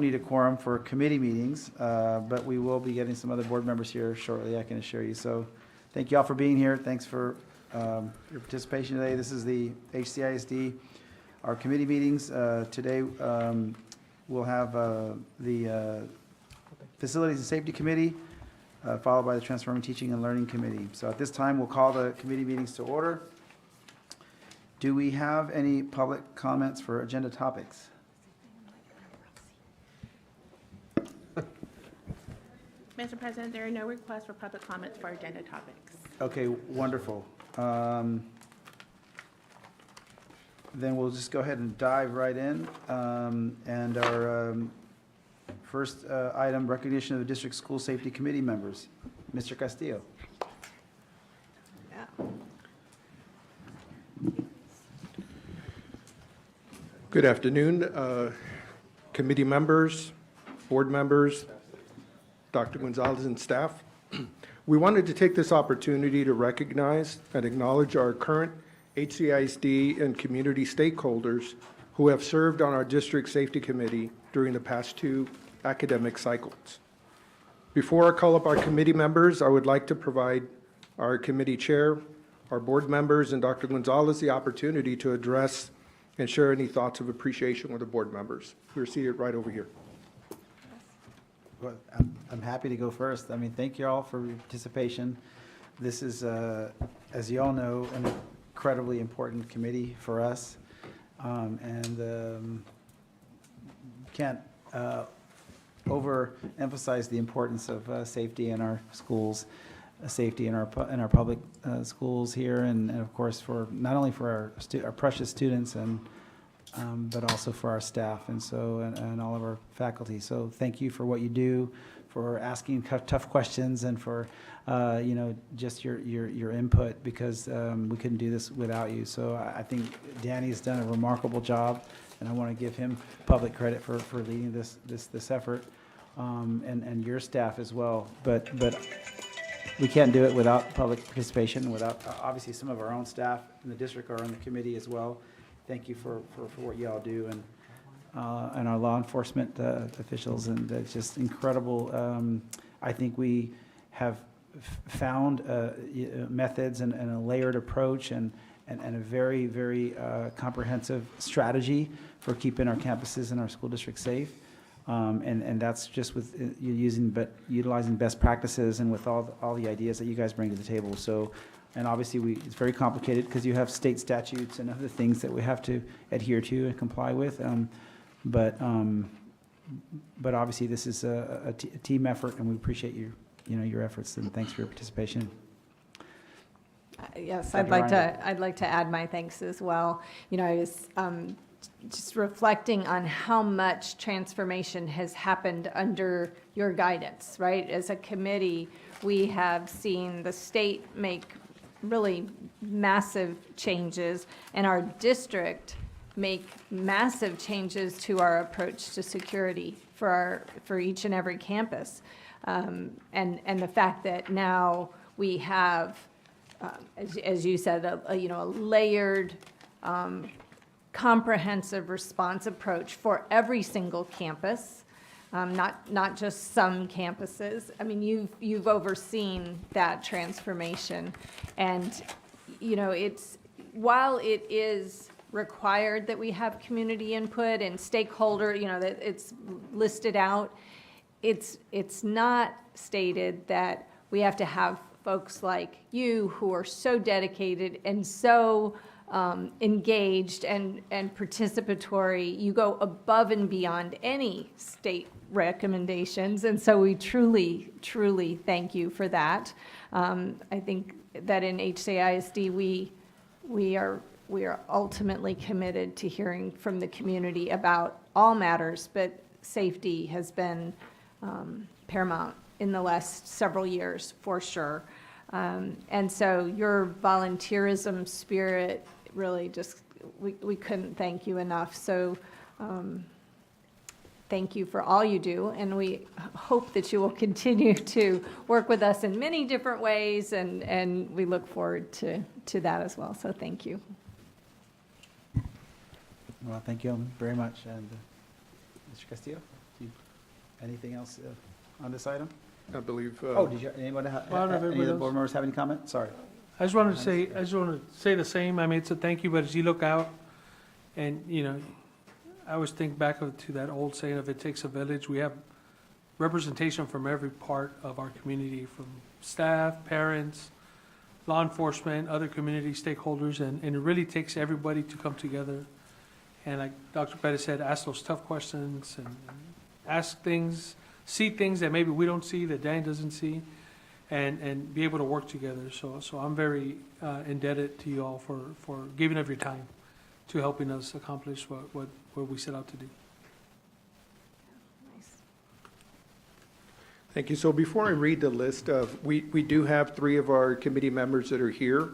need a quorum for committee meetings, but we will be getting some other board members here shortly, I can assure you. So thank you all for being here. Thanks for your participation today. This is the HCISD, our committee meetings. Today, we'll have the Facilities and Safety Committee, followed by the Transforming Teaching and Learning Committee. So at this time, we'll call the committee meetings to order. Do we have any public comments for agenda topics? Mr. President, there are no requests for public comments for agenda topics. Okay, wonderful. Then we'll just go ahead and dive right in. And our first item, recognition of the District School Safety Committee members. Mr. Castillo. Good afternoon, committee members, board members, Dr. Gonzalez and staff. We wanted to take this opportunity to recognize and acknowledge our current HCISD and community stakeholders who have served on our district safety committee during the past 2 academic cycles. Before I call up our committee members, I would like to provide our committee chair, our board members, and Dr. Gonzalez the opportunity to address and share any thoughts of appreciation with the board members. We're seated right over here. Well, I'm happy to go first. I mean, thank you all for your participation. This is, as you all know, an incredibly important committee for us. And can't overemphasize the importance of safety in our schools, safety in our public schools here, and of course for not only for our precious students and but also for our staff and all of our faculty. So thank you for what you do, for asking tough questions, and for just your input, because we couldn't do this without you. So I think Danny's done a remarkable job, and I want to give him public credit for leading this effort, and your staff as well. But we can't do it without public participation, without obviously some of our own staff in the district are on the committee as well. Thank you for what you all do, and our law enforcement officials, and it's just incredible. I think we have found methods and a layered approach and a very, very comprehensive strategy for keeping our campuses and our school districts safe. And that's just with utilizing best practices and with all the ideas that you guys bring to the table. So, and obviously it's very complicated because you have state statutes and other things that we have to adhere to and comply with. But obviously this is a team effort, and we appreciate your efforts, and thanks for your participation. Yes, Dr. I'd like to add my thanks as well. I was just reflecting on how much transformation has happened under your guidance, right? As a committee, we have seen the state make really massive changes, and our district make massive changes to our approach to security for each and every campus. And the fact that now we have, as you said, a layered, comprehensive response approach for every single campus, not just some campuses. I mean, you've overseen that transformation, and while it is required that we have community input and stakeholder, that it's listed out, it's not stated that we have to have folks like you who are so dedicated and so engaged and participatory. You go above and beyond any state recommendations, and so we truly, truly thank you for that. I think that in HCISD we are ultimately committed to hearing from the community about all matters, but safety has been paramount in the last several years, for sure. And so your volunteerism spirit really just, we couldn't thank you enough. So thank you for all you do, and we hope that you will continue to work with us in many different ways, and we look forward to that as well. So thank you. Well, thank you very much. And Mr. Castillo? Anything else on this item? I believe. Oh, did you, anyone, Well, I don't know if any of the everybody board else- members have any comment? Sorry. I just wanted to say the same. I mean, it's a thank you, but as you look out, and, you know, I always think back to that old saying of it takes a village. We have representation from every part of our community, from staff, parents, law enforcement, other community stakeholders, and it really takes everybody to come together. And like Dr. Pettis said, ask those tough questions and ask things, see things that maybe we don't see, that Dan doesn't see, and be able to work together. So I'm very indebted to you all for giving of your time to helping us accomplish what we set out to do. Nice. Thank you. So before I read the list of, we do have 3 of our committee members that are here.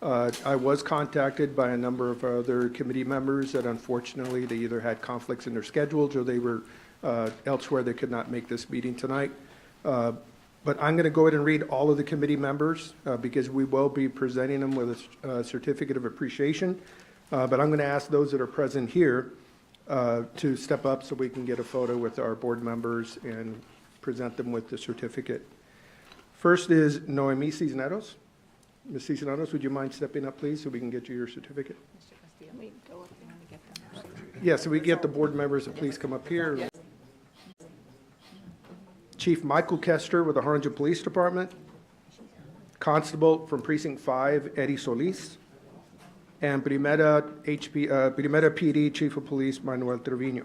I was contacted by a number of other committee members that unfortunately, they either had conflicts in their schedules or they were elsewhere. They could not make this meeting tonight. But I'm going to go ahead and read all of the committee members because we will be presenting them with a certificate of appreciation. But I'm going to ask those that are present here to step up so we can get a photo with our board members and present them with the certificate. First is Noemi Cisneros. Ms. Cisneros, would you mind stepping up, please, so we can get you your certificate? Can we go up there and get them? Yes, so we get the board members to please come up here. Chief Michael Kester with the Harlingen Police Department. Constable from Precinct 5, Eddie Solis. And Primera PD Chief of Police, Manuel Trevino.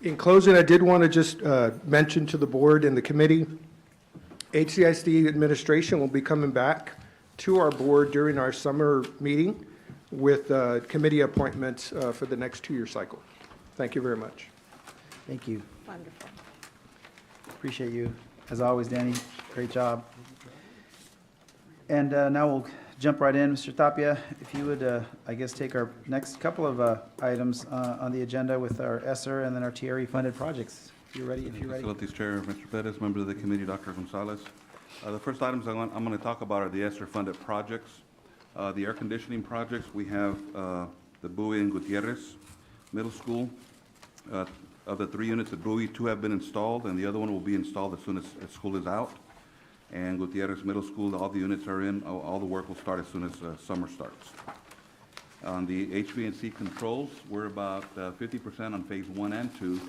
In closing, I did want to just mention to the board and the committee, HCISD administration will be coming back to our board during our summer meeting with committee appointments for the next 2-year cycle. Thank you very much. Thank you. Wonderful. Appreciate you. As always, Danny, great job. And now we'll jump right in. Mr. Tapia, if you would, I guess, take our next couple of items on the agenda with our ESSER and then our TRE-funded projects. If you're ready. Facilities Chair, Mr. Pettis, members of the committee, Dr. Gonzalez. The first items I'm going to talk about are the ESSER-funded projects. The air conditioning projects, we have the Bowie and Gutierrez Middle School. Of the 3 units at Bowie, 2 have been installed, and the other one will be installed as soon as school is out. And Gutierrez Middle School, all the units are in. All the work will start as soon as summer starts. On the HVAC controls, we're about 50% on phase 1 and 2.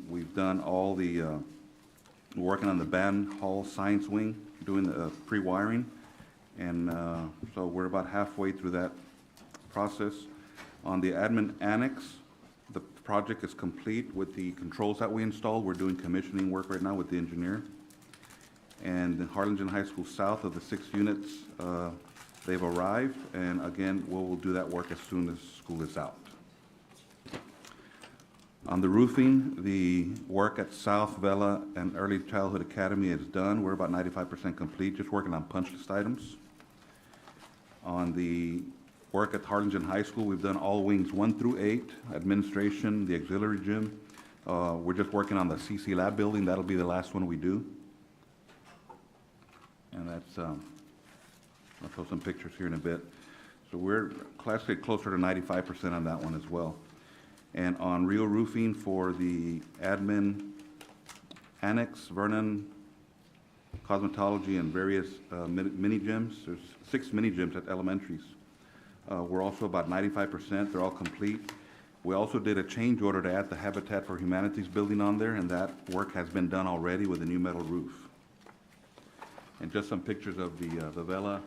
We've done all the working on the band hall science wing, doing the pre-wiring. And so we're about halfway through that process. On the admin annex, the project is complete with the controls that we installed. We're doing commissioning work right now with the engineer. And in Harlingen High School South, of the 6 units, they've arrived. And again, we'll do that work as soon as school is out. On the roofing, the work at South Vela and Early Childhood Academy is done. We're about 95% complete, just working on punch list items. On the work at Harlingen High School, we've done all wings 1 through 8, administration, the auxiliary gym. We're just working on the CC Lab building. That'll be the last one we do. And that's, I'll show some pictures here in a bit. So we're classically closer to 95% on that one as well. And on Rio Roofing for the admin annex, Vernon, cosmetology, and various mini gyms. There's 6 mini gyms at elementaries. We're also about 95%. They're all complete. We also did a change order to add the Habitat for Humanities building on there, and that work has been done already with a new metal roof. And just some pictures of the Vela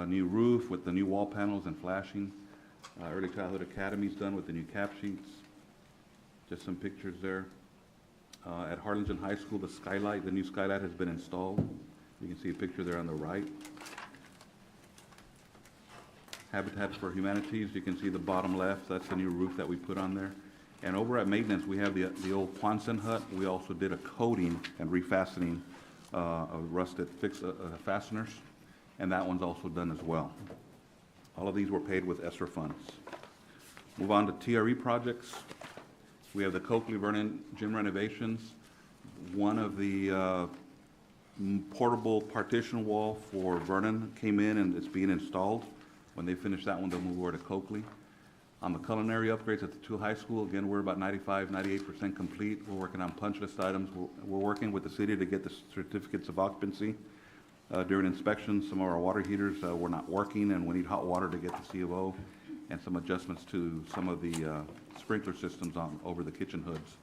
new roof with the new wall panels and flashing. Early Childhood Academy's done with the new cap sheets. Just some pictures there. At Harlingen High School, the skylight, the new skylight has been installed. You can see a picture there on the right. Habitat for Humanities, you can see the bottom left, that's the new roof that we put on there. And over at maintenance, we have the old Quonset hut. We also did a coating and refastening of rusted fasteners, and that one's also done as well. All of these were paid with ESSER funds. Move on to TRE projects. We have the Coakley Vernon gym renovations. One of the portable partition wall for Vernon came in and it's being installed. When they finish that one, they'll move over to Coakley. On the culinary upgrades at the two high school, again, we're about 95, 98% complete. We're working on punch list items. We're working with the city to get the certificates of occupancy. During inspections, some of our water heaters were not working, and we need hot water to get the C of O, and some adjustments to some of the sprinkler systems over the kitchen hoods.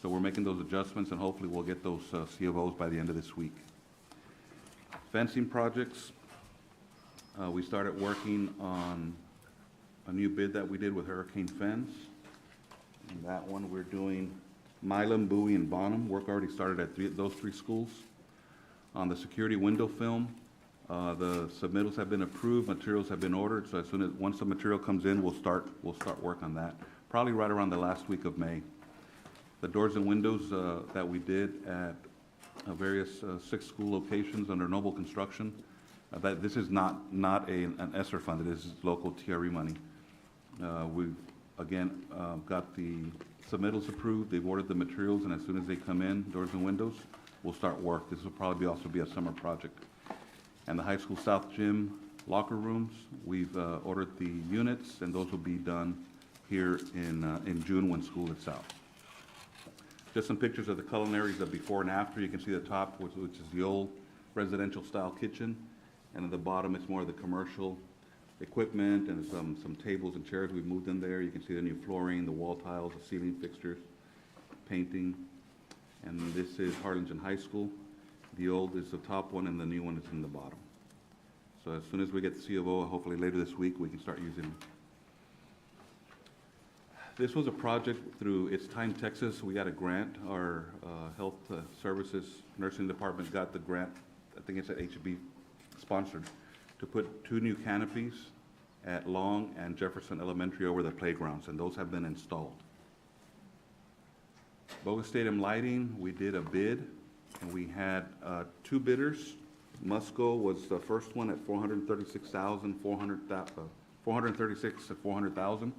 So we're making those adjustments, and hopefully we'll get those C of Os by the end of this week. Fencing projects. We started working on a new bid that we did with Hurricane Fence. And that one, we're doing Milam, Bowie, and Bonham. Work already started at those three schools. On the security window film, the submittals have been approved, materials have been ordered, so once the material comes in, we'll start work on that, probably right around the last week of May. The doors and windows that we did at various 6 school locations under Noble Construction, this is not an ESSER fund, it is local TRE money. We've, again, got the submittals approved, they've ordered the materials, and as soon as they come in, doors and windows, we'll start work. This will probably also be a summer project. And the high school south gym locker rooms, we've ordered the units, and those will be done here in June when school is out. Just some pictures of the culinaries of before and after. You can see the top, which is the old residential style kitchen, and at the bottom it's more of the commercial equipment and some tables and chairs we've moved in there. You can see the new flooring, the wall tiles, the ceiling fixtures, painting. And this is Harlingen High School. The old is the top one and the new one is in the bottom. So as soon as we get the C of O, hopefully later this week, we can start using them. This was a project through It's Time Texas. We got a grant. Our health services nursing department got the grant. I think it's at HB sponsored, to put 2 new canopies at Long and Jefferson Elementary over the playgrounds, and those have been installed. Bogus Stadium lighting, we did a bid, and we had 2 bidders. Musco was the first one at $436,000,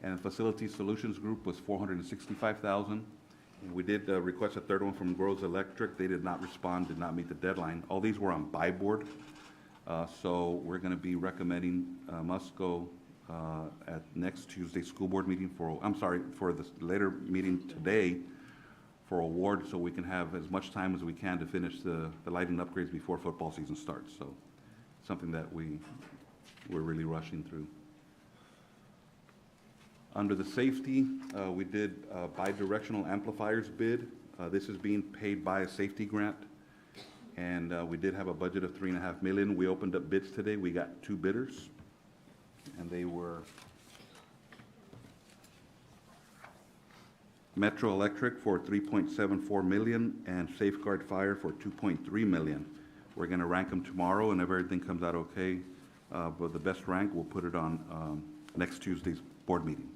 and Facility Solutions Group was $465,000. And we did request a third one from Groves Electric. They did not respond, did not meet the deadline. All these were on buy board, so we're going to be recommending Musco at next Tuesday school board meeting for the later meeting today for award, so we can have as much time as we can to finish the lighting upgrades before football season starts. So something that we're really rushing through. Under the safety, we did bi-directional amplifiers bid. This is being paid by a safety grant, and we did have a budget of $3.5 million. We opened up bids today. We got 2 bidders, and they were Metro Electric for $3.74 million and Safeguard Fire for $2.3 million. We're going to rank them tomorrow, and if everything comes out okay, but the best rank, we'll put it on next Tuesday's board meeting.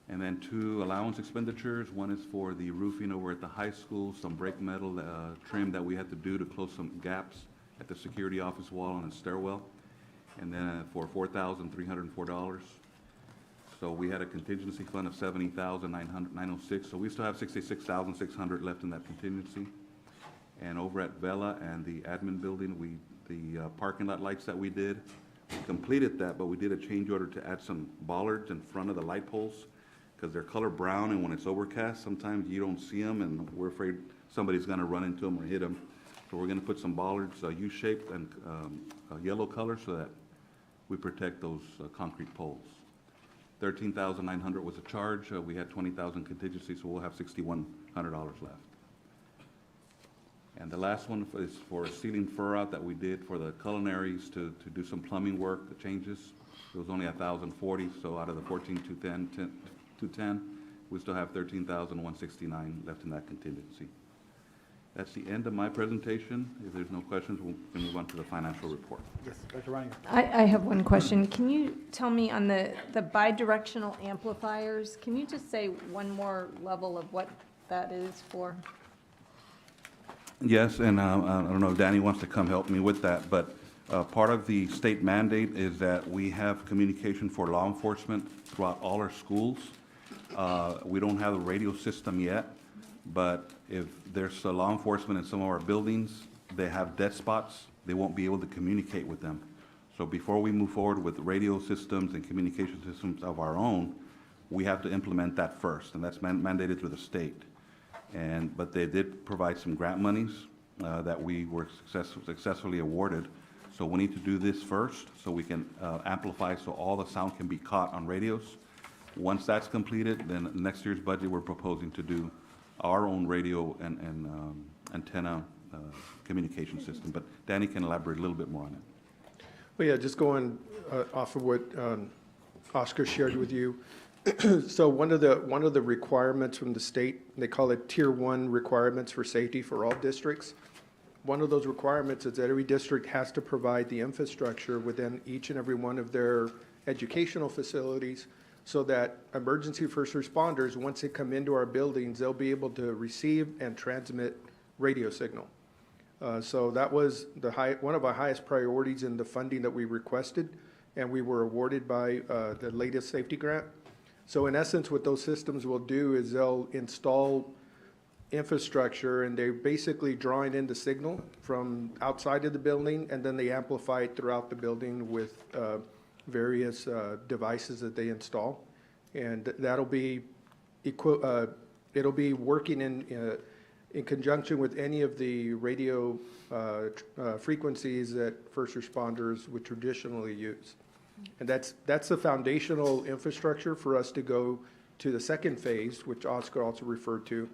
And then 2 allowance expenditures. One is for the roofing over at the high school, some brake metal trim that we had to do to close some gaps at the security office wall and the stairwell, and then for $4,304. So we had a contingency fund of $70,906. So we still have $66,600 left in that contingency. And over at Vela and the admin building, the parking lot lights that we did, we completed that, but we did a change order to add some bollards in front of the light poles because they're color brown, and when it's overcast, sometimes you don't see them, and we're afraid somebody's going to run into them or hit them. So we're going to put some bollards, U-shaped and yellow color, so that we protect those concrete poles. $13,900 was a charge. We had $20,000 contingency, so we'll have $6,100 left. And the last one is for a ceiling fur out that we did for the culinaries to do some plumbing work, the changes. It was only $1,040, so out of the $14,210, We still have 13,169 left in that contingency. That's the end of my presentation. If there's no questions, we can move on to the financial report. Yes, Dr. Reiniger. I have one question. Can you tell me on the bidirectional amplifiers, can you just say one more level of what that is for? Yes, and I don't know if Danny wants to come help me with that, but part of the state mandate is that we have communication for law enforcement throughout all our schools. We don't have a radio system yet, but if there's a law enforcement in some of our buildings, they have dead spots, they won't be able to communicate with them. So before we move forward with radio systems and communication systems of our own, we have to implement that first, and that's mandated through the state. But they did provide some grant monies that we were successfully awarded. So we need to do this first so we can amplify so all the sound can be caught on radios. Once that's completed, then next year's budget, we're proposing to do our own radio and antenna communication system. But Danny can elaborate a little bit more on it. Well, yeah, just going off of what Oscar shared with you. So one of the requirements from the state, they call it Tier 1 requirements for safety for all districts. One of those requirements is that every district has to provide the infrastructure within each and every one of their educational facilities so that emergency first responders, once they come into our buildings, they'll be able to receive and transmit radio signal. So that was one of our highest priorities in the funding that we requested, and we were awarded by the latest safety grant. So in essence, what those systems will do is they'll install infrastructure, and they're basically drawing in the signal from outside of the building, and then they amplify it throughout the building with various devices that they install. And that'll be it'll be working in conjunction with any of the radio frequencies that first responders would traditionally use. And that's the foundational infrastructure for us to go to the second phase, which Oscar also referred to,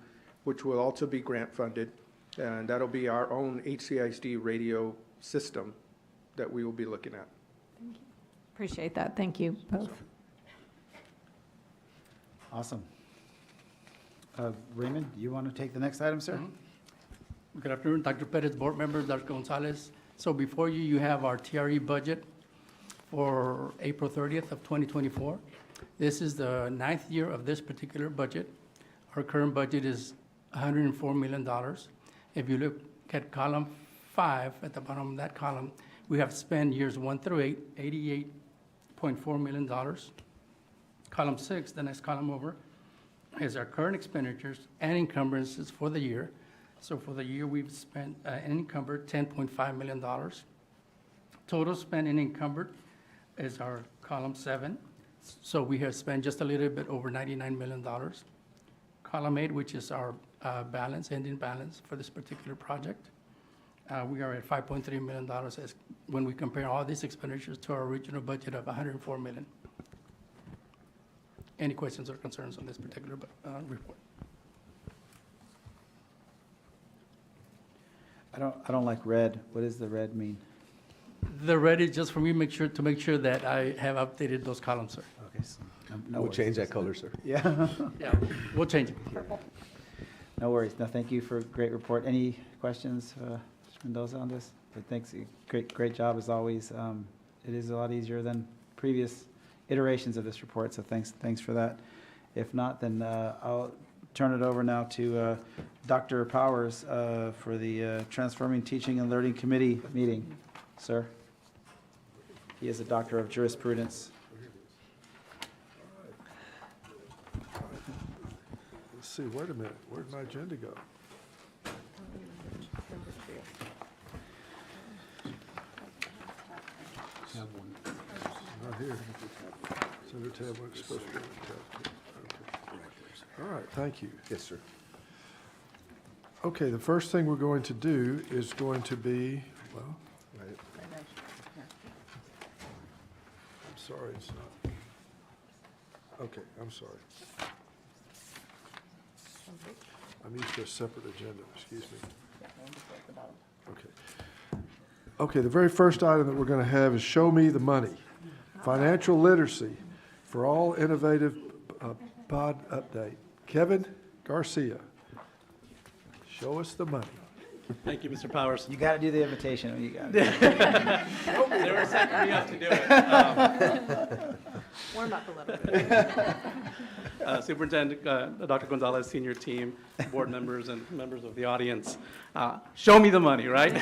which will also be grant funded. And that'll be our own HCISD radio system that we will be looking at. Appreciate that. Thank you both. Awesome. Raymond, you want to take the next item, sir? Good afternoon, Dr. Perez, board members, Dr. Gonzalez. So before you, you have our TRE budget for April 30th of 2024. This is the 9th year of this particular budget. Our current budget is $104 million. If you look at column 5, at the bottom of that column, we have spent years 1 through 8, $88.4 million. Column 6, the next column over, is our current expenditures and encumbrances for the year. So for the year, we've spent and encumbered $10.5 million. Total spent and encumbered is our column 7. So we have spent just a little bit over $99 million. Column 8, which is our balance, ending balance for this particular project. We are at $5.3 million as when we compare all these expenditures to our original budget of $104 million. Any questions or concerns on this particular report? I don't like red. What does the red mean? The red is just for me to make sure that I have updated those columns, sir. Okay. So no We'll worries. change that color, sir. Yeah. Yeah, we'll change it. No worries. No, thank you for a great report. Any questions, Mr. Mendoza, on this? But thanks. Great job as always. It is a lot easier than previous iterations of this report, so thanks for that. If not, then I'll turn it over now to Dr. Powers for the Transforming Teaching and Learning Committee meeting. Sir, he is a doctor of jurisprudence. Let's see, wait a minute, where'd my agenda go? Not here. Center tab, what's supposed to be on tab 2. Okay. All right, thank you. Yes, sir. Okay, the first thing we're going to do is going to be, well, Right. I'm sorry, it's not. Okay, I'm sorry. I'm used to a separate agenda, excuse me. Okay. Okay, the very first item that we're going to have is Show Me the Money. Financial literacy for all innovative pod update. Kevin Garcia. Show us the money. Thank you, Mr. Powers. You got to do the invitation. You got it. They were setting me up to do it. Warm up a little bit. Superintendent Dr. Gonzalez, senior team, board members, and members of the audience. Show me the money, right?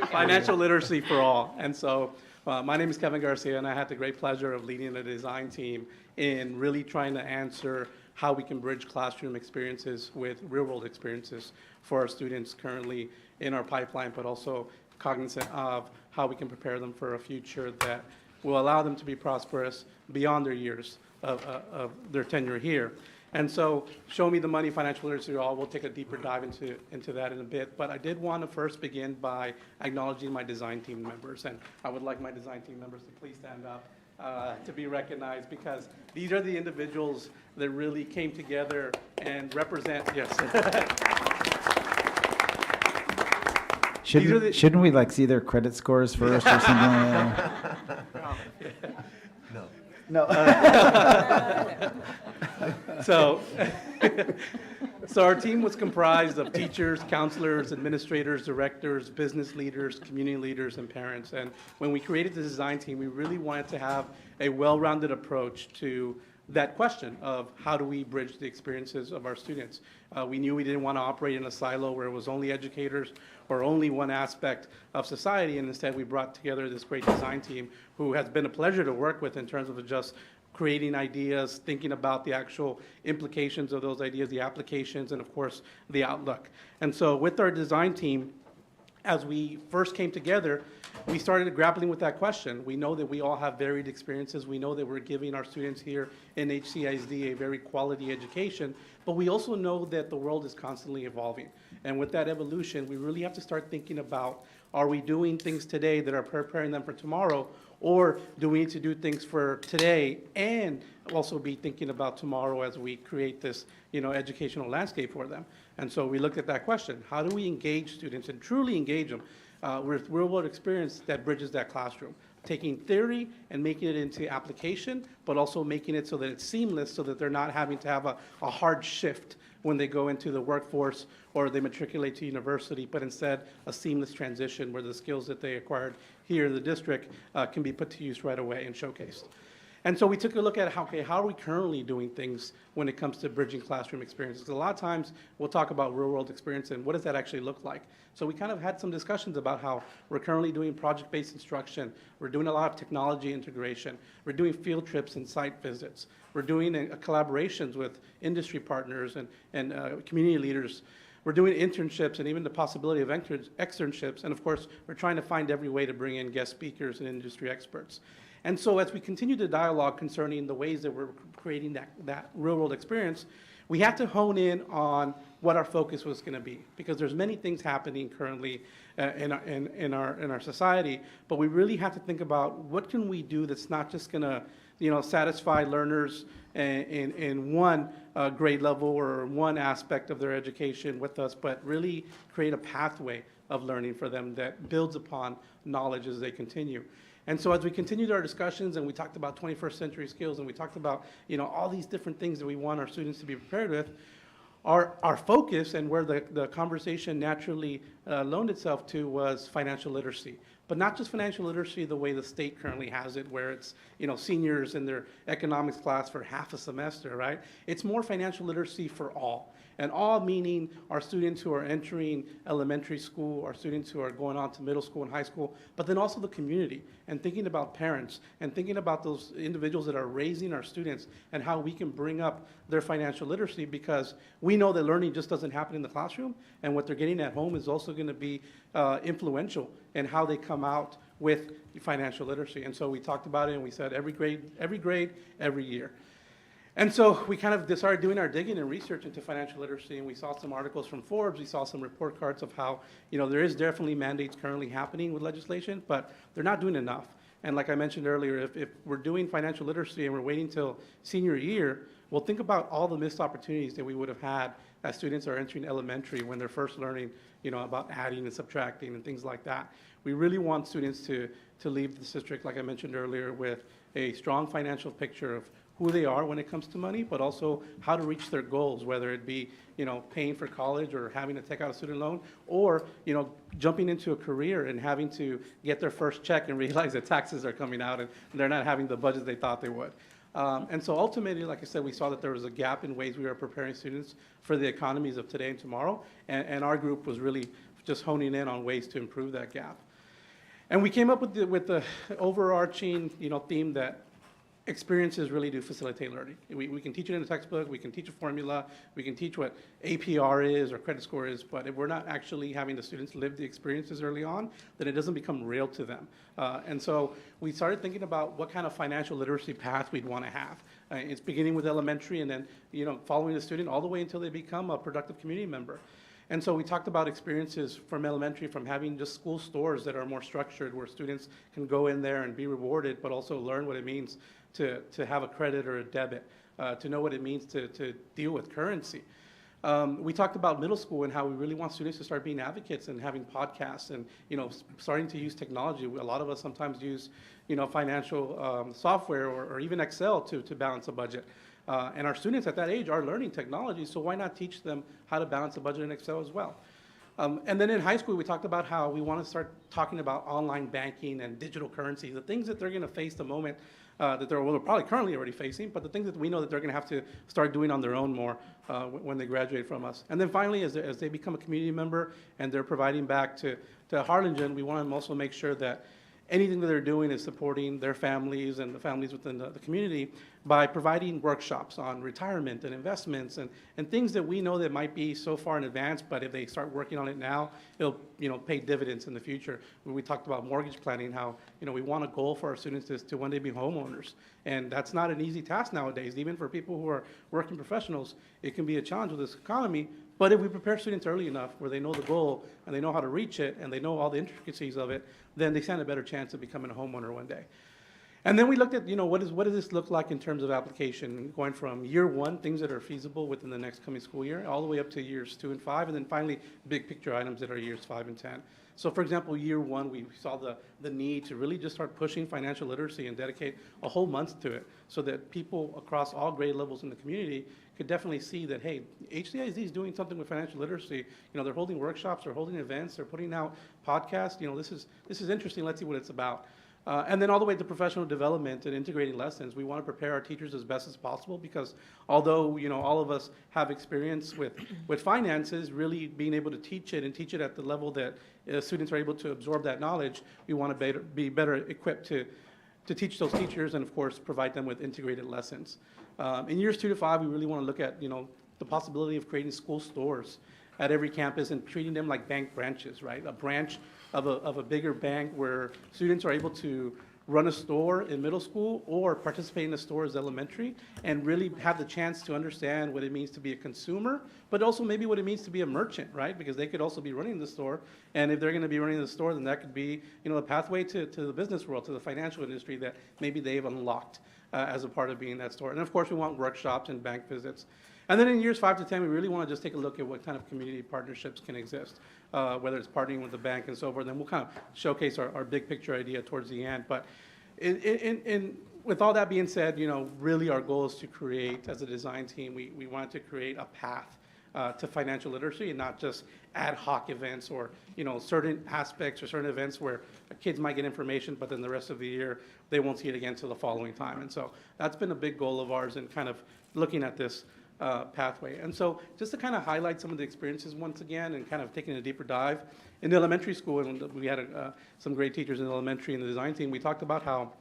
Financial literacy for all. And so my name is Kevin Garcia, and I had the great pleasure of leading the design team in really trying to answer how we can bridge classroom experiences with real-world experiences for our students currently in our pipeline, but also cognizant of how we can prepare them for a future that will allow them to be prosperous beyond their years of their tenure here. And so, show me the money, financial literacy, all, we'll take a deeper dive into that in a bit. But I did want to first begin by acknowledging my design team members. And I would like my design team members to please stand up to be recognized, because these are the individuals that really came together and represent, yes. Shouldn't we like see their credit scores first or something like that? No. So, so our team was comprised of teachers, counselors, administrators, directors, business leaders, community leaders, and parents. And when we created the design team, we really wanted to have a well-rounded approach to that question of how do we bridge the experiences of our students. We knew we didn't want to operate in a silo where it was only educators or only one aspect of society, and instead we brought together this great design team who has been a pleasure to work with in terms of just creating ideas, thinking about the actual implications of those ideas, the applications, and of course, the outlook. And so with our design team, as we first came together, we started grappling with that question. We know that we all have varied experiences. We know that we're giving our students here in HCISD a very quality education, but we also know that the world is constantly evolving. And with that evolution, we really have to start thinking about, are we doing things today that are preparing them for tomorrow, or do we need to do things for today and also be thinking about tomorrow as we create this, educational landscape for them? And so we looked at that question. How do we engage students and truly engage them with real-world experience that bridges that classroom? Taking theory and making it into application, but also making it so that it's seamless, so that they're not having to have a hard shift when they go into the workforce or they matriculate to university, but instead a seamless transition where the skills that they acquired here in the district can be put to use right away and showcased. And so we took a look at how are we currently doing things when it comes to bridging classroom experiences. A lot of times we'll talk about real-world experience and what does that actually look like. So we kind of had some discussions about how we're currently doing project-based instruction. We're doing a lot of technology integration. We're doing field trips and site visits. We're doing collaborations with industry partners and community leaders. We're doing internships and even the possibility of externships. And of course, we're trying to find every way to bring in guest speakers and industry experts. And so as we continue the dialogue concerning the ways that we're creating that real-world experience, we had to hone in on what our focus was going to be, because there's many things happening currently in our society, but we really have to think about what can we do that's not just going to satisfy learners in one grade level or one aspect of their education with us, but really create a pathway of learning for them that builds upon knowledge as they continue. And so as we continued our discussions and we talked about 21st century skills and we talked about all these different things that we want our students to be prepared with, our focus and where the conversation naturally loaned itself to was financial literacy. But not just financial literacy the way the state currently has it, where it's seniors in their economics class for half a semester, right? It's more financial literacy for all. And all meaning our students who are entering elementary school, our students who are going on to middle school and high school, but then also the community, and thinking about parents, and thinking about those individuals that are raising our students and how we can bring up their financial literacy, because we know that learning just doesn't happen in the classroom, and what they're getting at home is also going to be influential in how they come out with financial literacy. And so we talked about it and we said every grade, every year. And so we kind of started doing our digging and research into financial literacy, and we saw some articles from Forbes, we saw some report cards of how, there is definitely mandates currently happening with legislation, but they're not doing enough. And like I mentioned earlier, if we're doing financial literacy and we're waiting till senior year, well, think about all the missed opportunities that we would have had as students are entering elementary when they're first learning, about adding and subtracting and things like that. We really want students to leave the district, like I mentioned earlier, with a strong financial picture of who they are when it comes to money, but also how to reach their goals, whether it be, paying for college or having to take out a student loan, or, jumping into a career and having to get their first check and realize that taxes are coming out and they're not having the budget they thought they would. And so ultimately, like I said, we saw that there was a gap in ways we were preparing students for the economies of today and tomorrow, and our group was really just honing in on ways to improve that gap. And we came up with the overarching, theme that experiences really do facilitate learning. We can teach it in a textbook, we can teach a formula, we can teach what APR is or credit score is, but if we're not actually having the students live the experiences early on, then it doesn't become real to them. And so we started thinking about what kind of financial literacy path we'd want to have. It's beginning with elementary and then, following the student all the way until they become a productive community member. And so we talked about experiences from elementary, from having just school stores that are more structured, where students can go in there and be rewarded, but also learn what it means to have a credit or a debit, to know what it means to deal with currency. We talked about middle school and how we really want students to start being advocates and having podcasts and, starting to use technology. A lot of us sometimes use, financial software or even Excel to balance a budget. And our students at that age are learning technology, so why not teach them how to balance a budget in Excel as well? And then in high school, we talked about how we want to start talking about online banking and digital currency, the things that they're going to face the moment that they're probably currently already facing, but the things that we know that they're going to have to start doing on their own more when they graduate from us. And then finally, as they become a community member and they're providing back to Harlingen, we want to also make sure that anything that they're doing is supporting their families and the families within the community by providing workshops on retirement and investments and things that we know that might be so far in advance, but if they start working on it now, it'll pay dividends in the future. We talked about mortgage planning, how we want a goal for our students to one day be homeowners, and that's not an easy task nowadays. Even for people who are working professionals, it can be a challenge with this economy. But if we prepare students early enough where they know the goal and they know how to reach it and they know all the intricacies of it, then they stand a better chance of becoming a homeowner one day. And then we looked at, what does this look like in terms of application, going from year one, things that are feasible within the next coming school year, all the way up to years 2 and 5, and then finally big picture items that are years 5 and 10. So for example, year one, we saw the need to really just start pushing financial literacy and dedicate a whole month to it so that people across all grade levels in the community could definitely see that, hey, HCISD is doing something with financial literacy. They're holding workshops, they're holding events, they're putting out podcasts. This is interesting, let's see what it's about. And then all the way to professional development and integrating lessons, we want to prepare our teachers as best as possible because although, all of us have experience with finances, really being able to teach it and teach it at the level that students are able to absorb that knowledge, we want to be better equipped to teach those teachers and, of course, provide them with integrated lessons. In years 2 to 5, we really want to look at, the possibility of creating school stores at every campus and treating them like bank branches, right? A branch of a bigger bank where students are able to run a store in middle school or participate in a store as elementary and really have the chance to understand what it means to be a consumer, but also maybe what it means to be a merchant, right? Because they could also be running the store, and if they're going to be running the store, then that could be, a pathway to the business world, to the financial industry that maybe they've unlocked as a part of being that store. And of course, we want workshops and bank visits. And then in years 5 to 10, we really want to just take a look at what kind of community partnerships can exist, whether it's partnering with the bank and so forth. Then we'll kind of showcase our big picture idea towards the end. But with all that being said, really our goal is to create, as a design team, we want to create a path to financial literacy and not just ad hoc events or, certain aspects or certain events where kids might get information, but then the rest of the year, they won't see it again until the following time. And so that's been a big goal of ours in kind of looking at this pathway. And so just to kind of highlight some of the experiences once again and kind of taking a deeper dive, in the elementary school, and we had some great teachers in elementary in the design team, we talked about how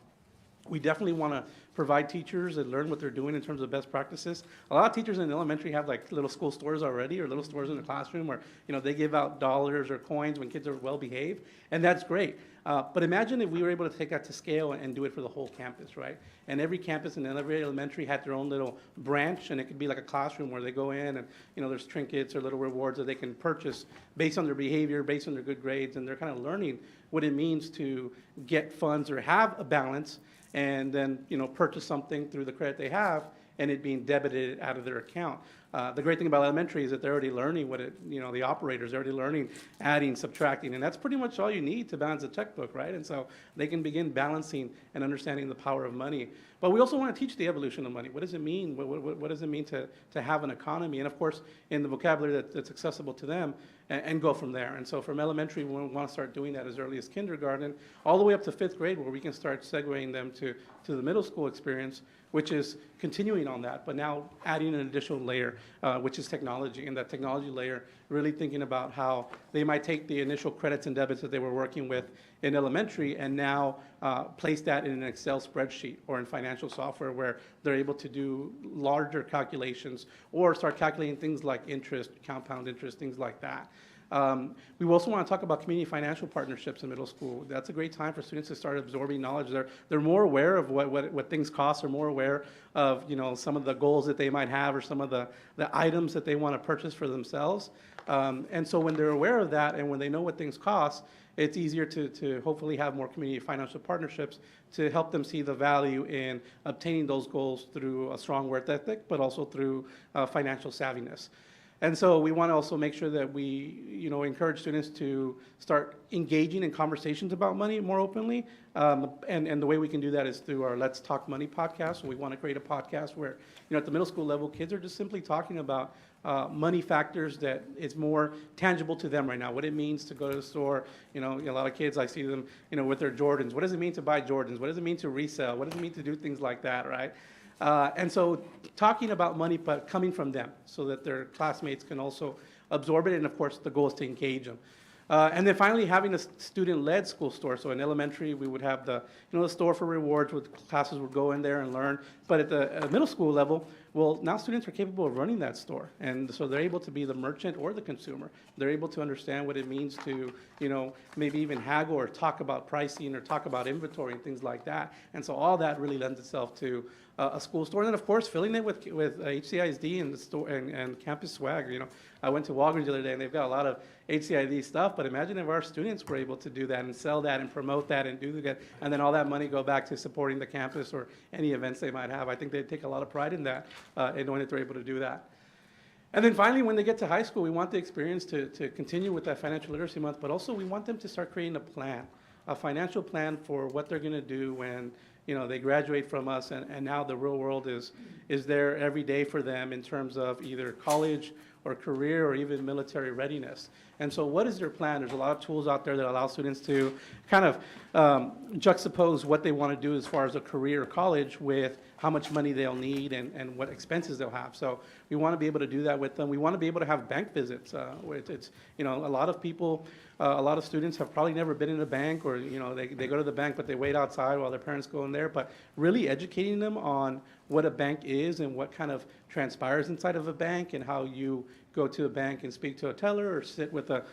we definitely want to provide teachers and learn what they're doing in terms of best practices. A lot of teachers in elementary have like little school stores already or little stores in the classroom where, they give out dollars or coins when kids are well behaved, and that's great. But imagine if we were able to take that to scale and do it for the whole campus, right? And every campus and every elementary had their own little branch, and it could be like a classroom where they go in and, there's trinkets or little rewards that they can purchase based on their behavior, based on their good grades, and they're kind of learning what it means to get funds or have a balance and then, purchase something through the credit they have and it being debited out of their account. The great thing about elementary is that they're already learning what it, the operators are already learning, adding, subtracting, and that's pretty much all you need to balance a checkbook, right? And so they can begin balancing and understanding the power of money. But we also want to teach the evolution of money. What does it mean? What does it mean to have an economy? And of course, in the vocabulary that's accessible to them, and go from there. And so from elementary, we want to start doing that as early as kindergarten, all the way up to 5th grade, where we can start segueing them to the middle school experience, which is continuing on that, but now adding an additional layer, which is technology. And that technology layer, really thinking about how they might take the initial credits and debits that they were working with in elementary and now place that in an Excel spreadsheet or in financial software where they're able to do larger calculations or start calculating things like interest, compound interest, things like that. We also want to talk about community financial partnerships in middle school. That's a great time for students to start absorbing knowledge. They're more aware of what things cost. They're more aware of some of the goals that they might have or some of the items that they want to purchase for themselves. And so when they're aware of that and when they know what things cost, it's easier to hopefully have more community financial partnerships to help them see the value in obtaining those goals through a strong work ethic, but also through financial savviness. And so we want to also make sure that we, encourage students to start engaging in conversations about money more openly. And the way we can do that is through our Let's Talk Money podcast. So we want to create a podcast where, at the middle school level, kids are just simply talking about money factors that is more tangible to them right now. What it means to go to the store. A lot of kids, I see them, with their Jordans. What does it mean to buy Jordans? What does it mean to resell? What does it mean to do things like that, right? And so talking about money, but coming from them so that their classmates can also absorb it. And of course, the goal is to engage them. And then finally, having a student-led school store. So in elementary, we would have the store for rewards where classes would go in there and learn. But at the middle school level, well, now students are capable of running that store. And so they're able to be the merchant or the consumer. They're able to understand what it means to, maybe even haggle or talk about pricing or talk about inventory and things like that. And so all that really lends itself to a school store. And then, of course, filling it with HCISD and the store and campus swag. I went to Walgreens the other day, and they've got a lot of HCID stuff, but imagine if our students were able to do that and sell that and promote that and do that, and then all that money go back to supporting the campus or any events they might have. I think they'd take a lot of pride in that, in knowing that they're able to do that. And then finally, when they get to high school, we want the experience to continue with that financial literacy month, but also we want them to start creating a financial plan for what they're going to do when they graduate from us, and now the real world is there every day for them in terms of either college or career or even military readiness. And so what is their plan? There's a lot of tools out there that allow students to kind of juxtapose what they want to do as far as a career or college with how much money they'll need and what expenses they'll have. So we want to be able to do that with them. We want to be able to have bank visits. It's a lot of people, a lot of students have probably never been in a bank, or they go to the bank but they wait outside while their parents go in there. But really educating them on what a bank is and what kind of transpires inside of a bank and how you go to a bank and speak to a teller or sit with a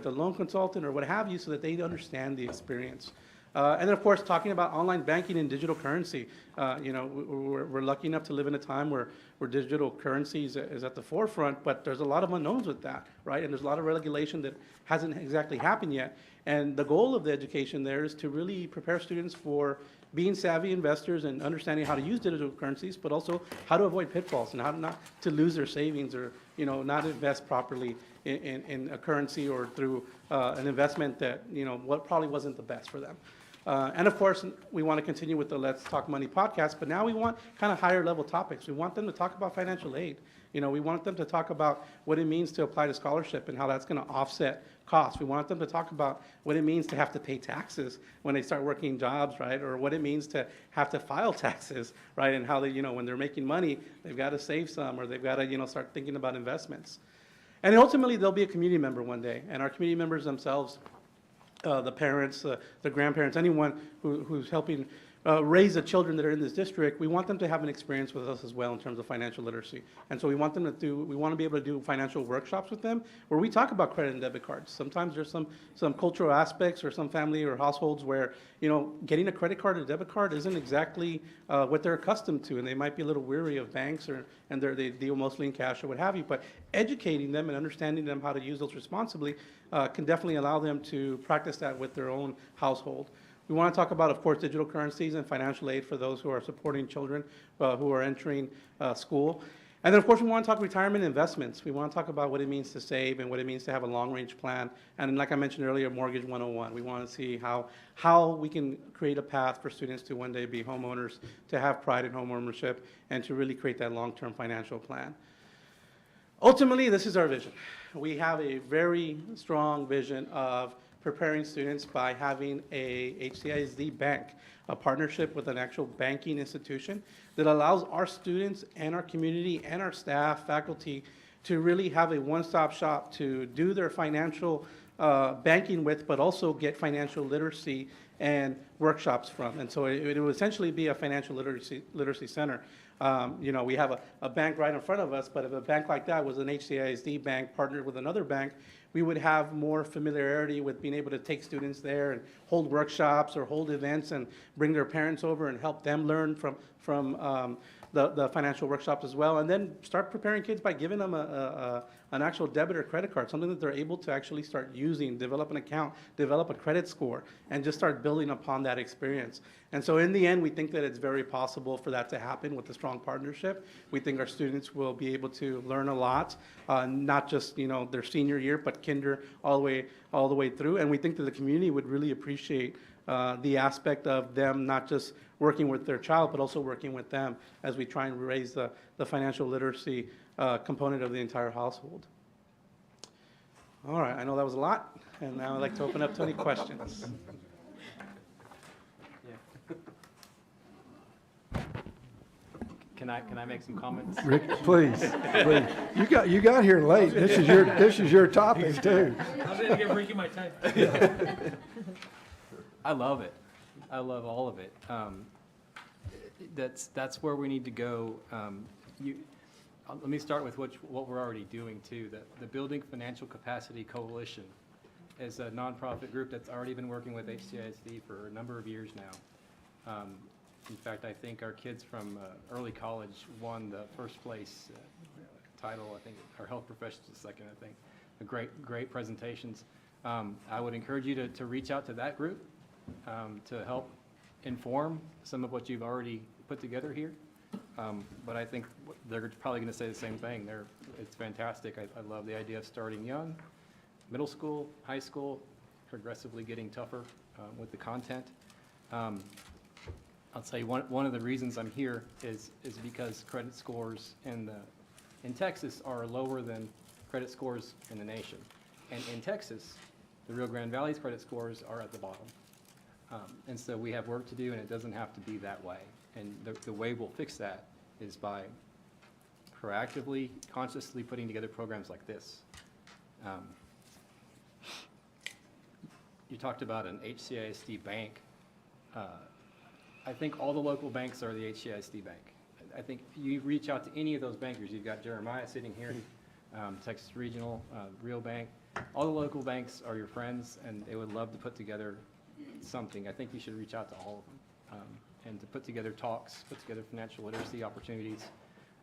loan consultant or what have you, so that they understand the experience. And then, of course, talking about online banking and digital currency. We're lucky enough to live in a time where digital currency is at the forefront, but there's a lot of unknowns with that, right? And there's a lot of regulation that hasn't exactly happened yet. And the goal of the education there is to really prepare students for being savvy investors and understanding how to use digital currencies, but also how to avoid pitfalls and how not to lose their savings or not invest properly in a currency or through an investment that what probably wasn't the best for them. And of course, we want to continue with the Let's Talk Money podcast, but now we want kind of higher level topics. We want them to talk about financial aid. We want them to talk about what it means to apply to scholarship and how that's going to offset costs. We want them to talk about what it means to have to pay taxes when they start working jobs, right? Or what it means to have to file taxes, right? And how they, when they're making money, they've got to save some, or they've got to, start thinking about investments. And ultimately, they'll be a community member one day. And our community members themselves, the parents, the grandparents, anyone who's helping raise the children that are in this district, we want them to have an experience with us as well in terms of financial literacy. And so we want to be able to do financial workshops with them where we talk about credit and debit cards. Sometimes there's some cultural aspects or some family or households where, getting a credit card or debit card isn't exactly what they're accustomed to, and they might be a little weary of banks and they deal mostly in cash or what have you. But educating them and understanding them how to use those responsibly can definitely allow them to practice that with their own household. We want to talk about, of course, digital currencies and financial aid for those who are supporting children who are entering school. And then, of course, we want to talk retirement investments. We want to talk about what it means to save and what it means to have a long-range plan. And like I mentioned earlier, Mortgage 101. We want to see how we can create a path for students to one day be homeowners, to have pride in home ownership, and to really create that long-term financial plan. Ultimately, this is our vision. We have a very strong vision of preparing students by having a HCISD bank, a partnership with an actual banking institution that allows our students and our community and our staff, faculty, to really have a one-stop shop to do their financial banking with, but also get financial literacy and workshops from. And so it will essentially be a financial literacy center. You know, we have a bank right in front of us, but if a bank like that was an HCISD bank partnered with another bank, we would have more familiarity with being able to take students there and hold workshops or hold events and bring their parents over and help them learn from the financial workshops as well. And then start preparing kids by giving them an actual debit or credit card, something that they're able to actually start using, develop an account, develop a credit score, and just start building upon that experience. And so in the end, we think that it's very possible for that to happen with a strong partnership. We think our students will be able to learn a lot, not just, you know, their senior year, but kinder all the way through. And we think that the community would really appreciate the aspect of them not just working with their child, but also working with them as we try and raise the financial literacy component of the entire household. All right, I know that was a lot, and now I'd like to open up to any questions. Can I make some comments? Rick, please, please. You got here late. This is your topic too. I was gonna give Ricky my time. I love it. I love all of it. That's where we need to go. Let me start with what we're already doing too. The Building Financial Capacity Coalition is a nonprofit group that's already been working with HCISD for a number of years now. In fact, I think our kids from early college won the first place title. I think our health professionals the second. I think great presentations. I would encourage you to reach out to that group to help inform some of what you've already put together here. But I think they're probably going to say the same thing. It's fantastic. I love the idea of starting young, middle school, high school, progressively getting tougher with the content. I'll tell you, one of the reasons I'm here is because credit scores in Texas are lower than credit scores in the nation. And in Texas, the Rio Grande Valley's credit scores are at the bottom. And so we have work to do, and it doesn't have to be that way. And the way we'll fix that is by proactively, consciously putting together programs like this. You talked about an HCISD bank. I think all the local banks are the HCISD bank. I think you reach out to any of those bankers. You've got Jeremiah sitting here, Texas Regional, Real Bank. All the local banks are your friends, and they would love to put together something. I think you should reach out to all of them and to put together talks, put together financial literacy opportunities.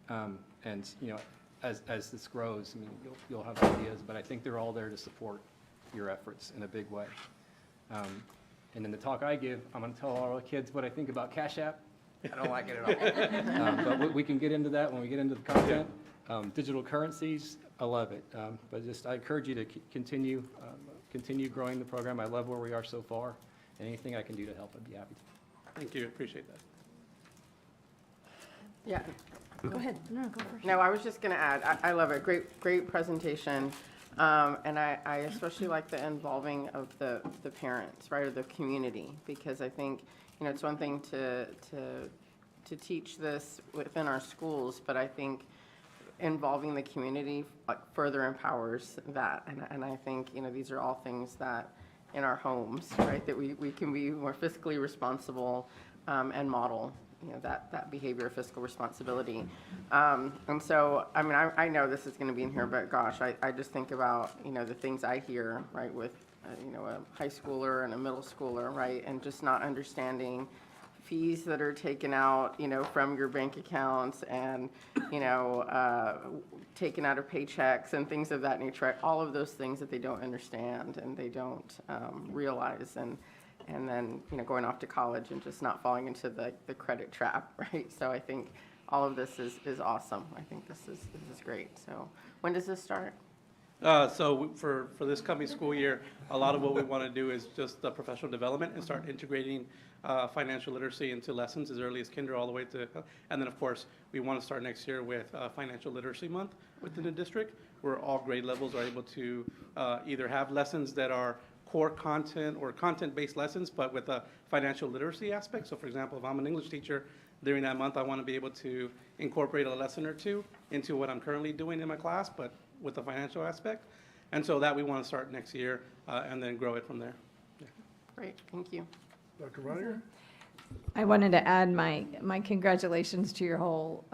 And you know, as this grows, I mean, you'll have ideas, but I think they're all there to support your efforts in a big way. And in the talk I give, I'm going to tell all the kids what I think about Cash App. I don't like it at all. But we can get into that when we get into the content. Digital currencies, I love it. But I encourage you to continue growing the program. I love where we are so far. And anything I can do to help, I'd be happy to. Thank you, appreciate that. Yeah, Go ahead. No, go first. no, I was just going to add, I love it. Great presentation. And I especially like the involving of the parents, right, or the community, because I think, you know, it's one thing to teach this within our schools, but I think involving the community further empowers that. And I think, you know, these are all things that in our homes, right, that we can be more fiscally responsible and model, you know, that behavior of fiscal responsibility. And so, I mean, I know this is going to be in here, but gosh, I just think about, you know, the things I hear, right, with, you know, a high schooler and a middle schooler, right, and just not understanding fees that are taken out, you know, from your bank accounts and, you know, taken out of paychecks and things of that nature, all of those things that they don't understand and they don't realize. and then, going off to college and just not falling into the credit trap, right? So I think all of this is awesome. I think this is great. So when does this start? So for this coming school year, a lot of what we want to do is just professional development and start integrating financial literacy into lessons as early as kinder all the way to, and then of course, we want to start next year with Financial Literacy Month within the district, where all grade levels are able to either have lessons that are core content or content-based lessons, but with a financial literacy aspect. So for example, if I'm an English teacher, during that month, I want to be able to incorporate a lesson or two into what I'm currently doing in my class, but with the financial aspect. And so that we want to start next year and then grow it from there. Great, thank you. Dr. Reiniger? I wanted to add my congratulations to your whole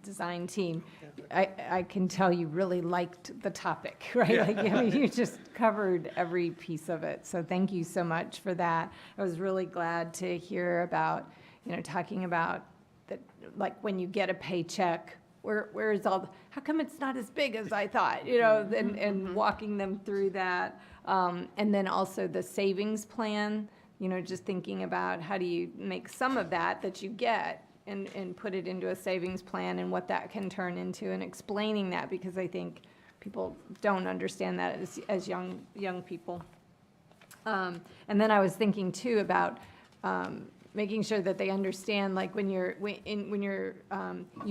design team. I can tell you really liked the topic, right? Yeah. Like, I mean, you just covered every piece of it. So thank you so much for that. I was really glad to hear about, talking about that, like when you get a paycheck, where is all, how come it's not as big as I thought, and walking them through that. And then also the savings plan, just thinking about how do you make some of that you get and put it into a savings plan and what that can turn into, and explaining that, because I think people don't understand that as young people. And then I was thinking too about making sure that they understand, like when you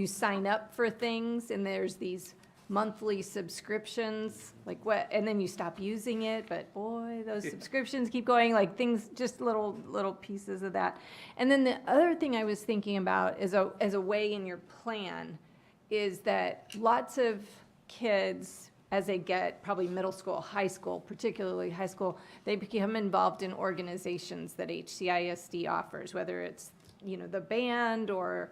sign up for things and there's these monthly subscriptions, like what, and then you stop using it, but boy, those subscriptions keep going, like things, just little pieces of that. And then the other thing I was thinking about as a way in your plan is that lots of kids, as they get probably middle school, high school, particularly high school, they become involved in organizations that HCISD offers, whether it's, the band or,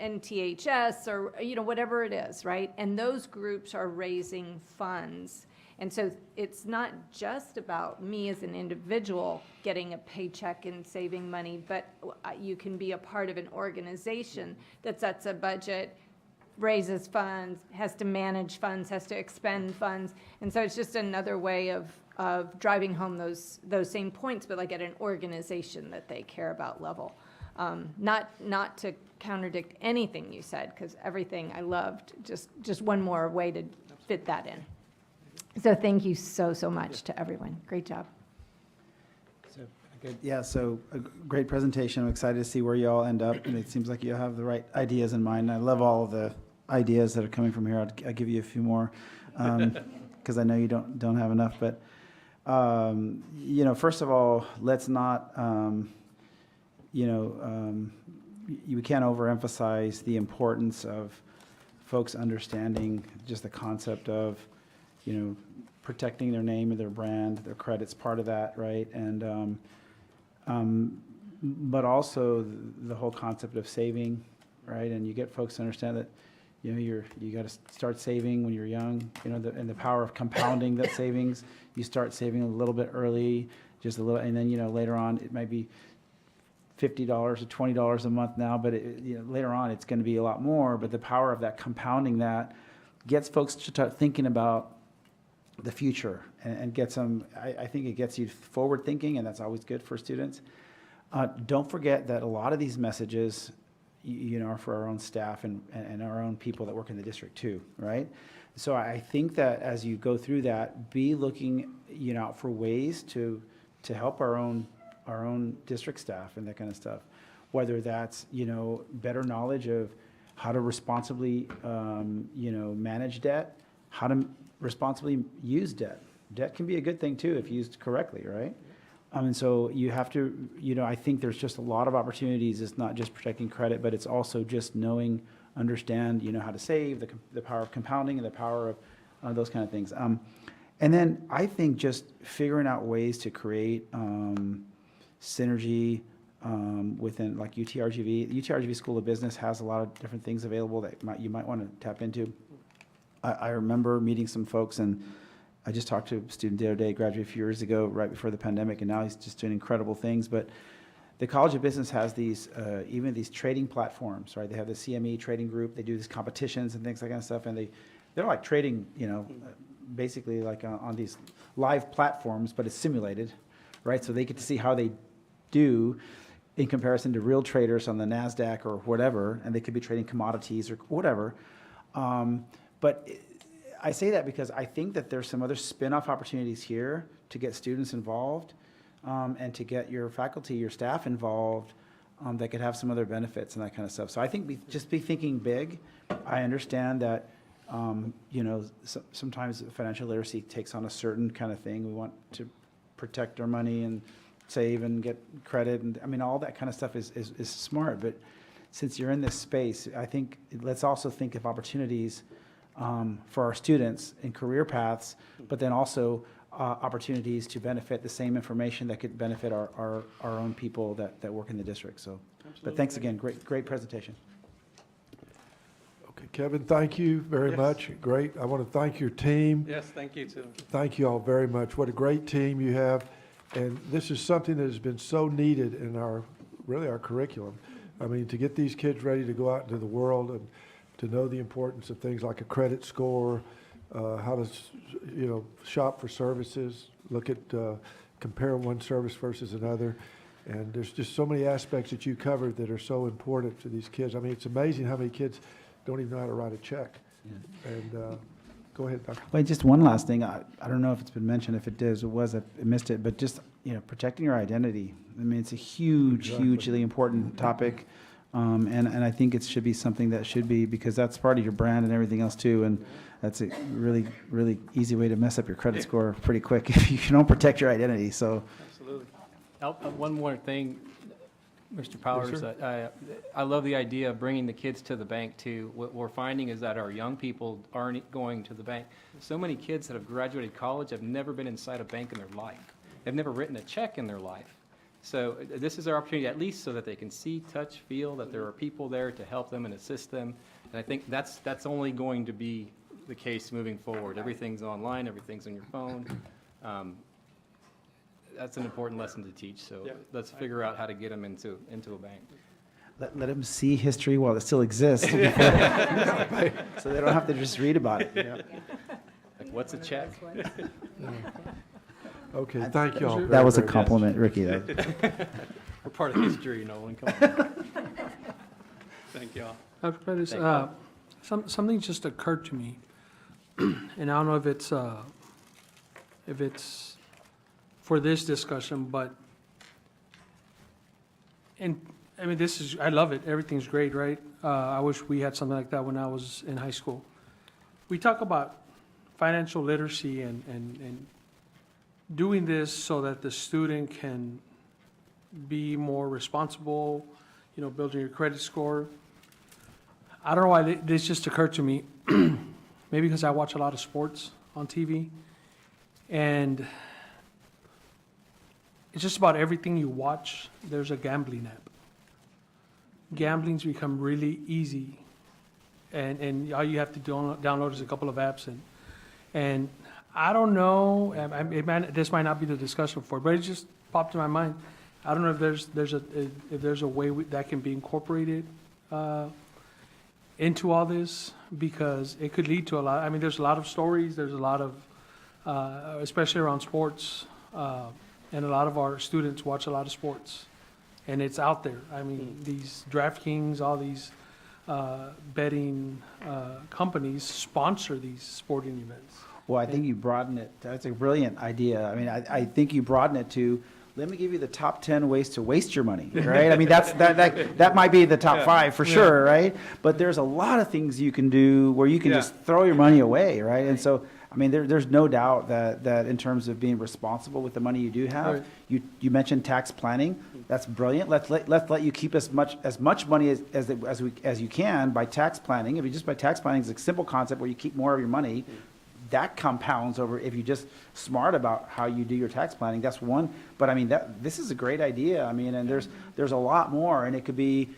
NTHS or, whatever it is, right? And those groups are raising funds. And so it's not just about me as an individual getting a paycheck and saving money, but you can be a part of an organization that sets a budget, raises funds, has to manage funds, has to expend funds. And so it's just another way of driving home those same points, but like at an organization that they care about level. Not to contradict anything you said, because everything I loved, just one more way to fit that in. So thank you so much to everyone. Great job. So, good. Yeah, so a great presentation. I'm excited to see where you all end up, and it seems like you have the right ideas in mind. I love all of the ideas that are coming from here. I'll give you a few more, because I know you don't have enough. But first of all, let's not, we can't overemphasize the importance of folks understanding just the concept of, protecting their name and their brand, their credit's part of that, right? And but also the whole concept of saving, right? And you get folks to understand that, you got to start saving when you're young, and the power of compounding that savings. You start saving a little bit early, just a little, and then, later on, it might be $50 or $20 a month now, but later on, it's going to be a lot more. But the power of that compounding that gets folks to start thinking about the future, and gets them, I think it gets you forward thinking, and that's always good for students. Don't forget that a lot of these messages, are for our own staff and our own people that work in the district too, right? So I think that as you go through that, be looking, out for ways to help our own district staff and that kind of stuff. Whether that's, better knowledge of how to responsibly, manage debt, how to responsibly use debt. Debt can be a good thing too if used correctly, right? And so you have to, I think there's just a lot of opportunities. It's not just protecting credit, but it's also just understand, how to save, the power of compounding and the power of those kind of things. And then I think just figuring out ways to create synergy within, like UTRGV. The UTRGV School of Business has a lot of different things available that you might want to tap into. I remember meeting some folks, and I just talked to a student the other day, graduated a few years ago, right before the pandemic, and now he's just doing incredible things. But the College of Business has these, even these trading platforms, right? They have the CME trading group. They do these competitions and things like that and stuff, and they're like trading, basically like on these live platforms, but it's simulated, right? So they get to see how they do in comparison to real traders on the NASDAQ or whatever, and they could be trading commodities or whatever. But I say that because I think that there's some other spin-off opportunities here to get students involved, and to get your faculty, your staff involved, that could have some other benefits and that kind of stuff. So I think just be thinking big. I understand that, sometimes financial literacy takes on a certain kind of thing. We want to protect our money and save and get credit, and I mean, all that kind of stuff is smart. But since you're in this space, I think let's also think of opportunities for our students in career paths, but then also opportunities to benefit the same information that could benefit our own people that work in the district. So, but thanks again. Great presentation. Okay, Kevin, thank you very Yes. much. Great. I want to thank your team. Yes, thank you too. Thank you all very much. What a great team you have. And this is something that has been so needed in our curriculum. I mean, to get these kids ready to go out into the world and to know the importance of things like a credit score, how to, shop for services, look at, compare one service versus another. And there's just so many aspects that you covered that are so important to these kids. I mean, it's amazing how many kids don't even know how to write a check. And go ahead, Dr. Wait, just one last thing. I don't know if it's been mentioned. If it was, I missed it. But just, protecting your identity. I mean, it's a hugely important topic. And I think it should be something that should be, because that's part of your brand and everything else too. And that's a really, really easy way to mess up your credit score pretty quick if you don't protect your identity. So, Absolutely. One more thing, Mr. Powers. I love the idea of bringing the kids to the bank too. What we're finding is that our young people aren't going to the bank. So many kids that have graduated college have never been inside a bank in their life. They've never written a check in their life. So this is our opportunity, at least so that they can see, touch, feel that there are people there to help them and assist them. And I think that's only going to be the case moving forward. Everything's online, everything's on your phone. That's an important lesson to teach, so Yeah. let's figure out how to get them into a bank. let them see history while it still exists. So they don't have to just read about it. Like, what's a check? Okay, thank you all. That was a very much. compliment, Ricky. We're part of history, Nolan, come on. Thank you all. Dr. Pettis, Thank something just occurred to me, and I don't know if it's for this discussion, but, and, I mean, I love it, everything's great, right? I wish we had something like that when I was in high school. We talk about financial literacy and doing this so that the student can be more responsible, building your credit score. I don't know why this just occurred to me. Maybe because I watch a lot of sports on TV. And it's just about everything you watch, there's a gambling app. Gambling's become really easy. And all you have to download is a couple of apps. And I don't know, this might not be the discussion for it, but it just popped in my mind. I don't know if there's a way that can be incorporated into all this, because it could lead to a lot. I mean, there's a lot of stories, there's a lot of, especially around sports, and a lot of our students watch a lot of sports, and it's out there. I mean, these DraftKings, all these betting companies sponsor these sporting events. Well, I think you broaden it. That's a brilliant idea. I mean, I think you broaden it to, let me give you the top 10 ways to waste your money, right? I mean, that might be the top 5 for sure, right? But there's a lot of things you can do where you can just throw your money away, right? And so, I mean, there's no doubt that in terms of being responsible with the money you do have, Right. you mentioned tax planning. That's brilliant. Let's let you keep as much money as you can by tax planning. If you just by tax planning, it's a simple concept where you keep more of your money. That compounds over if you're just smart about how you do your tax planning. That's one. But I mean, this is a great idea. I mean, and there's a lot more, and it could be,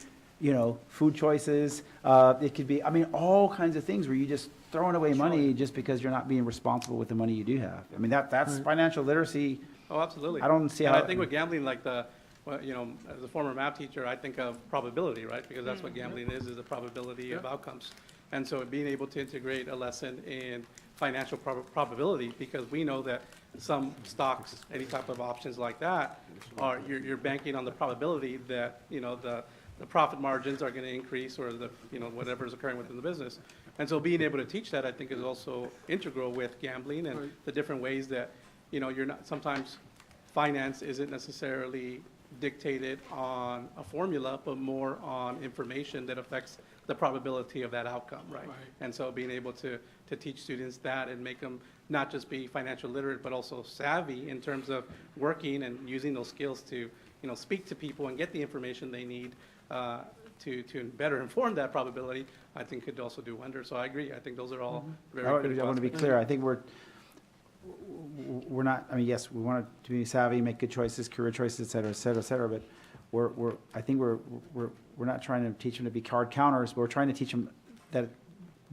food choices. It could be, I mean, all kinds of things where you just throwing away money just because you're not being responsible with the money you do have. I mean, that's financial literacy. Oh, absolutely. I don't see And how. I think with gambling, like as a former math teacher, I think of probability, right? Because that's what gambling is a probability of outcomes. And so being able to integrate a lesson in financial probability, because we know that some stocks, any type of options like that, are, you're banking on the probability that, you know, the profit margins are gonna increase, or the, you know, whatever is occurring within the business. And so being able to teach that, I think, is also integral with gambling and the different ways that, you know, you're not, sometimes finance isn't necessarily dictated on a formula, but more on information that affects the probability of that outcome, right? And so being able to teach students that and make them not just be financial literate, but also savvy in terms of working and using those skills to, you know, speak to people and get the information they need to better inform that probability, I think could also do wonders. So I agree. I think those are all very I critical want to be aspects. clear, I think we're not, I mean, yes, we want to be savvy, make good choices, career choices, et cetera, but I think we're not trying to teach them to be card counters, but we're trying to teach them that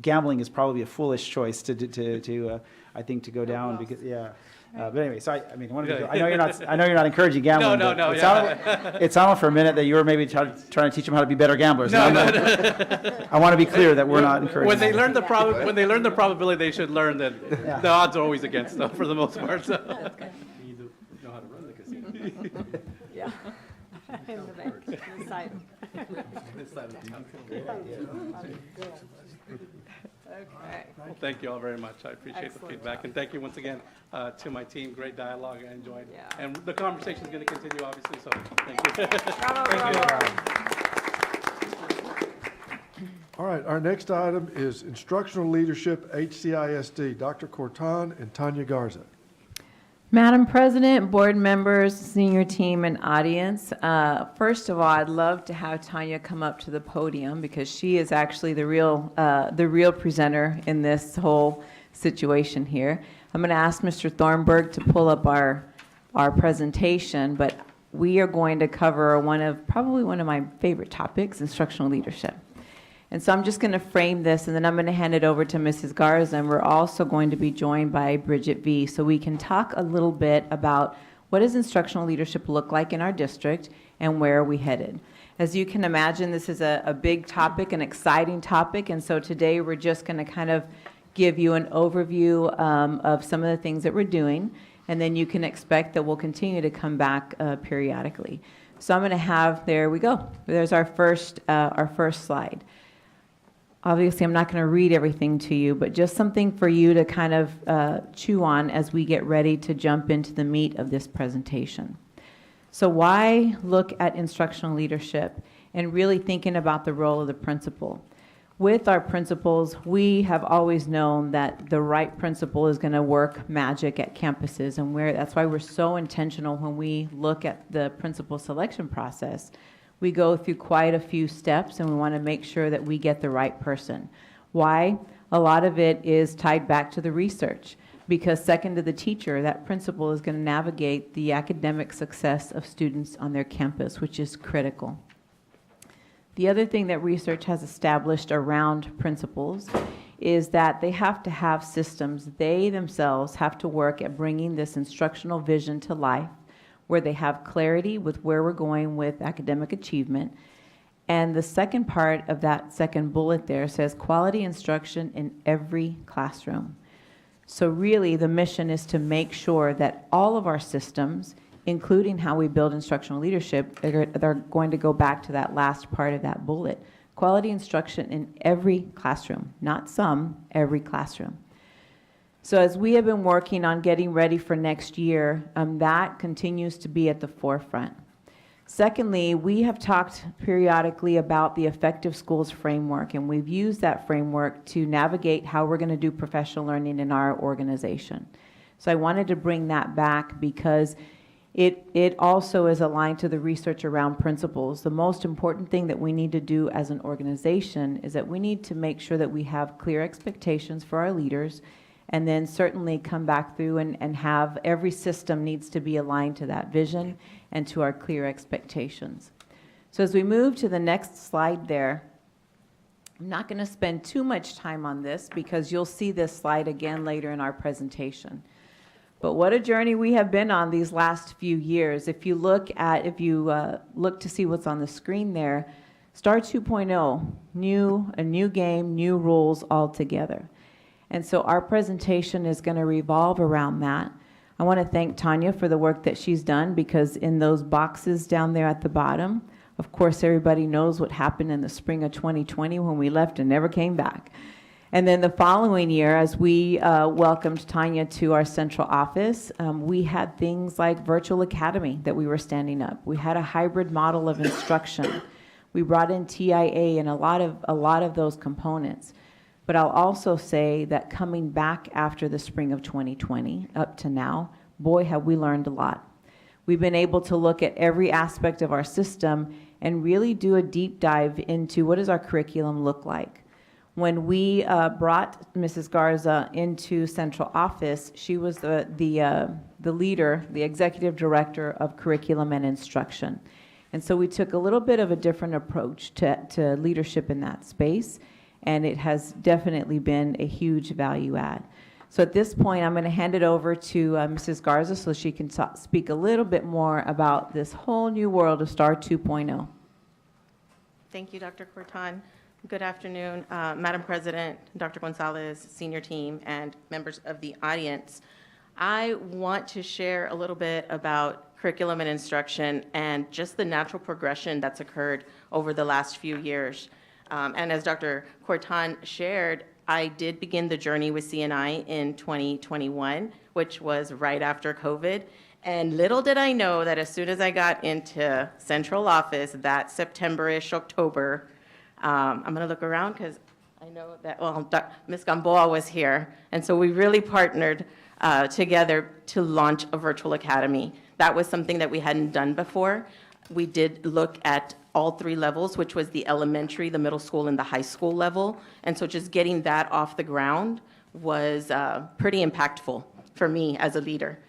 gambling is probably a foolish choice to I think, to go down, because, yeah. But anyway, so I mean, I know you're not encouraging gambling. No, but yeah. it sounded for a minute that you were maybe trying to teach them how to be better gamblers. No, And no, I want to be clear that we're not encouraging. When they that. learn when they learn the probability, they should learn that Yeah. the odds are always against them for the most part. So. You need to know how to run the casino. Yeah. In the back, on the side. Okay. Well, thank you all very much. I appreciate the Excellent feedback. job. And thank you once again to my team. Great dialogue. I enjoyed. Yeah. And the conversation is going to continue, obviously, so thank you. Bravo, bravo. All right, our next item is Instructional Leadership, HCISD, Dr. Corton and Tanya Garza. Madam President, board members, senior team, and audience, first of all, I'd love to have Tanya come up to the podium because she is actually the real presenter in this whole situation here. I'm going to ask Mr. Thornburg to pull up our presentation, but we are going to cover probably one of my favorite topics, instructional leadership. And so I'm just going to frame this, and then I'm going to hand it over to Mrs. Garza, and we're also going to be joined by Bridget V. So we can talk a little bit about what does instructional leadership look like in our district and where are we headed. As you can imagine, this is a big topic, an exciting topic, and so today we're just going to kind of give you an overview of some of the things that we're doing, and then you can expect that we'll continue to come back periodically. So I'm going to have, there we go. There's our first slide. Obviously, I'm not going to read everything to you, but just something for you to kind of chew on as we get ready to jump into the meat of this presentation. So why look at instructional leadership and really thinking about the role of the principal? With our principals, we have always known that the right principal is going to work magic at campuses, and that's why we're so intentional when we look at the principal selection process. We go through quite a few steps, and we want to make sure that we get the right person. Why? A lot of it is tied back to the research, because second to the teacher, that principal is going to navigate the academic success of students on their campus, which is critical. The other thing that research has established around principals is that they have to have systems. They themselves have to work at bringing this instructional vision to life, where they have clarity with where we're going with academic achievement. And the second part of that second bullet there says quality instruction in every classroom. So really the mission is to make sure that all of our systems, including how we build instructional leadership, they're going to go back to that last part of that bullet. Quality instruction in every classroom, not some, every classroom. So as we have been working on getting ready for next year, that continues to be at the forefront. Secondly, we have talked periodically about the Effective Schools framework, and we've used that framework to navigate how we're going to do professional learning in our organization. So I wanted to bring that back because it also is aligned to the research around principals. The most important thing that we need to do as an organization is that we need to make sure that we have clear expectations for our leaders, and then certainly come back through and have every system needs to be aligned to that vision and to our clear expectations. So as we move to the next slide there, I'm not going to spend too much time on this because you'll see this slide again later in our presentation. But what a journey we have been on these last few years. If you look to see what's on the screen there, STAR 2.0, a new game, new rules altogether. And so our presentation is going to revolve around that. I want to thank Tanya for the work that she's done, because in those boxes down there at the bottom, of course, everybody knows what happened in the spring of 2020 when we left and never came back. And then the following year, as we welcomed Tanya to our central office, we had things like Virtual Academy that we were standing up. We had a hybrid model of instruction. We brought in TIA and a lot of those components. But I'll also say that coming back after the spring of 2020 up to now, boy, have we learned a lot. We've been able to look at every aspect of our system and really do a deep dive into what does our curriculum look like. When we brought Mrs. Garza into central office, she was the leader, the executive director of curriculum and instruction. And so we took a little bit of a different approach to leadership in that space, and it has definitely been a huge value add. So at this point, I'm going to hand it over to Mrs. Garza so she can speak a little bit more about this whole new world of STAR 2.0. Thank you, Dr. Corton. Good afternoon, Madam President, Dr. Gonzalez, senior team, and members of the audience. I want to share a little bit about curriculum and instruction and just the natural progression that's occurred over the last few years. And as Dr. Corton shared, I did begin the journey with CNI in 2021, which was right after COVID. And little did I know that as soon as I got into central office, that September-ish, October, I'm going to look around because I know that, well, Ms. Gamboa was here. And so we really partnered together to launch a virtual academy. That was something that we hadn't done before. We did look at all three levels, which was the elementary, the middle school, and the high school level. And so just getting that off the ground was pretty impactful for me as a leader.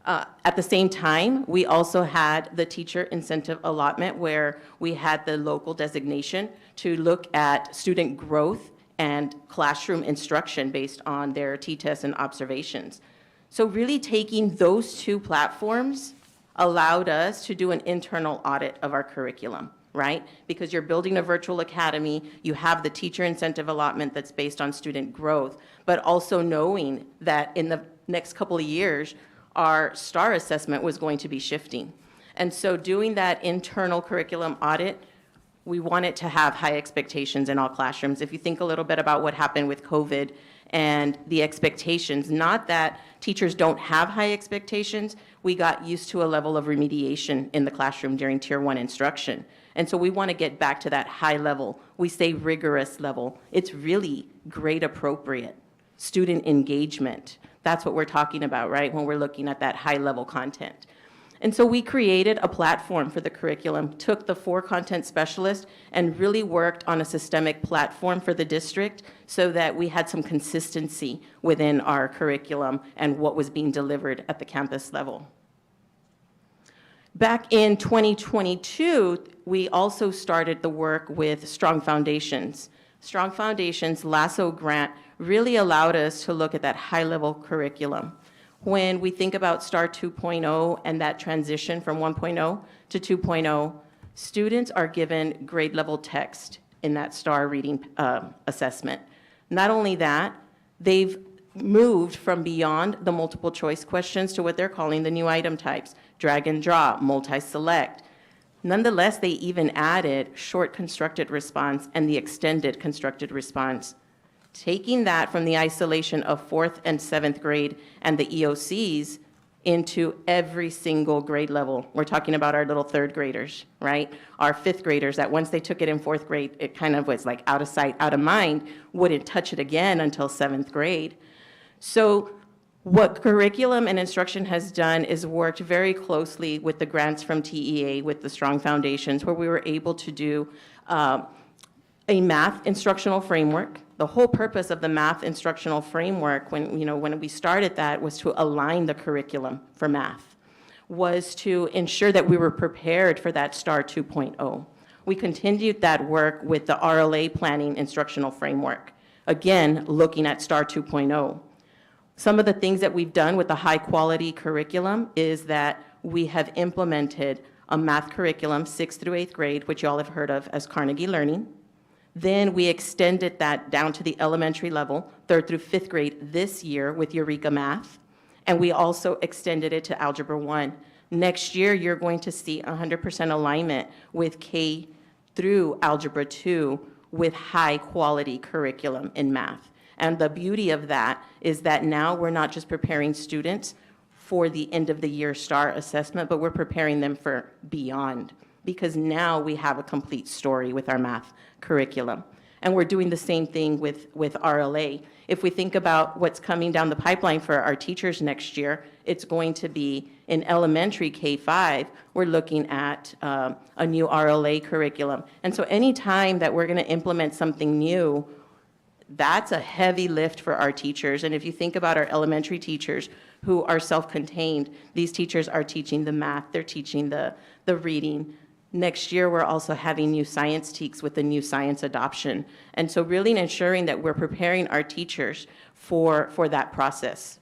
At the same time, we also had the teacher incentive allotment where we had the local designation to look at student growth and classroom instruction based on their T-tests and observations. So really taking those two platforms allowed us to do an internal audit of our curriculum, right? Because you're building a virtual academy, you have the teacher incentive allotment that's based on student growth, but also knowing that in the next couple of years, our STAR assessment was going to be shifting. And so doing that internal curriculum audit, we wanted to have high expectations in all classrooms. If you think a little bit about what happened with COVID and the expectations, not that teachers don't have high expectations, we got used to a level of remediation in the classroom during Tier 1 instruction. And so we want to get back to that high level. We say rigorous level. It's really grade appropriate. Student engagement. That's what we're talking about, right, when we're looking at that high-level content. And so we created a platform for the curriculum, took the 4 content specialists, and really worked on a systemic platform for the district so that we had some consistency within our curriculum and what was being delivered at the campus level. Back in 2022, we also started the work with Strong Foundations. Strong Foundations LASSO grant really allowed us to look at that high-level curriculum. When we think about STAR 2.0 and that transition from 1.0 to 2.0, students are given grade-level text in that STAR reading assessment. Not only that, they've moved from beyond the multiple choice questions to what they're calling the new item types, drag and drop, multi-select. Nonetheless, they even added short constructed response and the extended constructed response. Taking that from the isolation of 4th and 7th grade and the EOCs into every single grade level. We're talking about our little 3rd graders, right? Our 5th graders that once they took it in 4th grade, it kind of was like out of sight, out of mind, wouldn't touch it again until 7th grade. So what curriculum and instruction has done is worked very closely with the grants from TEA, with the Strong Foundations, where we were able to do a math instructional framework. The whole purpose of the math instructional framework, when we started that, was to align the curriculum for math, was to ensure that we were prepared for that STAR 2.0. We continued that work with the RLA planning instructional framework, again, looking at STAR 2.0. Some of the things that we've done with the high-quality curriculum is that we have implemented a math curriculum, 6th through 8th grade, which you all have heard of as Carnegie Learning. Then we extended that down to the elementary level, 3rd through 5th grade this year with Eureka Math. And we also extended it to Algebra 1. Next year, you're going to see 100% alignment with K through Algebra 2 with high-quality curriculum in math. And the beauty of that is that now we're not just preparing students for the end-of-the-year STAR assessment, but we're preparing them for beyond, because now we have a complete story with our math curriculum. And we're doing the same thing with RLA. If we think about what's coming down the pipeline for our teachers next year, it's going to be in elementary K-5, we're looking at a new RLA curriculum. And so anytime that we're going to implement something new, that's a heavy lift for our teachers. And if you think about our elementary teachers who are self-contained, these teachers are teaching the math, they're teaching the reading. Next year, we're also having new science TEKs with the new science adoption. And so really ensuring that we're preparing our teachers for that process.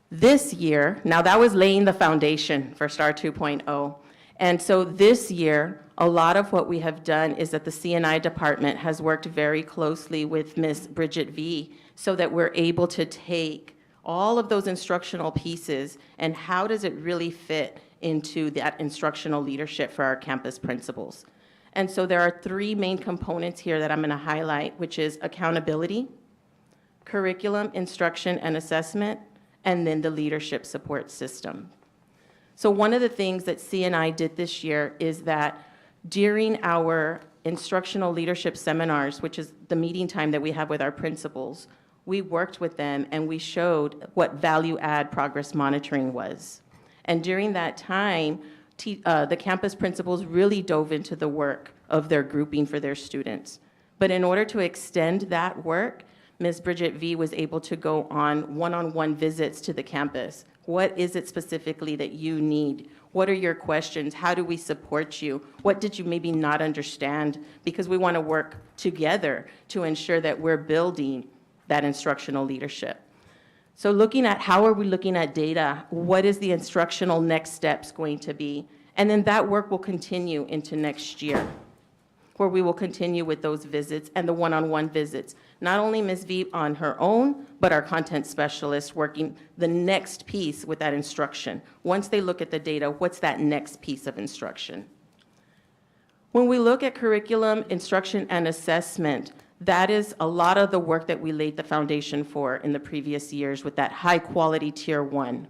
This year, now that was laying the foundation for STAR 2.0. And so this year, a lot of what we have done is that the C&I department has worked very closely with Ms. Bridget V so that we're able to take all of those instructional pieces and how does it really fit into that instructional leadership for our campus principals. And so there are 3 main components here that I'm going to highlight, which is accountability, curriculum, instruction, and assessment, and then the leadership support system. So one of the things that C&I did this year is that during our instructional leadership seminars, which is the meeting time that we have with our principals, we worked with them and we showed what value-add progress monitoring was. And during that time, the campus principals really dove into the work of their grouping for their students. But in order to extend that work, Ms. Bridget V was able to go on one-on-one visits to the campus. What is it specifically that you need? What are your questions? How do we support you? What did you maybe not understand? Because we want to work together to ensure that we're building that instructional leadership. So looking at how are we looking at data, what is the instructional next steps going to be? And then that work will continue into next year, where we will continue with those visits and the one-on-one visits. Not only Ms. V on her own, but our content specialist working the next piece with that instruction. Once they look at the data, what's that next piece of instruction? When we look at curriculum, instruction, and assessment, that is a lot of the work that we laid the foundation for in the previous years with that high-quality Tier 1.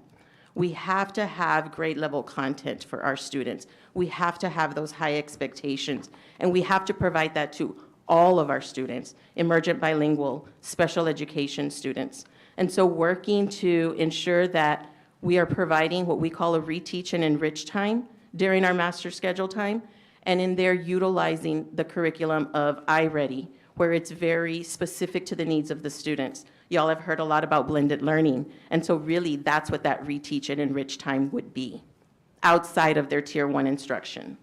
We have to have grade-level content for our students. We have to have those high expectations, and we have to provide that to all of our students, emergent bilingual, special education students. And so working to ensure that we are providing what we call a reteach and enrich time during our master schedule time, and in there utilizing the curriculum of iReady, where it's very specific to the needs of the students. Y'all have heard a lot about blended learning, and so really that's what that reteach and enrich time would be, outside of their Tier 1 instruction.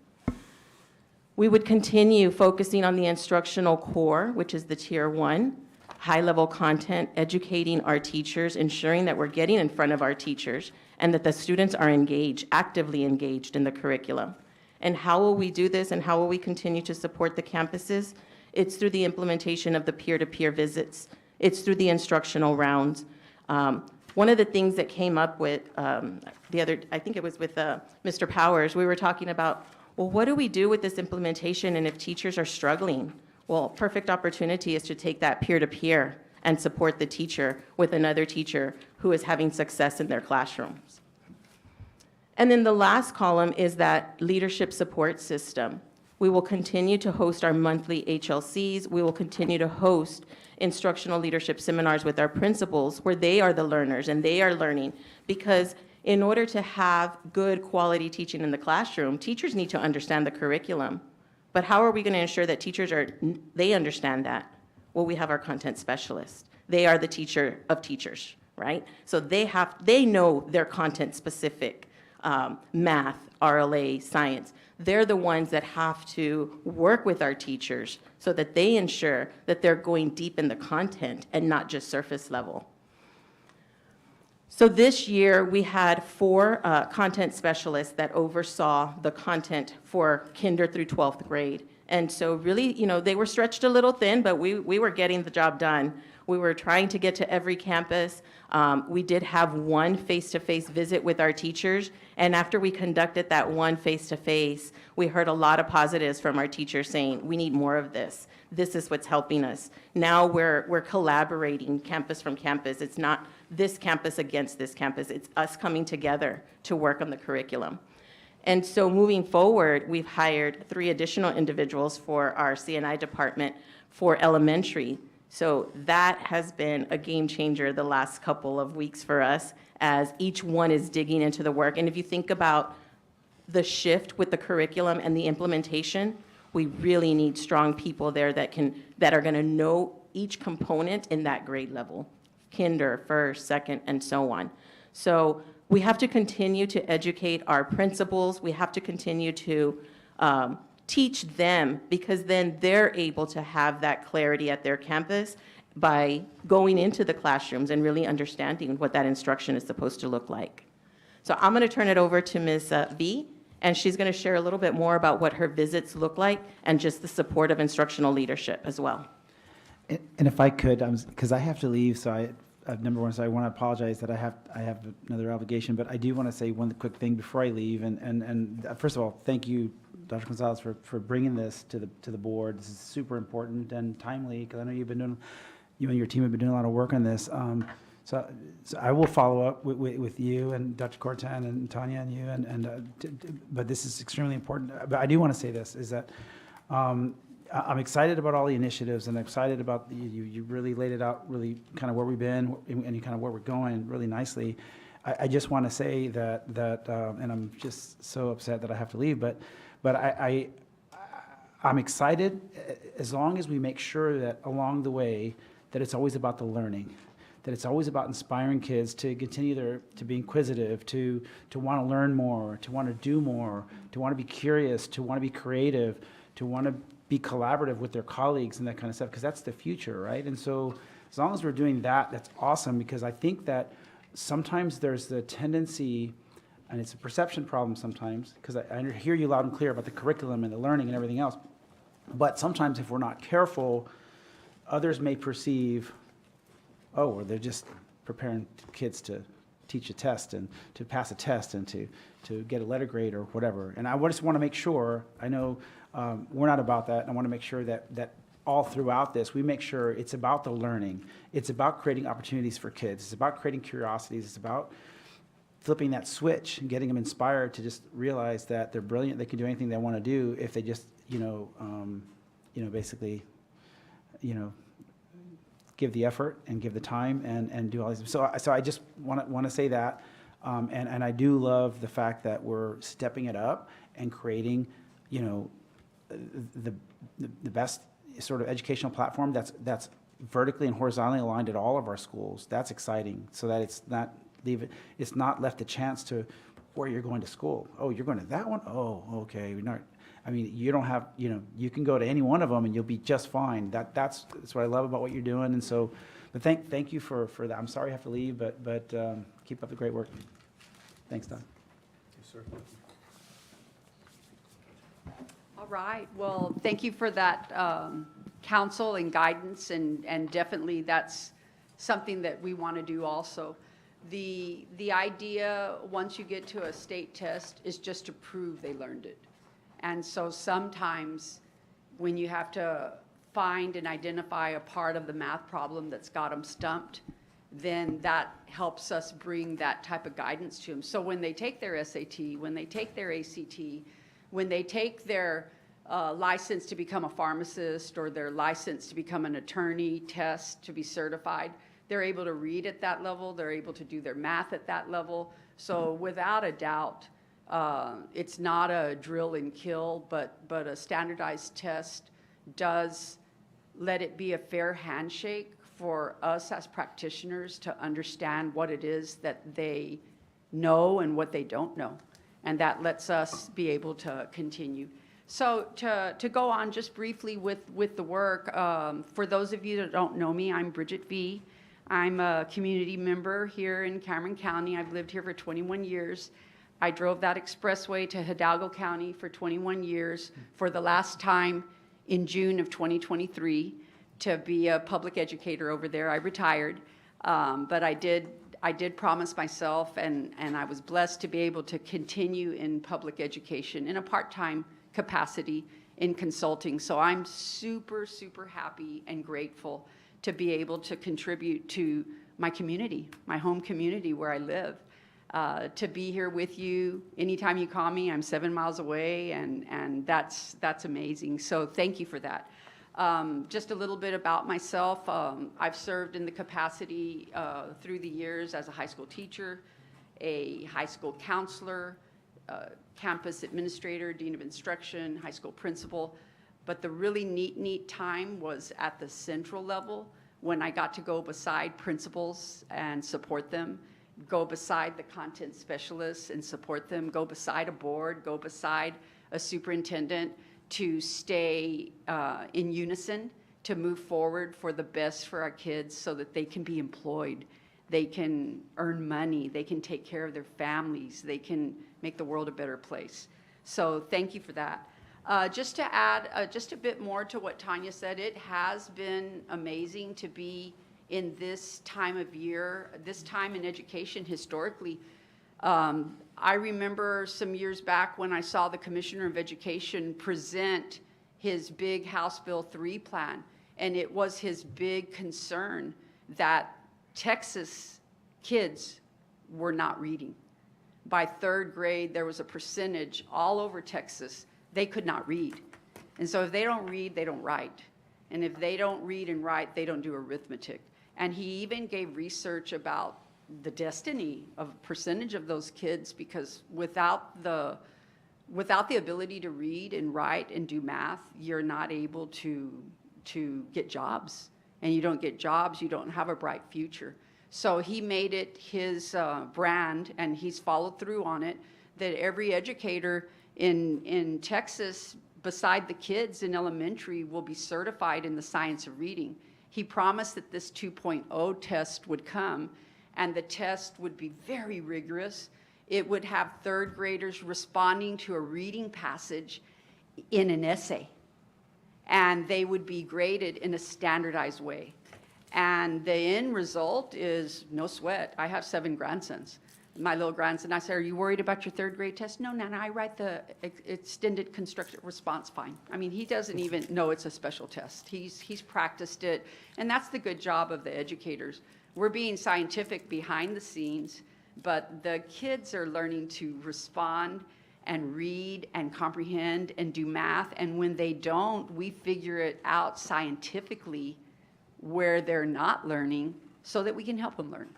We would continue focusing on the instructional core, which is the Tier 1, high-level content, educating our teachers, ensuring that we're getting in front of our teachers, and that the students are engaged, actively engaged in the curriculum. And how will we do this, and how will we continue to support the campuses? It's through the implementation of the peer-to-peer visits. It's through the instructional rounds. One of the things that came up with I think it was with Mr. Powers, we were talking about, well, what do we do with this implementation and if teachers are struggling? Well, perfect opportunity is to take that peer-to-peer and support the teacher with another teacher who is having success in their classrooms. And then the last column is that leadership support system. We will continue to host our monthly HLCs. We will continue to host instructional leadership seminars with our principals where they are the learners and they are learning, because in order to have good quality teaching in the classroom, teachers need to understand the curriculum. But how are we going to ensure that they understand that? Well, we have our content specialists. They are the teacher of teachers, right? So they know their content specific, math, RLA, science. They're the ones that have to work with our teachers so that they ensure that they're going deep in the content and not just surface level. So this year, we had 4 content specialists that oversaw the content for kinder through 12th grade. And so really, they were stretched a little thin, but we were getting the job done. We were trying to get to every campus. We did have one face-to-face visit with our teachers, and after we conducted that one face-to-face, we heard a lot of positives from our teachers saying, we need more of this. This is what's helping us. Now we're collaborating campus from campus. It's not this campus against this campus. It's us coming together to work on the curriculum. And so moving forward, we've hired 3 additional individuals for our C&I department for elementary. So that has been a game changer the last couple of weeks for us as each one is digging into the work. And if you think about the shift with the curriculum and the implementation, we really need strong people there that are going to know each component in that grade level, kinder, first, second, and so on. So we have to continue to educate our principals. We have to continue to teach them, because then they're able to have that clarity at their campus by going into the classrooms and really understanding what that instruction is supposed to look like. So I'm going to turn it over to Ms. V, and she's going to share a little bit more about what her visits look like and just the support of instructional leadership as well. And if I could, because I have to leave, so number one, so I want to apologize that I have another obligation, but I do want to say one quick thing before I leave. And first of all, thank you, Dr. Gonzalez, for bringing this to the board. This is super important and timely, because I know you and your team have been doing a lot of work on this. So I will follow up with you and Dr. Cortan and Tanya and you, but this is extremely important. But I do want to say this, is that I'm excited about all the initiatives, and I'm excited about you really laid it out, really kind of where we've been and kind of where we're going really nicely. I just want to say that and I'm just so upset that I have to leave, but I'm excited as long as we make sure that along the way that it's always about the learning, that it's always about inspiring kids to continue to be inquisitive, to want to learn more, to want to do more, to want to be curious, to want to be creative, to want to be collaborative with their colleagues and that kind of stuff, because that's the future, right? And so as long as we're doing that, that's awesome, because I think that sometimes there's the tendency, and it's a perception problem sometimes, because I hear you loud and clear about the curriculum and the learning and everything else, but sometimes if we're not careful, others may perceive, oh, or they're just preparing kids to teach a test and to pass a test and to get a letter grade or whatever. And I just want to make sure, I know we're not about that, and I want to make sure that all throughout this, we make sure it's about the learning. It's about creating opportunities for kids. It's about creating curiosities. It's about flipping that switch and getting them inspired to just realize that they're brilliant. They can do anything they want to do if they just, basically, give the effort and give the time and do all these. So I just want to say that, and I do love the fact that we're stepping it up and creating, the best sort of educational platform that's vertically and horizontally aligned at all of our schools. That's exciting, so that it's not left a chance to where you're going to school. Oh, you're going to that one? Oh, okay. You don't have, you can go to any one of them and you'll be just fine. That's what I love about what you're doing. And so, but thank you for that. I'm sorry I have to leave, but keep up the great work. Thanks, Don. Yes, sir. All right, well, thank you for that counsel and guidance, and definitely that's something that we want to do also. The idea, once you get to a state test, is just to prove they learned it. And so sometimes when you have to find and identify a part of the math problem that's got them stumped, then that helps us bring that type of guidance to them. So when they take their SAT, when they take their ACT, when they take their license to become a pharmacist or their license to become an attorney test to be certified, they're able to read at that level, they're able to do their math at that level. So without a doubt, it's not a drill and kill, but a standardized test does let it be a fair handshake for us as practitioners to understand what it is that they know and what they don't know. And that lets us be able to continue. So to go on just briefly with the work, for those of you that don't know me, I'm Bridget V. I'm a community member here in Cameron County. I've lived here for 21 years. I drove that expressway to Hidalgo County for 21 years for the last time in June of 2023 to be a public educator over there. I retired, but I did promise myself, and I was blessed to be able to continue in public education in a part-time capacity in consulting. So I'm super, super happy and grateful to be able to contribute to my community, my home community where I live. To be here with you anytime you call me. I'm 7 miles away, and that's amazing. So thank you for that. Just a little bit about myself. I've served in the capacity through the years as a high school teacher, a high school counselor, campus administrator, dean of instruction, high school principal. But the really neat time was at the central level when I got to go beside principals and support them, go beside the content specialists and support them, go beside a board, go beside a superintendent to stay in unison, to move forward for the best for our kids so that they can be employed, they can earn money, they can take care of their families, they can make the world a better place. So thank you for that. Just to add just a bit more to what Tanya said, it has been amazing to be in this time of year, this time in education historically. I remember some years back when I saw the Commissioner of Education present his big House Bill 3 plan, and it was his big concern that Texas kids were not reading. By third grade, there was a percentage all over Texas, they could not read. And so if they don't read, they don't write. And if they don't read and write, they don't do arithmetic. And he even gave research about the destiny of a percentage of those kids, because without the ability to read and write and do math, you're not able to get jobs. And you don't get jobs, you don't have a bright future. So he made it his brand, and he's followed through on it, that every educator in Texas, beside the kids in elementary, will be certified in the science of reading. He promised that this 2.0 test would come, and the test would be very rigorous. It would have third graders responding to a reading passage in an essay, and they would be graded in a standardized way. And the end result is no sweat. I have 7 grandsons. My little grandson, I said, "Are you worried about your third grade test?" "No, Nana, I write the extended constructed response fine." I mean, he doesn't even know it's a special test. He's practiced it, and that's the good job of the educators. We're being scientific behind the scenes, but the kids are learning to respond and read and comprehend and do math, and when they don't, we figure it out scientifically where they're not learning so that we can help them learn.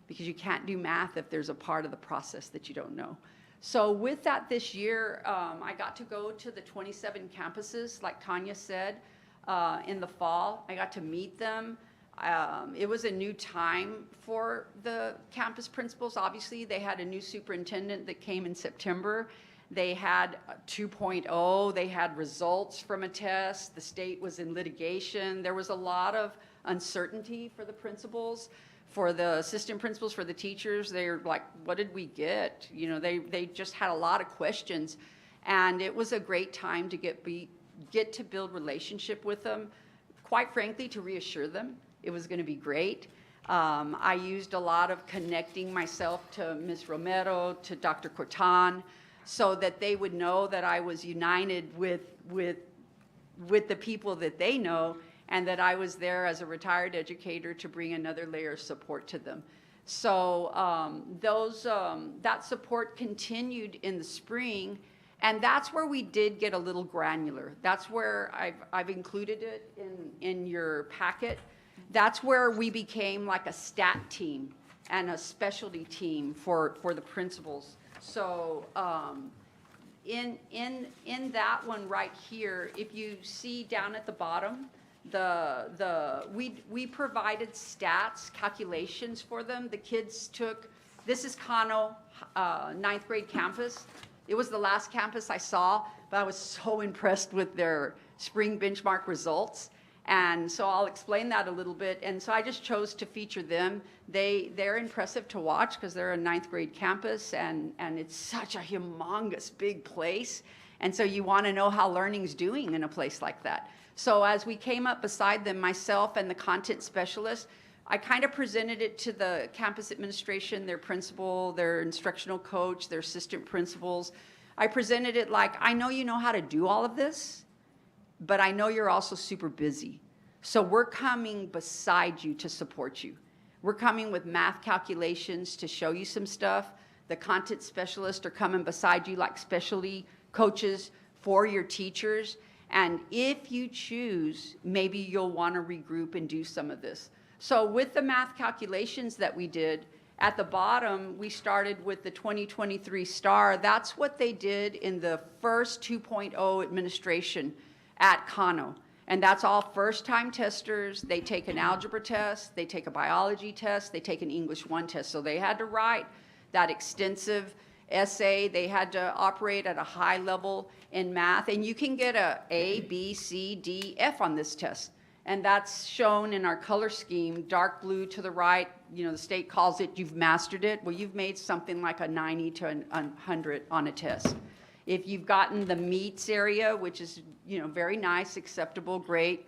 Because you can't do math if there's a part of the process that you don't know. So with that this year, I got to go to the 27 campuses, like Tanya said, in the fall. I got to meet them. It was a new time for the campus principals. Obviously, they had a new superintendent that came in September. They had 2.0, they had results from a test. The state was in litigation. There was a lot of uncertainty for the principals. For the assistant principals, for the teachers, they're like, what did we get? You know, they just had a lot of questions. And it was a great time to get to build relationship with them. Quite frankly, to reassure them it was going to be great. I used a lot of connecting myself to Ms. Romero, to Dr. Cortan, so that they would know that I was united with the people that they know, and that I was there as a retired educator to bring another layer of support to them. So that support continued in the spring, and that's where we did get a little granular. That's where I've included it in your packet. That's where we became like a stat team and a specialty team for the principals. So in that one right here, if you see down at the bottom, we provided stats, calculations for them. The kids took, this is Kano 9th grade campus. It was the last campus I saw, but I was so impressed with their spring benchmark results. And so I'll explain that a little bit. And so I just chose to feature them. They're impressive to watch because they're a 9th grade campus, and it's such a humongous big place. And so you want to know how learning's doing in a place like that. So as we came up beside them, myself and the content specialist, I kind of presented it to the campus administration, their principal, their instructional coach, their assistant principals. I presented it like, I know you know how to do all of this, but I know you're also super busy. So we're coming beside you to support you. We're coming with math calculations to show you some stuff. The content specialists are coming beside you like specialty coaches for your teachers. And if you choose, maybe you'll want to regroup and do some of this. So with the math calculations that we did, at the bottom, we started with the 2023 STAR. That's what they did in the first 2.0 administration at Kano. And that's all first-time testers. They take an algebra test, they take a biology test, they take an English 1 test. So they had to write that extensive essay. They had to operate at a high level in math. And you can get A, B, C, D, F on this test. And that's shown in our color scheme, dark blue to the right. You know, the state calls it, you've mastered it. Well, you've made something like a 90 to a 100 on a test. If you've gotten the meets area, which is, you know, very nice, acceptable, great,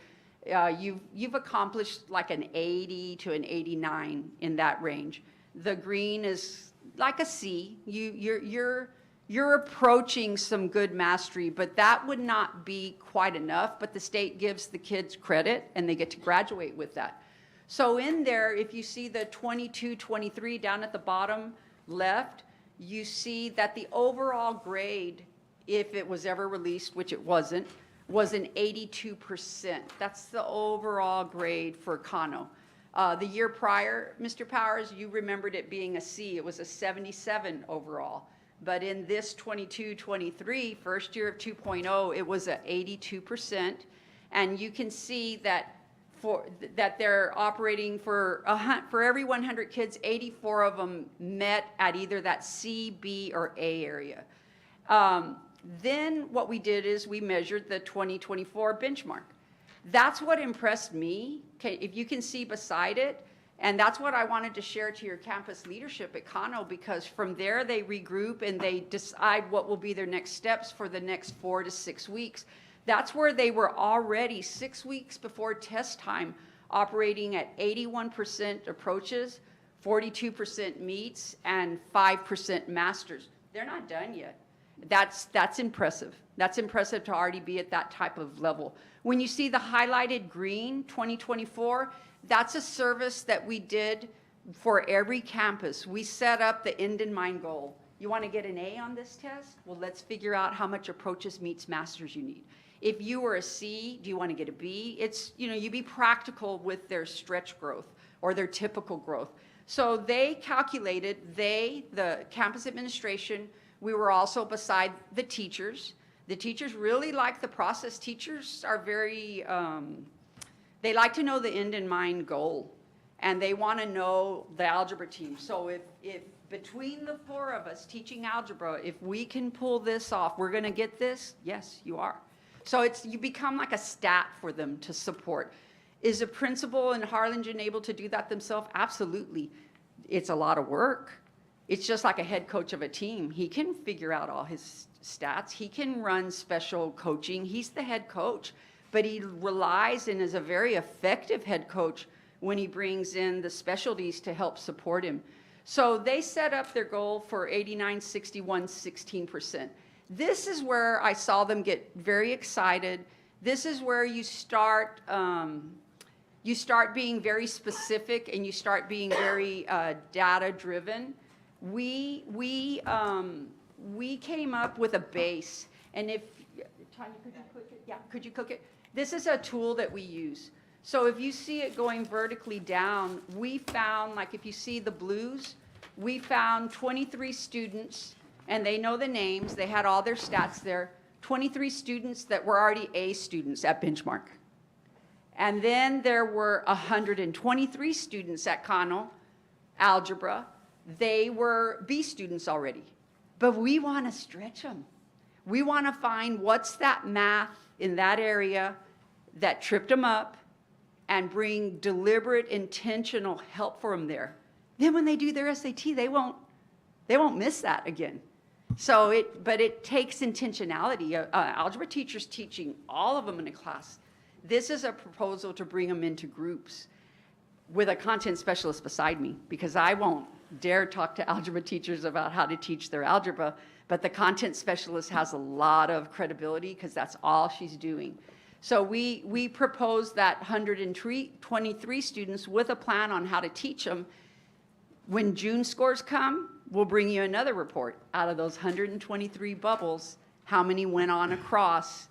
you've accomplished like an 80 to an 89 in that range. The green is like a C. You're approaching some good mastery, but that would not be quite enough. But the state gives the kids credit, and they get to graduate with that. So in there, if you see the 22, 23 down at the bottom left, you see that the overall grade, if it was ever released, which it wasn't, was an 82%. That's the overall grade for Kano. The year prior, Mr. Powers, you remembered it being a C. It was a 77 overall. But in this 22-23, first year of 2.0, it was at 82%. And you can see that that they're operating for every 100 kids, 84 of them met at either that C, B, or A area. Then what we did is we measured the 2024 benchmark. That's what impressed me. Okay, if you can see beside it, and that's what I wanted to share to your campus leadership at Kano, because from there they regroup and they decide what will be their next steps for the next 4 to 6 weeks. That's where they were already 6 weeks before test time operating at 81% approaches, 42% meets, and 5% masters. They're not done yet. That's impressive. That's impressive to already be at that type of level. When you see the highlighted green, 2024, that's a service that we did for every campus. We set up the end in mind goal. You want to get an A on this test? Well, let's figure out how much approaches, meets, masters you need. If you were a C, do you want to get a B? It's, you know, you be practical with their stretch growth or their typical growth. So they calculated, the campus administration, we were also beside the teachers. The teachers really like the process. Teachers are very, they like to know the end in mind goal, and they want to know the algebra team. So if between the 4 of us teaching algebra, if we can pull this off, we're going to get this, yes, you are. So you become like a stat for them to support. Is a principal in Harlingen able to do that themselves? Absolutely. It's a lot of work. It's just like a head coach of a team. He can figure out all his stats. He can run special coaching. He's the head coach, but he relies and is a very effective head coach when he brings in the specialties to help support him. So they set up their goal for 89, 61, 16%. This is where I saw them get very excited. This is where you start being very specific and you start being very data-driven. We came up with a base, and if Tanya, could you click it? Yeah, could you click it? This is a tool that we use. So if you see it going vertically down, we found, like if you see the blues, we found 23 students, and they know the names. They had all their stats there. 23 students that were already A students at benchmark. And then there were 123 students at Kano algebra. They were B students already. But we want to stretch them. We want to find what's that math in that area that tripped them up and bring deliberate, intentional help for them there. Then when they do their SAT, they won't miss that again. But it takes intentionality. Algebra teachers teaching all of them in a class. This is a proposal to bring them into groups with a content specialist beside me, because I won't dare talk to algebra teachers about how to teach their algebra, but the content specialist has a lot of credibility because that's all she's doing. So we propose that 123 students with a plan on how to teach them. When June scores come, we'll bring you another report. Out of those 123 bubbles, how many went on across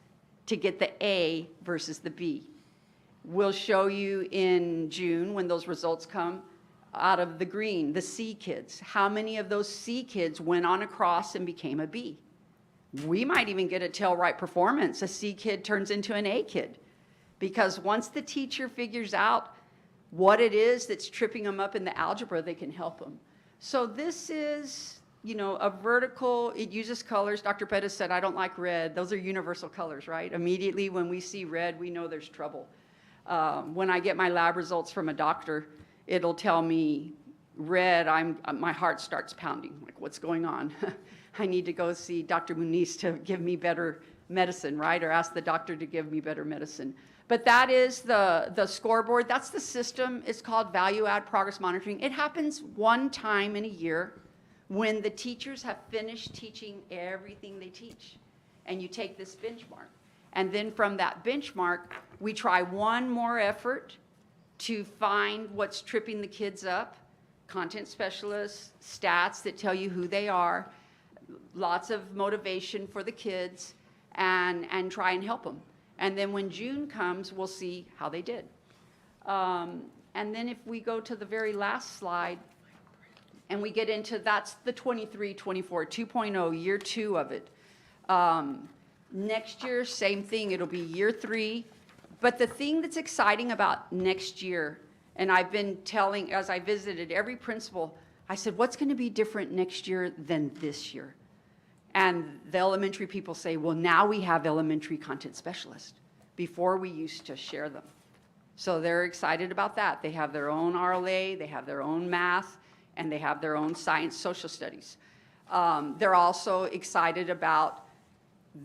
to get the A versus the B? We'll show you in June, when those results come, out of the green, the C kids. How many of those C kids went on across and became a B? We might even get a tail-right performance. A C kid turns into an A kid. Because once the teacher figures out what it is that's tripping them up in the algebra, they can help them. So this is, a vertical, it uses colors. Dr. Pettis said, I don't like red. Those are universal colors, right? Immediately when we see red, we know there's trouble. When I get my lab results from a doctor, it'll tell me red, my heart starts pounding. Like, what's going on? I need to go see Dr. Muniz to give me better medicine, right? Or ask the doctor to give me better medicine. But that is the scoreboard. That's the system. It's called Value Add Progress Monitoring. It happens one time in a year when the teachers have finished teaching everything they teach. And you take this benchmark. And then from that benchmark, we try one more effort to find what's tripping the kids up. Content specialists, stats that tell you who they are, lots of motivation for the kids, and try and help them. And then when June comes, we'll see how they did. And then if we go to the very last slide, and we get into, that's the 23-24, 2.0, year 2 of it. Next year, same thing, it'll be year 3. But the thing that's exciting about next year, and I've been telling, as I visited every principal, I said, what's going to be different next year than this year? And the elementary people say, well, now we have elementary content specialists. Before, we used to share them. So they're excited about that. They have their own RLA, they have their own math, and they have their own science social studies. They're also excited about,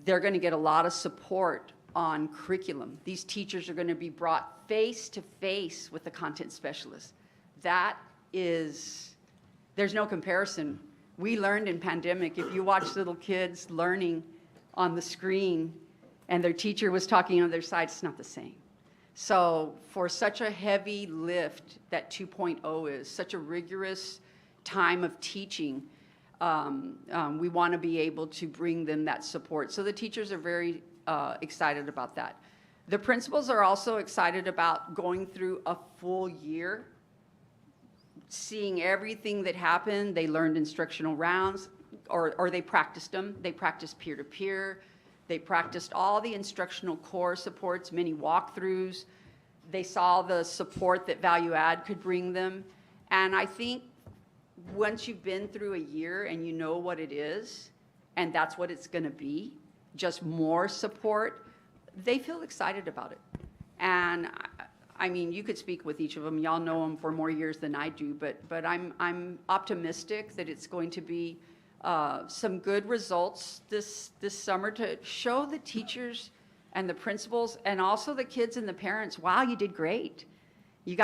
they're going to get a lot of support on curriculum. These teachers are going to be brought face to face with the content specialist. That is, there's no comparison. We learned in pandemic, if you watch little kids learning on the screen and their teacher was talking on their side, it's not the same. So for such a heavy lift that 2.0 is, such a rigorous time of teaching, we want to be able to bring them that support. So the teachers are very excited about that. The principals are also excited about going through a full year, seeing everything that happened. They learned instructional rounds, or they practiced them. They practiced peer-to-peer. They practiced all the instructional core supports, many walkthroughs. They saw the support that Value Add could bring them. And I think once you've been through a year and you know what it is, and that's what it's going to be, just more support, they feel excited about it. And I mean, you could speak with each of them. Y'all know them for more years than I do, but I'm optimistic that it's going to be some good results this summer to show the teachers and the principals and also the kids and the parents, wow, you did great. You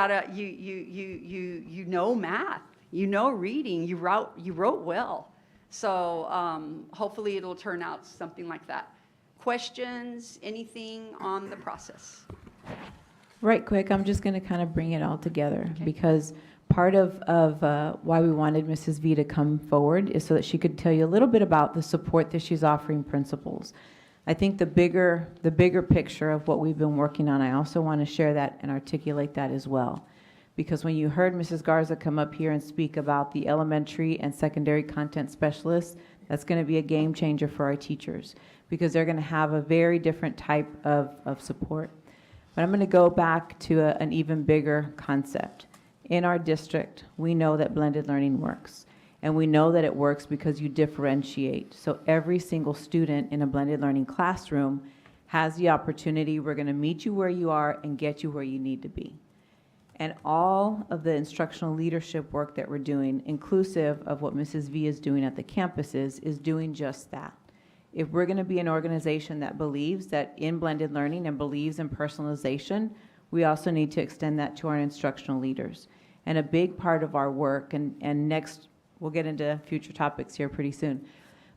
know math, you know reading, you wrote well. So hopefully it'll turn out something like that. Questions, anything on the process? Right quick, I'm just going to kind of bring it all together because part of why we wanted Mrs. V to come forward is so that she could tell you a little bit about the support that she's offering principals. I think the bigger picture of what we've been working on, I also want to share that and articulate that as well. Because when you heard Mrs. Garza come up here and speak about the elementary and secondary content specialists, that's going to be a game changer for our teachers because they're going to have a very different type of support. But I'm going to go back to an even bigger concept. In our district, we know that blended learning works. And we know that it works because you differentiate. So every single student in a blended learning classroom has the opportunity. We're going to meet you where you are and get you where you need to be. And all of the instructional leadership work that we're doing, inclusive of what Mrs. V is doing at the campuses, is doing just that. If we're going to be an organization that believes that in blended learning and believes in personalization, we also need to extend that to our instructional leaders. And a big part of our work, and next, we'll get into future topics here pretty soon,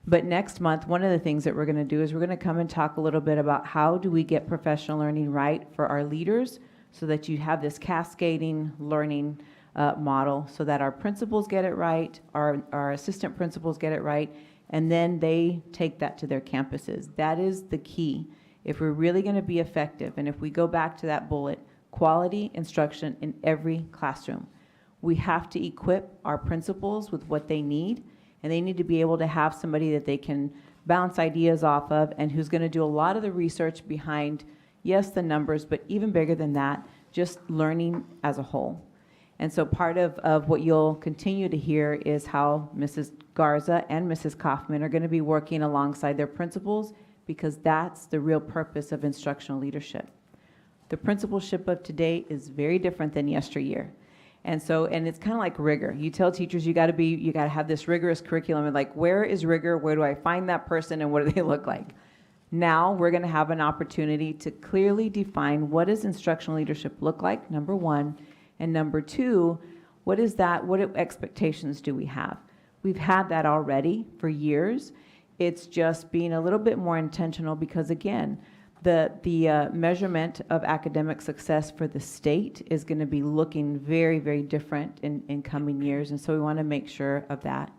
but next month, one of the things that we're going to do is we're going to come and talk a little bit about how do we get professional learning right for our leaders so that you have this cascading learning model so that our principals get it right, our assistant principals get it right, and then they take that to their campuses. That is the key. If we're really going to be effective, and if we go back to that bullet, quality instruction in every classroom, we have to equip our principals with what they need, and they need to be able to have somebody that they can bounce ideas off of and who's going to do a lot of the research behind, yes, the numbers, but even bigger than that, just learning as a whole. And so part of what you'll continue to hear is how Mrs. Garza and Mrs. Kaufman are going to be working alongside their principals, because that's the real purpose of instructional leadership. The principalship of today is very different than yesteryear. And so, and it's kind of like rigor. You tell teachers you got to have this rigorous curriculum, and like, where is rigor? Where do I find that person, and what do they look like? Now we're going to have an opportunity to clearly define what does instructional leadership look like, number one, and number two, what expectations do we have? We've had that already for years. It's just being a little bit more intentional because, again, the measurement of academic success for the state is going to be looking very, very different in coming years, and so we want to make sure of that.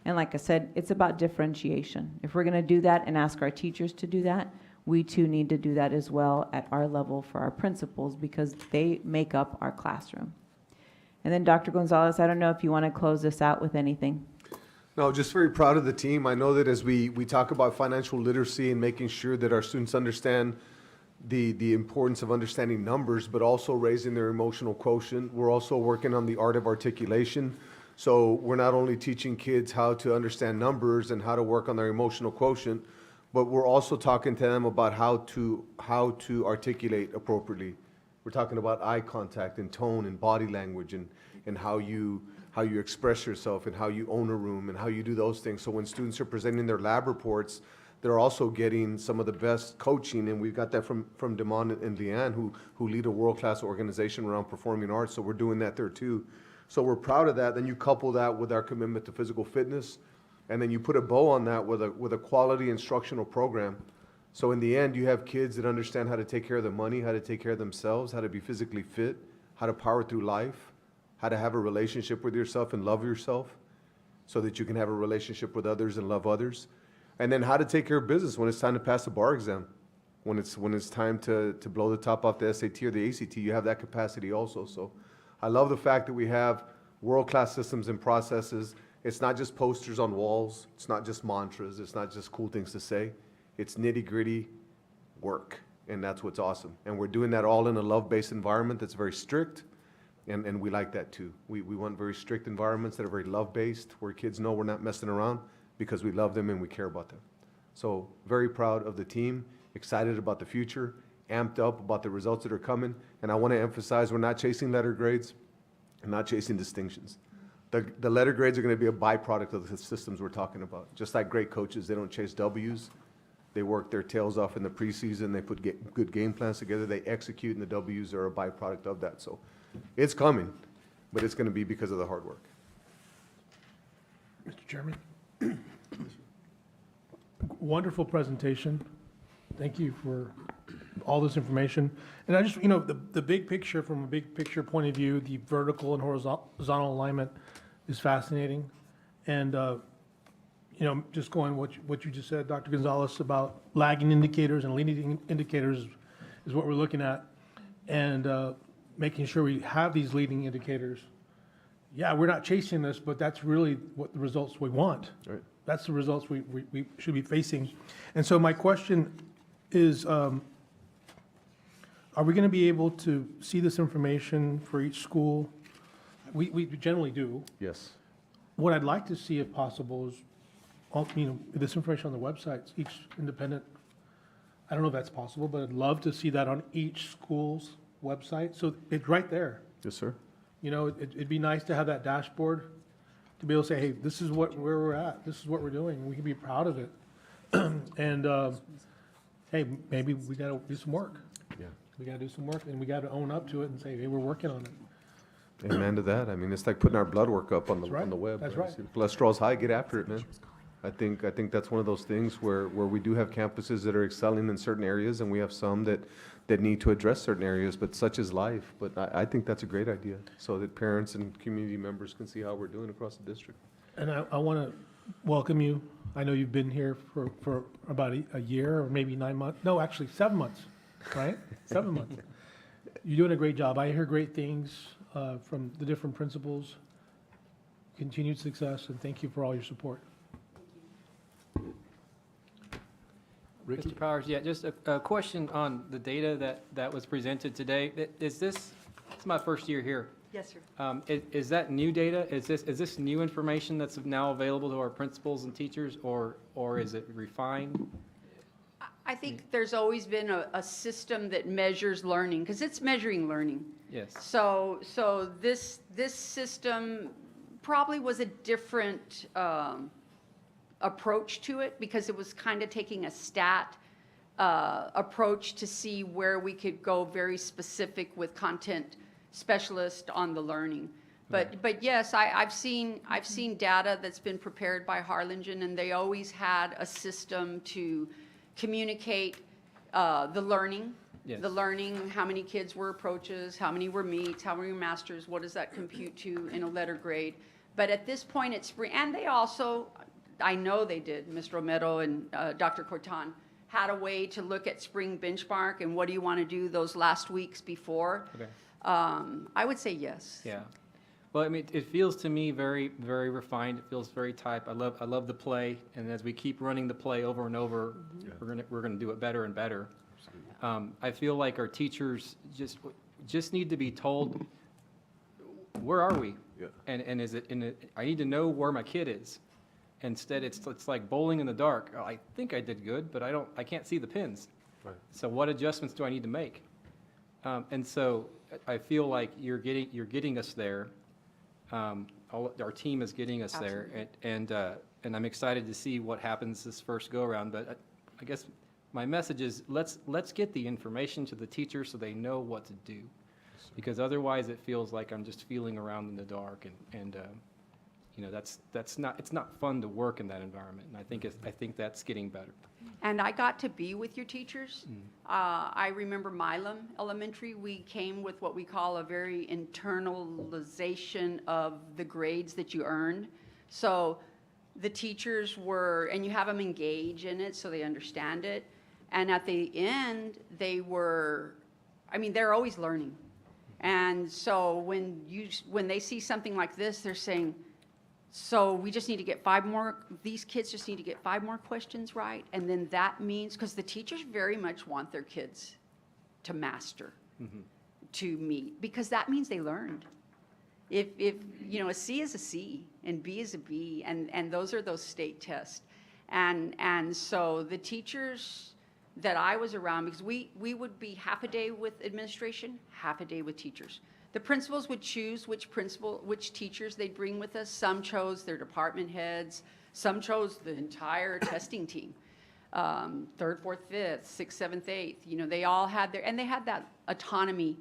And like I said, it's about differentiation. If we're going to do that and ask our teachers to do that, we too need to do that as well at our level for our principals, because they make up our classroom. And then Dr. Gonzalez, I don't know if you want to close this out with anything. No, just very proud of the team. I know that as we talk about financial literacy and making sure that our students understand the importance of understanding numbers, but also raising their emotional quotient, we're also working on the art of articulation. So we're not only teaching kids how to understand numbers and how to work on their emotional quotient, but we're also talking to them about how to articulate appropriately. We're talking about eye contact and tone and body language and how you express yourself and how you own a room and how you do those things. So when students are presenting their lab reports, they're also getting some of the best coaching, and we've got that from Damon and Leanne, who lead a world-class organization around performing arts, so we're doing that there too. So we're proud of that. Then you couple that with our commitment to physical fitness, and then you put a bow on that with a quality instructional program. So in the end, you have kids that understand how to take care of their money, how to take care of themselves, how to be physically fit, how to power through life, how to have a relationship with yourself and love yourself so that you can have a relationship with others and love others. And then how to take care of business when it's time to pass the bar exam. When it's time to blow the top off the SAT or the ACT, you have that capacity also. So I love the fact that we have world-class systems and processes. It's not just posters on walls. It's not just mantras. It's not just cool things to say. It's nitty-gritty work, and that's what's awesome. And we're doing that all in a love-based environment that's very strict, and we like that too. We want very strict environments that are very love-based, where kids know we're not messing around because we love them and we care about them. So very proud of the team, excited about the future, amped up about the results that are coming, and I want to emphasize we're not chasing letter grades and not chasing distinctions. The letter grades are going to be a byproduct of the systems we're talking about. Just like great coaches, they don't chase W's. They work their tails off in the preseason. They put good game plans together. They execute, and the W's are a byproduct of that. So it's coming, but it's going to be because of the hard work. Mr. Chairman. Wonderful presentation. Thank you for all this information. And I just, the big picture, from a big picture point of view, the vertical and horizontal alignment is fascinating. And, just going what you just said, Dr. Gonzalez, about lagging indicators and leading indicators is what we're looking at. And making sure we have these leading indicators. Yeah, we're not chasing this, but that's really what the results we want. Right. That's the results we should be facing. And so my question is, are we going to be able to see this information for each school? We generally do. Yes. What I'd like to see, if possible, is this information on the websites, each independent. I don't know if that's possible, but I'd love to see that on each school's website. So it's right there. Yes, sir. You know, it'd be nice to have that dashboard, to be able to say, hey, this is where we're at, this is what we're doing, we can be proud of it. And, hey, maybe we gotta do some work. Yeah. We gotta do some work, and we gotta own up to it and say, hey, we're working on it. Amen to that. I mean, it's like putting our blood work up on That's the, right. on the web. That's right. If cholesterol's high, get after it, man. I think that's one of those things where we do have campuses that are excelling in certain areas, and we have some that need to address certain areas, but such is life. But I think that's a great idea, so that parents and community members can see how we're doing across the district. And I wanna welcome you. I know you've been here for about a year, or maybe 9 months, no, actually 7 months, right? 7 months. You're doing a great job. I hear great things from the different principals. Continued success, and thank you for all your support. Mr. Powers, yeah, just a question on the data that was presented today. It's my first year here. Yes, sir. Is that new data? Is this new information that's now available to our principals and teachers, or is it refined? I think there's always been a system that measures learning, because it's measuring learning. Yes. So this system probably was a different approach to it, because it was kind of taking a stat approach to see where we could go very specific with content specialist on the learning. But yes, I've seen data that's been prepared by Harlingen, and they always had a system to communicate the learning. Yes. The learning, how many kids were approaches, how many were meets, how many were masters, what does that compute to in a letter grade? But at this point, it's free, and they also, I know they did, Mr. Romero and Dr. Cortan, had a way to look at spring benchmark and what do you want to do those last weeks before. Okay. I would say yes. Yeah. Well, I mean, it feels to me very, very refined. It feels very type. I love the play, and as we keep running the play over and over, we're gonna do it better and better. I feel like our teachers just need to be told, where are we? Yeah. And is it I need to know where my kid is. Instead, it's like bowling in the dark. Oh, I think I did good, but I can't see the pins. Right. So what adjustments do I need to make? And so I feel like you're getting us there. Our team is getting us there, and I'm excited to see what happens this first go around. But I guess my message is let's get the information to the teachers so they know what to do, because otherwise it feels like I'm just feeling around in the dark, and you know, it's not fun to work in that environment. And I think that's getting better. And I got to be with your teachers. I remember Milam Elementary, we came with what we call a very internalization of the grades that you earned. So the teachers were, and you have them engage in it so they understand it. And at the end, they're always learning. And so when they see something like this, they're saying, so we just need to get these kids just need to get 5 more questions right. And then that means, because the teachers very much want their kids to master, to meet, because that means they learned. If you know, a C is a C and B is a B, and those are those state tests. And so the teachers that I was around, because we would be half a day with administration, half a day with teachers. The principals would choose which teachers they'd bring with us. Some chose their department heads. Some chose the entire testing team. 3rd, 4th, 5th, 6th, 7th, 8th. You know, they all had and they had that autonomy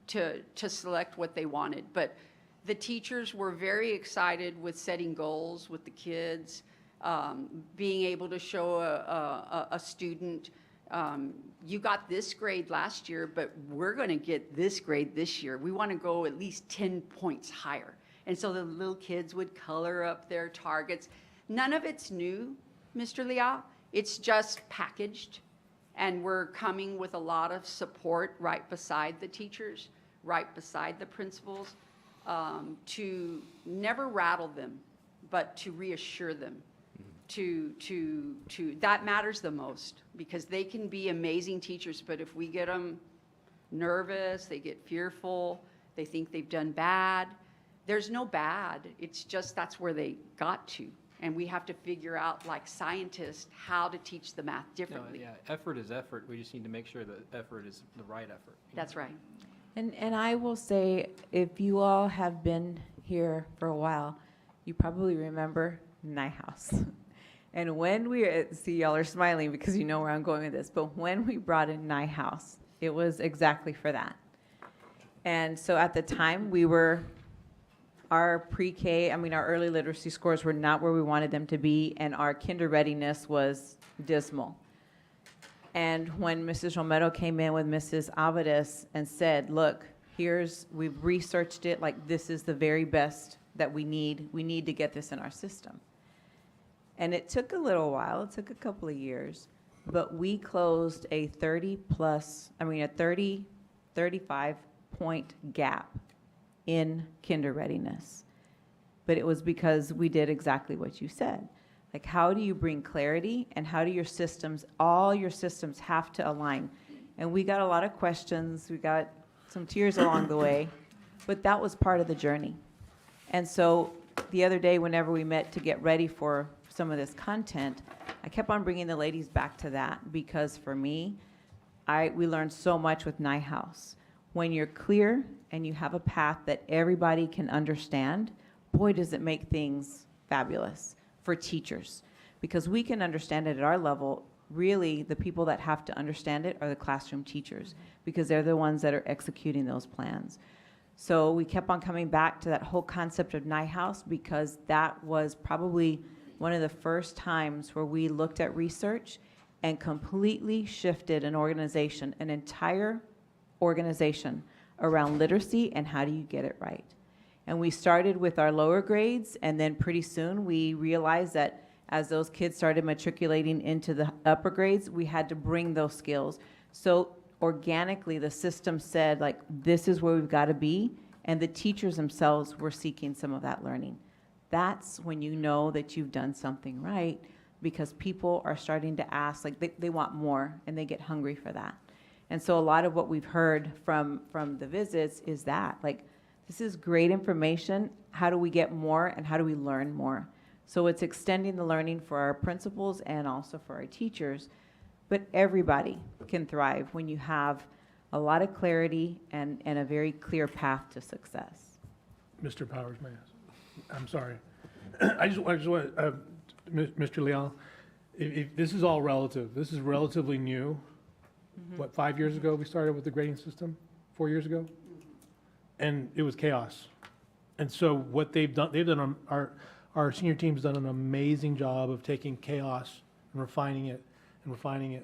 to select what they wanted. But the teachers were very excited with setting goals with the kids, being able to show a student, you got this grade last year, but we're going to get this grade this year. We want to go at least 10 points higher. And so the little kids would color up their targets. None of it's new, Mr. Liao. It's just packaged. And we're coming with a lot of support right beside the teachers, right beside the principals, to never rattle them, but to reassure them. That matters the most, because they can be amazing teachers, but if we get them nervous, they get fearful, they think they've done bad, there's no bad. It's just that's where they got to. And we have to figure out, like scientists, how to teach the math No, differently. yeah, effort is effort. We just need to make sure that effort is the right effort. That's right. And I will say, if you all have been here for a while, you probably remember NIHouse. And when see, y'all are smiling because you know where I'm going with this, but when we brought in NIHouse, it was exactly for that. And so at the time, our pre-K, our early literacy scores were not where we wanted them to be, and our kinder readiness was dismal. And when Mrs. Romero came in with Mrs. Avides and said, look, we've researched it, like this is the very best that we need to get this in our system. And it took a little while, it took a couple of years, but we closed a 35-point gap in kinder readiness. But it was because we did exactly what you said. Like, how do you bring clarity, and how do all your systems have to align? And we got a lot of questions, we got some tears along the way, but that was part of the journey. And so the other day, whenever we met to get ready for some of this content, I kept on bringing the ladies back to that, because for me, we learned so much with NIHouse. When you're clear and you have a path that everybody can understand, boy, does it make things fabulous for teachers, because we can understand it at our level. Really, the people that have to understand it are the classroom teachers, because they're the ones that are executing those plans. So we kept on coming back to that whole concept of NIHouse, because that was probably one of the first times where we looked at research and completely shifted an entire organization around literacy and how do you get it right. And we started with our lower grades, and then pretty soon we realized that as those kids started matriculating into the upper grades, we had to bring those skills. So organically, the system said, like, this is where we've got to be, and the teachers themselves were seeking some of that learning. That's when you know that you've done something right, because people are starting to ask, like, they want more, and they get hungry for that. And so a lot of what we've heard from the visits is that, like, this is great information. How do we get more, and how do we learn more? So it's extending the learning for our principals and also for our teachers. But everybody can thrive when you have a lot of clarity and a very clear path to success. Mr. Powers, may I ask? I'm sorry. I just want, Mr. Leal, if this is all relative, this is relatively new. What, 5 years ago we started with the grading system? 4 years ago? And it was chaos. And so what they've done, our senior team's done an amazing job of taking chaos and refining it,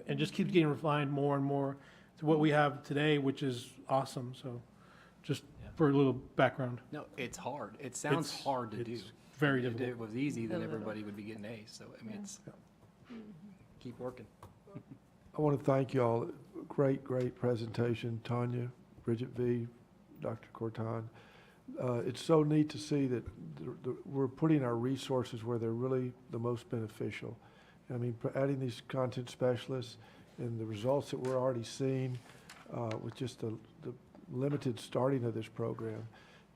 and just keeps getting refined more and more to what we have today, which is awesome. So just for a little background. No, it's hard. It sounds hard to do. It's very If difficult. it was easy, then everybody would be getting A's. So, I mean, it's, keep working. I want to thank you all. Great, great presentation, Tanya, Bridget V., Dr. Corton. It's so neat to see that we're putting our resources where they're really the most beneficial. I mean, adding these content specialists and the results that we're already seeing with just the limited starting of this program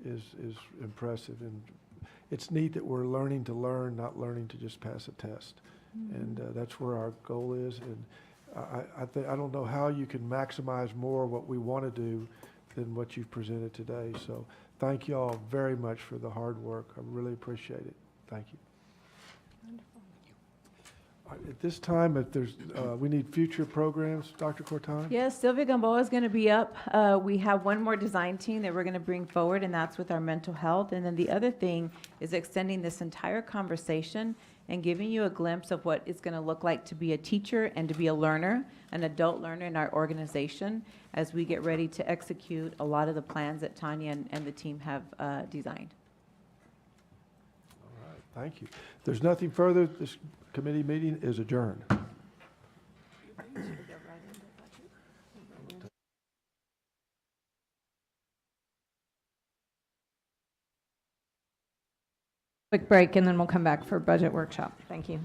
is impressive. And it's neat that we're learning to learn, not learning to just pass a test. And that's where our goal is. And I don't know how you can maximize more what we want to do than what you've presented today. So thank you all very much for the hard work. I really appreciate it. Thank you. All right, at this time, if there's, we need future programs, Dr. Corton? Yes, Sylvia Gamboa is going to be up. We have one more design team that we're going to bring forward, and that's with our mental health. And then the other thing is extending this entire conversation and giving you a glimpse of what it's going to look like to be a teacher and to be a learner, an adult learner in our organization, as we get ready to execute a lot of the plans that Tanya and the team have designed. All right, thank you. If there's nothing further, this committee meeting is adjourned. Quick break, and then we'll come back for budget workshop. Thank you.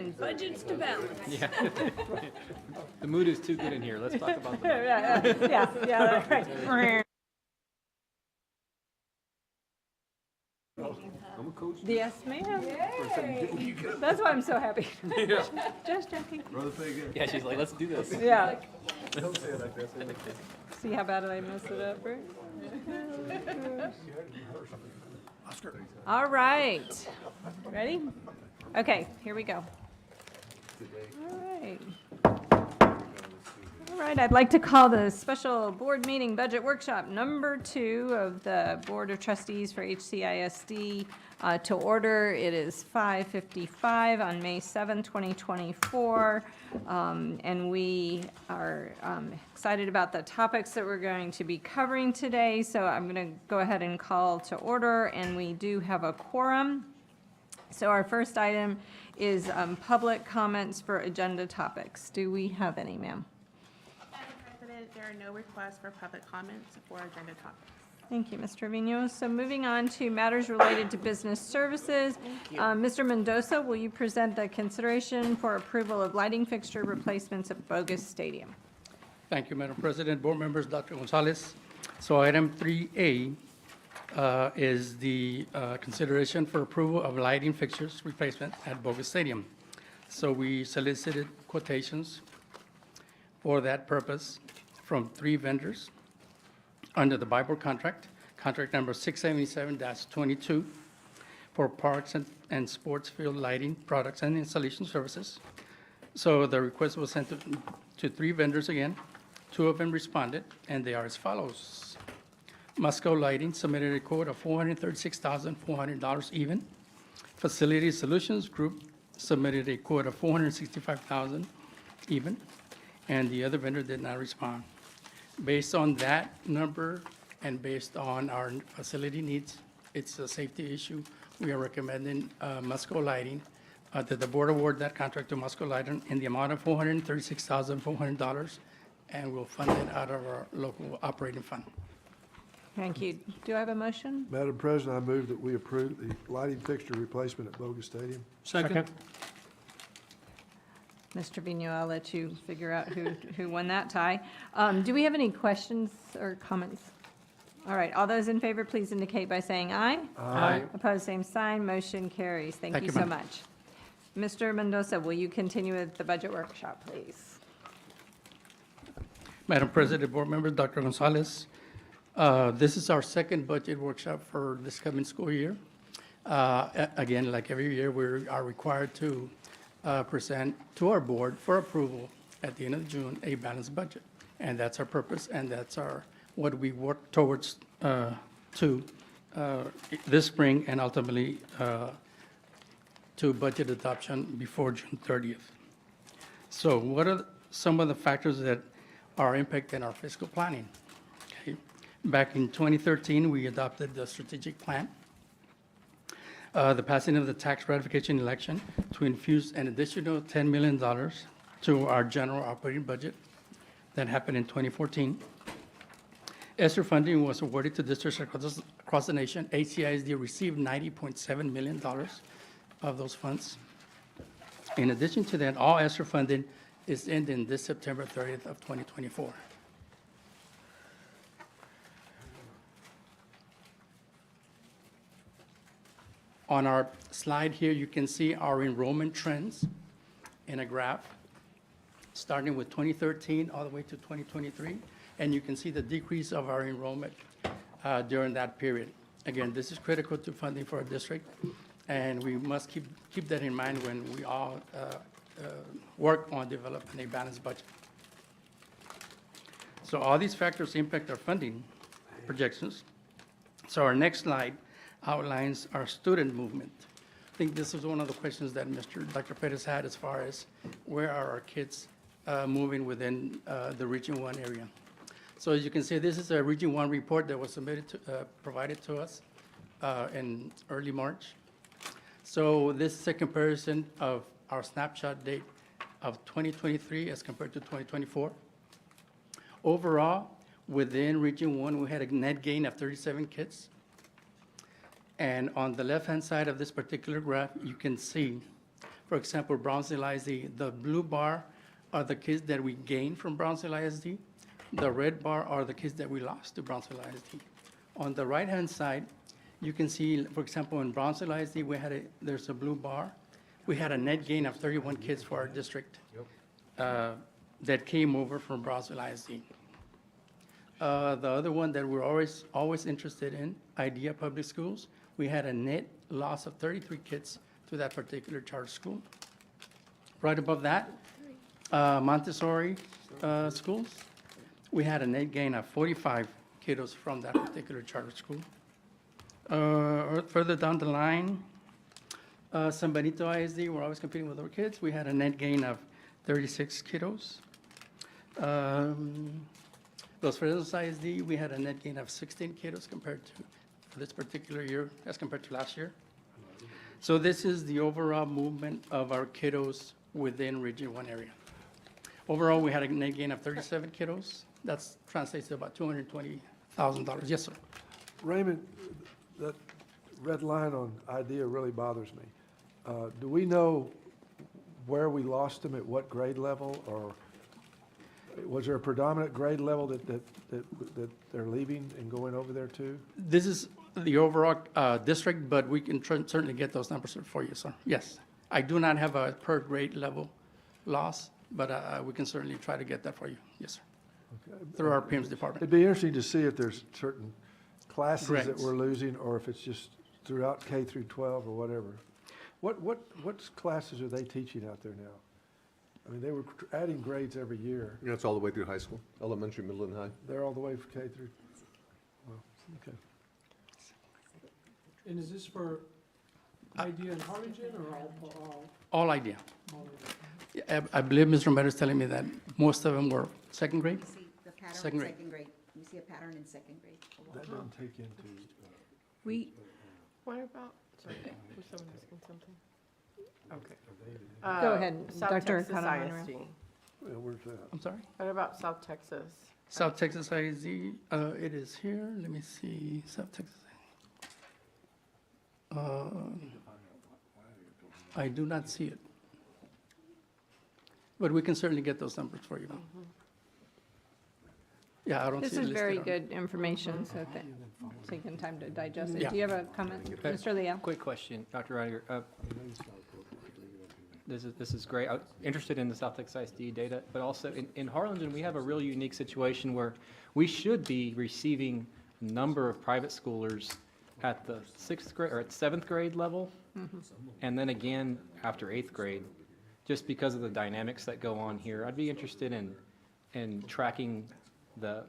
and budgets to balance. Yeah. The mood is too good in here. Let's talk about the. Yeah, right. Yes, ma'am. That's why I'm so happy. Just joking. Yeah, she's like, let's do this. Yeah. Don't say it like that. See how bad I mess it up, right? All right. Ready? Okay, here we go. All right. All right, I'd like to call the special board meeting budget workshop number 2 of the Board of Trustees for HCISD to order. It is 5:55 on May 7, 2024. And we are excited about the topics that we're going to be covering today. So I'm going to go ahead and call to order, and we do have a quorum. So our first item is public comments for agenda topics. Do we have any, ma'am? Madam President, there are no requests for public comments for agenda topics. Thank you, Ms. Trevino. So moving on to matters related to business services. Mr. Mendoza, will you present the consideration for approval of lighting fixture replacements at Bogus Stadium? Thank you, Madam President, board members, Dr. Gonzalez. So item 3A is the consideration for approval of lighting fixtures replacement at Bogus Stadium. So we solicited quotations for that purpose from 3 vendors under the Bible contract, contract number 677-22 for parks and sports field lighting products and installation services. So the request was sent to 3 vendors again. 2 of them responded, and they are as follows. Musco Lighting submitted a quote of $436,400 even. Facility Solutions Group submitted a quote of $465,000 even, and the other vendor did not respond. Based on that number and based on our facility needs, it's a safety issue. We are recommending Musco Lighting that the board award that contract to Musco Lighting in the amount of $436,400, and we'll fund it out of our local operating fund. Thank you. Do I have a motion? Madam President, I move that we approve the lighting fixture replacement at Bogus Stadium. Second. Mr. Trevino, I'll let you figure out who won that tie. Do we have any questions or comments? All right, all those in favor, please indicate by saying aye. Aye. Opposed, same sign. Motion carries. Thank Thank you you, so ma'am. much. Mr. Mendoza, will you continue with the budget workshop, please? Madam President, board members, Dr. Gonzalez, this is our second budget workshop for this coming school year. Again, like every year, we are required to present to our board for approval at the end of June a balanced budget. And that's our purpose, and that's what we work towards this spring, and ultimately to budget adoption before June 30th. So what are some of the factors that are impacting our fiscal planning? Okay. Back in 2013, we adopted the strategic plan. The passing of the tax ratification election to infuse an additional $10 million to our general operating budget. That happened in 2014. ESSER funding was awarded to districts across the nation. HCISD received $90.7 million of those funds. In addition to that, all ESSER funding is ending this September 30th of 2024. On our slide here, you can see our enrollment trends in a graph, starting with 2013 all the way to 2023, and you can see the decrease of our enrollment during that period. Again, this is critical to funding for our district, and we must keep that in mind when we all work on developing a balanced budget. So all these factors impact our funding projections. So our next slide outlines our student movement. I think this is one of the questions that Dr. Perez had as far as where are our kids moving within the Region 1 area. So as you can see, this is a Region 1 report that was provided to us in early March. So this is a comparison of our snapshot date of 2023 as compared to 2024. Overall, within Region 1, we had a net gain of 37 kids. And on the left-hand side of this particular graph, you can see For example, Brownsville ISD, the blue bar are the kids that we gained from Brownsville ISD. The red bar are the kids that we lost to Brownsville ISD. On the right-hand side, you can see, for example, in Brownsville ISD, there's a blue bar. We had a net gain of 31 kids for our district that came over from Brownsville ISD. The other one that we're always interested in, IDEA Public Schools, we had a net loss of 33 kids to that particular charter school. Right above that, Montessori schools, we had a net gain of 45 kiddos from that particular charter school. Further down the line, San Benito ISD, we're always competing with our kids. We had a net gain of 36 kiddos. Los Fresnos ISD, we had a net gain of 16 kiddos compared to this particular year as compared to last year. So this is the overall movement of our kiddos within Region 1 area. Overall, we had a net gain of 37 kiddos. That translates to about $220,000. Yes, sir. Raymond, that red line on IDEA really bothers me. Do we know where we lost them, at what grade level, or was there a predominant grade level that they're leaving and going over there to? This is the overall district, but we can certainly get those numbers for you, sir. Yes. I do not have a per grade level loss, but we can certainly try to get that for you. Yes, sir. Okay. Through our PIMS department. It'd be interesting to see if there's certain classes that Grades. we're losing, or if it's just throughout K through 12 or whatever. What classes are they teaching out there now? I mean, they were adding grades every year. That's all the way through high school, elementary, middle, and high. They're all the way from K through, well, okay. And is this for IDEA and Harlingen or all? All idea. Yeah, I believe Mr. Romero is telling me that most of them were second grade? You see the pattern in Second grade. second grade. You see a pattern in second grade. That doesn't take into, We, What about, sorry, was someone asking something? Okay. Go ahead, South Dr. Texas Carrera. ISD. where's that? I'm sorry? What about South Texas? South Texas ISD, it is here. Let me see, South Texas. I do not see it. But we can certainly get those numbers for you. Yeah, I don't see this it is listed very on- good information, so taking time to digest it. Yeah. Do you have a comment, Mr. Leo? Quick question, Dr. Ryder. This is great. I'm interested in the South Texas ISD data, but also in Harlingen, we have a real unique situation where we should be receiving a number of private schoolers at the 6th grade or at 7th grade level, and then again after 8th grade, just because of the dynamics that go on here. I'd be interested in tracking the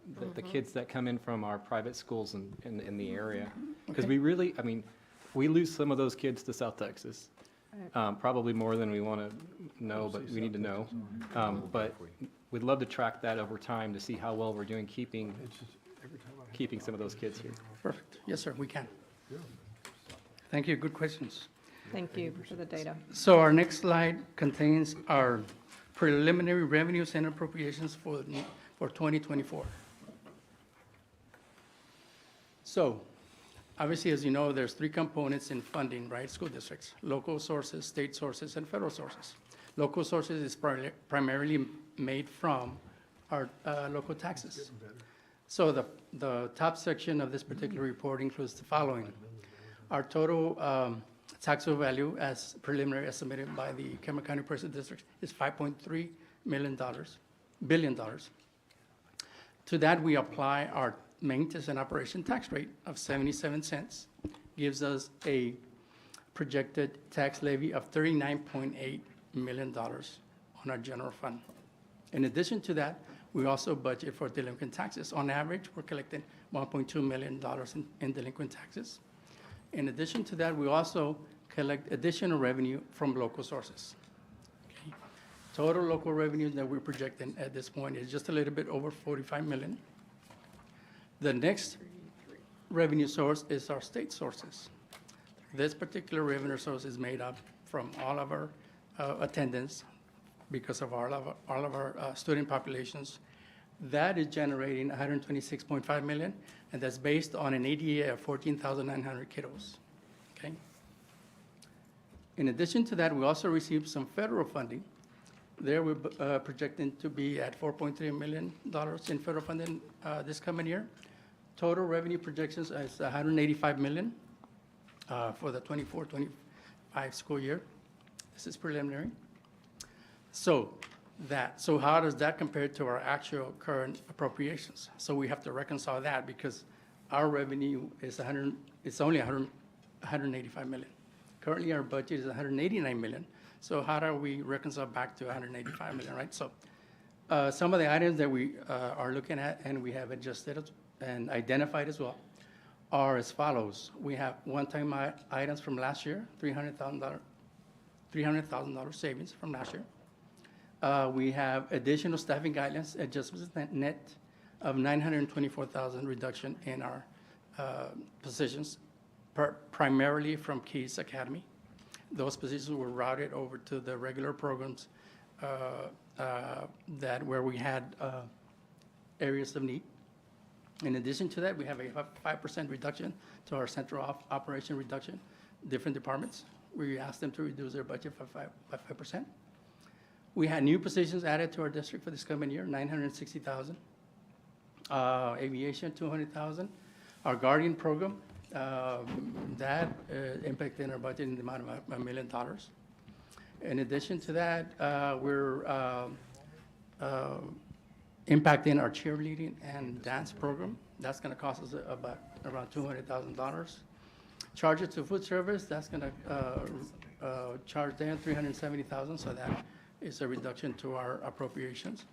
kids that come in from our private schools in the area. Because we really, I mean, we lose some of those kids to South Texas. Probably more than we want to know, but we need to know. But we'd love to track that over time to see how well we're doing keeping some of those kids here. Perfect. Yes, sir, we can. Thank you. Good questions. Thank you for the data. So our next slide contains our preliminary revenues and appropriations for 2024. So, obviously, as you know, there's 3 components in funding, right? School districts: local sources, state sources, and federal sources. Local sources is primarily made from our local taxes. So the top section of this particular report includes the following. Our total taxable value as preliminary estimated by the Cameron County President District is $5.3 billion. To that, we apply our maintenance and operation tax rate of 77 cents, gives us a projected tax levy of $39.8 million on our general fund. In addition to that, we also budget for delinquent taxes. On average, we're collecting $1.2 million in delinquent taxes. In addition to that, we also collect additional revenue from local sources. Okay. Total local revenue that we're projecting at this point is just a little bit over 45 million. The next revenue source is our state sources. This particular revenue source is made up from all of our attendance because of all of our student populations. That is generating 126.5 million, and that's based on an ADA of 14,900 kiddos. Okay. In addition to that, we also received some federal funding. There, we're projecting to be at $4.3 million in federal funding this coming year. Total revenue projections is $185 million for the 24-25 school year. This is preliminary. So how does that compare to our actual current appropriations? So we have to reconcile that because our revenue is only $185 million. Currently, our budget is $189 million. So how do we reconcile back to $185 million, right? So some of the items that we are looking at and we have adjusted and identified as well are as follows. We have one-time items from last year, $300,000 savings from last year. We have additional staffing guidelines adjustments net of $924,000 reduction in our positions, primarily from Keys Academy. Those positions were routed over to the regular programs where we had areas of need. In addition to that, we have a 5% reduction to our central operation reduction, different departments. We asked them to reduce their budget by 5%. We had new positions added to our district for this coming year, $960,000. Aviation, $200,000. Our Guardian program, that impacted our budget in the amount of $1 million. In addition to that, we're impacting our cheerleading and dance program. That's going to cost us around $200,000. Charges to food service, that's going to charge them $370,000, so that is a reduction to our appropriations.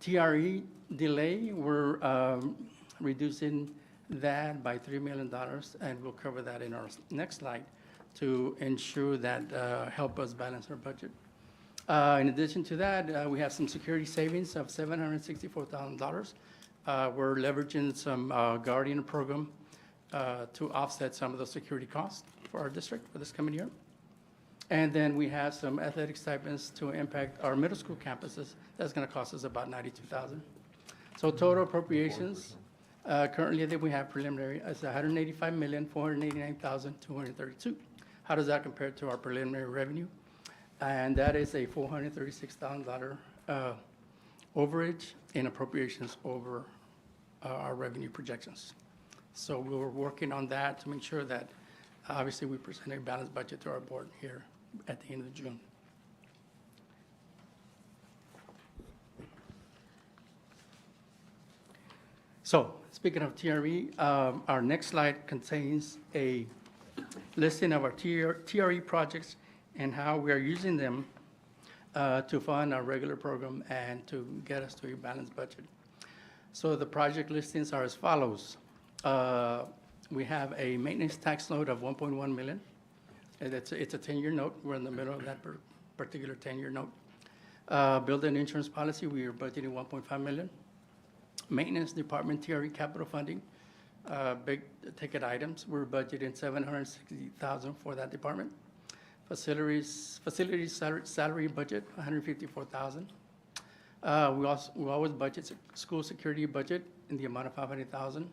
TRE delay, we're reducing that by $3 million, and we'll cover that in our next slide to ensure that help us balance our budget. In addition to that, we have some security savings of $764,000. We're leveraging some Guardian program to offset some of the security costs for our district for this coming year. And then we have some athletic stipends to impact our middle school campuses. That's going to cost us about $92,000. So total appropriations, currently that we have preliminary is $185,489,232. How does that compare to our preliminary revenue? And that is a $436,000 overage in appropriations over our revenue projections. So we're working on that to make sure that obviously we present a balanced budget to our board here at the end of June. So speaking of TRE, our next slide contains a listing of our TRE projects and how we are using them to fund our regular program and to get us to a balanced budget. So the project listings are as follows. We have a maintenance tax note of $1.1 million. And it's a 10-year note. We're in the middle of that particular 10-year note. Building insurance policy, we are budgeting $1.5 million. Maintenance department TRE capital funding, big ticket items, we're budgeting $760,000 for that department. Facilities salary budget, $154,000. We always budget school security budget in the amount of $500,000.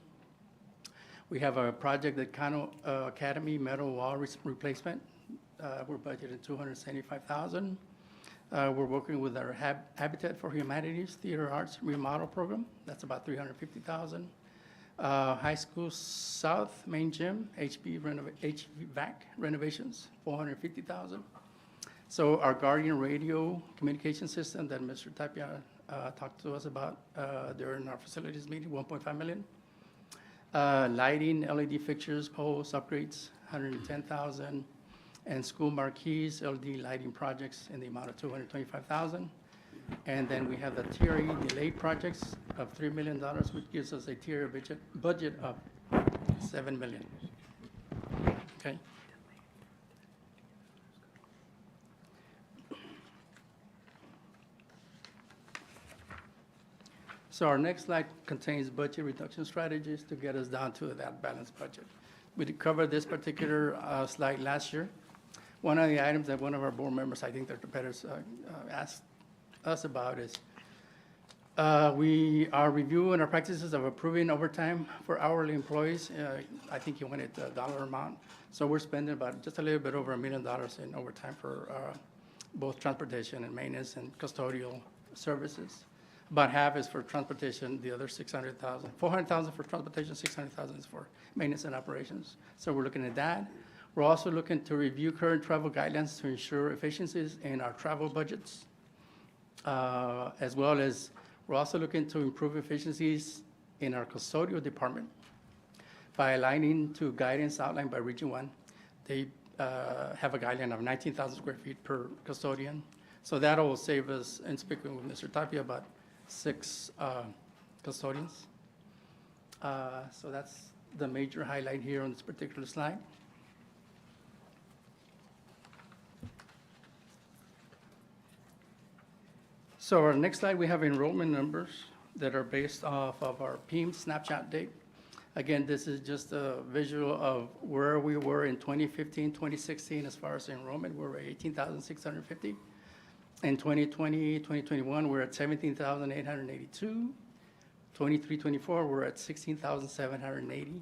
We have a project at Kano Academy metal wall replacement. We're budgeting $275,000. We're working with our Habitat for Humanities Theater Arts remodel program. That's about $350,000. High School South Main Gym, HVAC renovations, $450,000. So our Guardian radio communication system that Mr. Tapia talked to us about during our facilities meeting, $1.5 million. Lighting, LED fixtures, poles, upgrades, $110,000. And school marquees, LED lighting projects in the amount of $225,000. And then we have the TRE delayed projects of $3 million, which gives us a TRE budget of $7 million. Okay. So our next slide contains budget reduction strategies to get us down to that balanced budget. We did cover this particular slide last year. One of the items that one of our board members, I think Dr. Pettis, asked us about is We are reviewing our practices of approving overtime for hourly employees. I think you wanted the dollar amount. So we're spending about just a little bit over $1 million in overtime for both transportation and maintenance and custodial services. About half is for transportation, the other 600,000, 400,000 for transportation, 600,000 is for maintenance and operations. So we're looking at that. We're also looking to review current travel guidelines to ensure efficiencies in our travel budgets, as well as we're also looking to improve efficiencies in our custodial department by aligning to guidance outlined by Region 1. They have a guideline of 19,000 square feet per custodian. So that will save us, and speaking with Mr. Tapia, about 6 custodians. So that's the major highlight here on this particular slide. So our next slide, we have enrollment numbers that are based off of our PEAM snapshot date. Again, this is just a visual of where we were in 2015, 2016 as far as enrollment. We were at 18,650. In 2020, 2021, we're at 17,882. 23-24, we're at 16,780.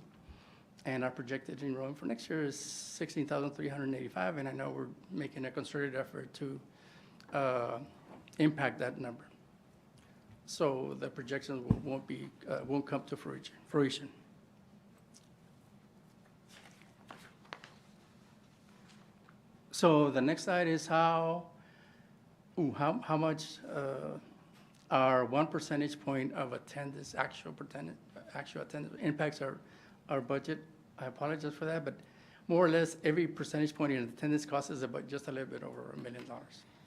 And our projected enrollment for next year is 16,385. And I know we're making a concerted effort to impact that number. So the projections won't come to fruition. So the next slide is how much our 1 percentage point of attendance, actual attendance impacts our budget. I apologize for that, but more or less every percentage point in attendance costs us about just a little bit over $1 million.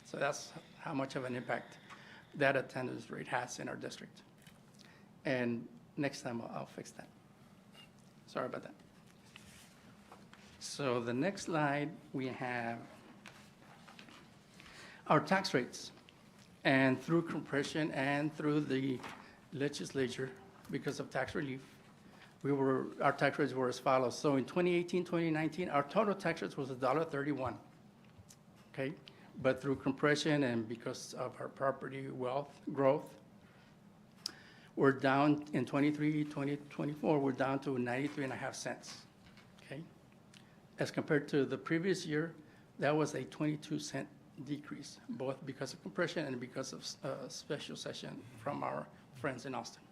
So that's how much of an impact that attendance rate has in our district. And next time I'll fix that. Sorry about that. So the next slide, we have our tax rates. And through compression and through the legislature, because of tax relief, our tax rates were as follows. So in 2018, 2019, our total tax rates was $1.31, okay? But through compression and because of our property wealth growth, we're down in 2024, we're down to 93.5 cents, okay? As compared to the previous year, that was a 22-cent decrease, both because of compression and because of special session from our friends in Austin.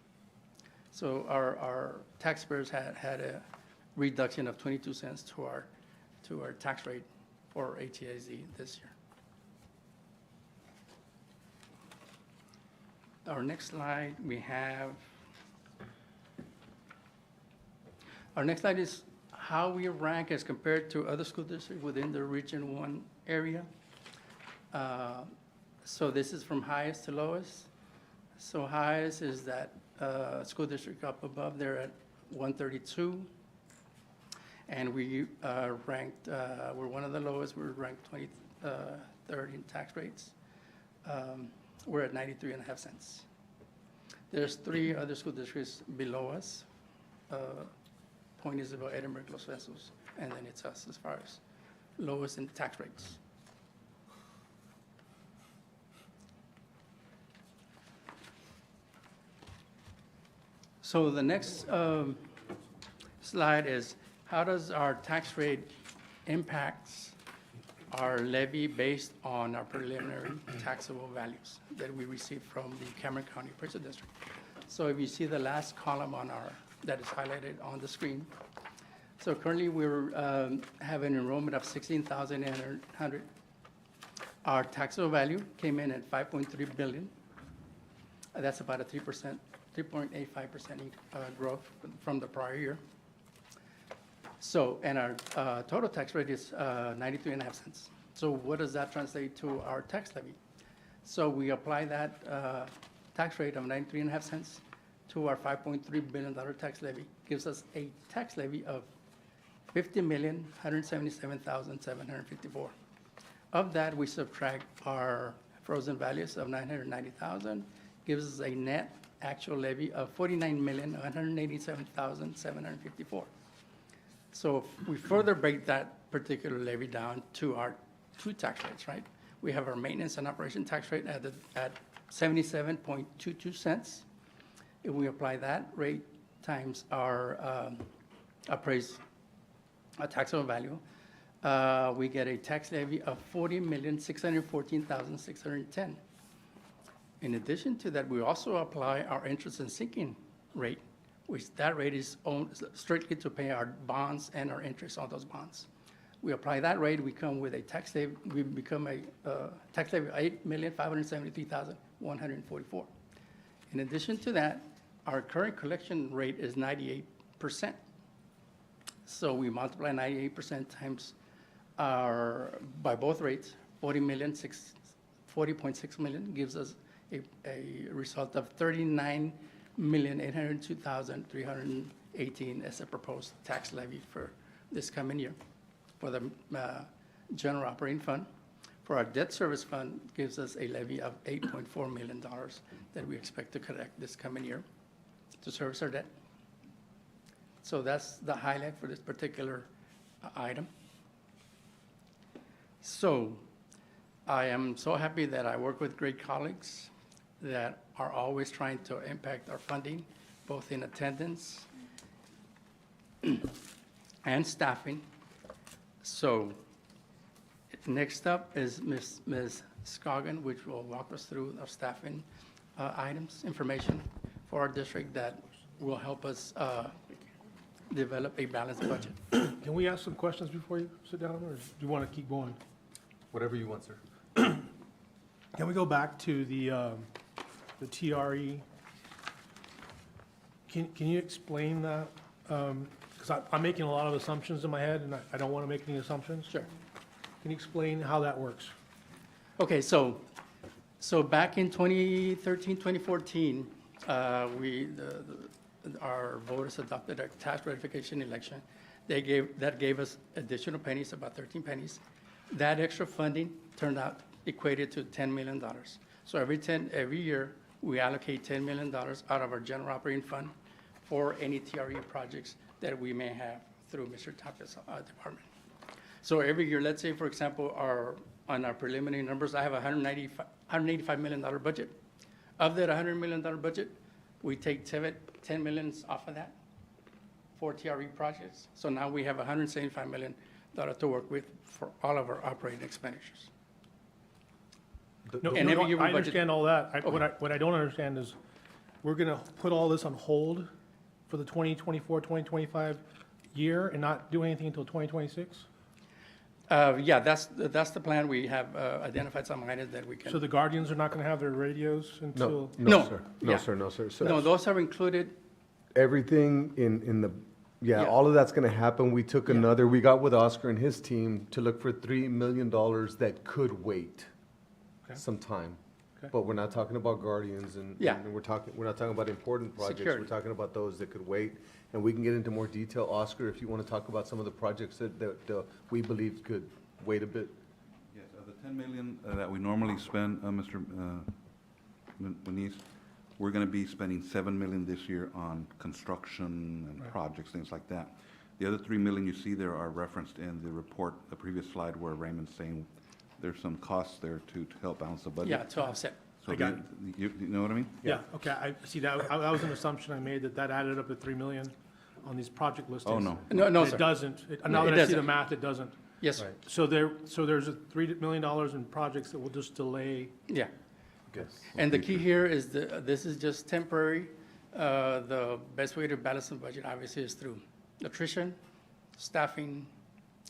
So our taxpayers had a reduction of 22 cents to our tax rate for ATAZ this year. Our next slide, our next slide is how we rank as compared to other school districts within the Region 1 area. So this is from highest to lowest. So highest is that school district up above, they're at 132. And we ranked, we're one of the lowest, we're ranked 23rd in tax rates. We're at 93.5 cents. There's 3 other school districts below us. Point Isabel, Edinburgh, Los Besos, and then it's us as far as lowest in tax rates. So the next slide is how does our tax rate impacts our levy based on our preliminary taxable values that we receive from the Cameron County Appraisal District. So if you see the last column that is highlighted on the screen. So currently we're have an enrollment of 16,800. Our taxable value came in at $5.3 billion. That's about a 3.85% growth from the prior year. So, and our total tax rate is 93.5 cents. So what does that translate to our tax levy? So we apply that tax rate of 93.5 cents to our $5.3 billion tax levy, gives us a tax levy of $50,177,754. Of that, we subtract our frozen values of $990,000, gives us a net actual levy of $49,187,754. So if we further break that particular levy down to our 2 tax rates, right? We have our maintenance and operation tax rate at 77.22 cents. If we apply that rate times our appraised taxable value, we get a tax levy of $40,614,610. In addition to that, we also apply our interest and sinking rate, which that rate is strictly to pay our bonds and our interest on those bonds. We apply that rate, we come with a tax levy, we become a tax levy of $8,573,144. In addition to that, our current collection rate is 98%. So we multiply 98% times by both rates, 40.6 million gives us a result of 39,802,318 as a proposed tax levy for this coming year for the general operating fund. For our debt service fund, gives us a levy of $8.4 million that we expect to collect this coming year to service our debt. So that's the highlight for this particular item. So I am so happy that I work with great colleagues that are always trying to impact our funding, both in attendance and staffing. So next up is Ms. Scoggin, which will walk us through our staffing items, information for our district that will help us develop a balanced budget. Can we ask some questions before you sit down, or do you want to keep going? Whatever you want, sir. Can we go back to the TRE? Can you explain that? Because I'm making a lot of assumptions in my head, and I don't want to make any assumptions. Sure. Can you explain how that works? Okay, so back in 2013, 2014, our voters adopted a tax ratification election. That gave us additional pennies, about 13 pennies. That extra funding turned out equated to $10 million. So every year, we allocate $10 million out of our general operating fund for any TRE projects that we may have through Mr. Tapia's department. So every year, let's say, for example, on our preliminary numbers, I have a $185 million budget. Of that $100 million budget, we take $10 million off of that for TRE projects. So now we have $175 million to work with for all of our operating expenditures. No, And every year we I budget- understand all that. Okay. What I don't understand is, we're going to put all this on hold for the 2024, 2025 year and not do anything until 2026? Yeah, that's the plan. We have identified some items that we can. So the Guardians are not going to have their radios until? No. Sir. Yeah. No, sir. So No, those are included. everything in the, Yeah. all of that's gonna happen. We took Yeah. we got with Oscar and his team to look for $3 million that could wait Okay. some time. Okay. But we're not talking about Guardians and Yeah. and we're not talking about important projects. Security. We're talking about those that could wait. And we can get into more detail. Oscar, if you want to talk about some of the projects that we believe could wait a bit. Yes, the 10 million that we normally spend, Mr. Muniz, we're going to be spending 7 million this year on construction and projects, things like that. The other 3 million you see there are referenced in the report, the previous slide where Raymond's saying there's some costs there to help balance the budget. Yeah, to offset. So I got you know what I mean? Yeah, okay, I see that was an assumption I made, that added up to 3 million on these project listings. Oh, no. No, It sir. doesn't. Now It that I see the doesn't. math, it doesn't. Yes, sir. So there's a $3 million in projects that will just delay. Yeah. And the key here is this is just temporary. The best way to balance the budget obviously is through attrition, staffing,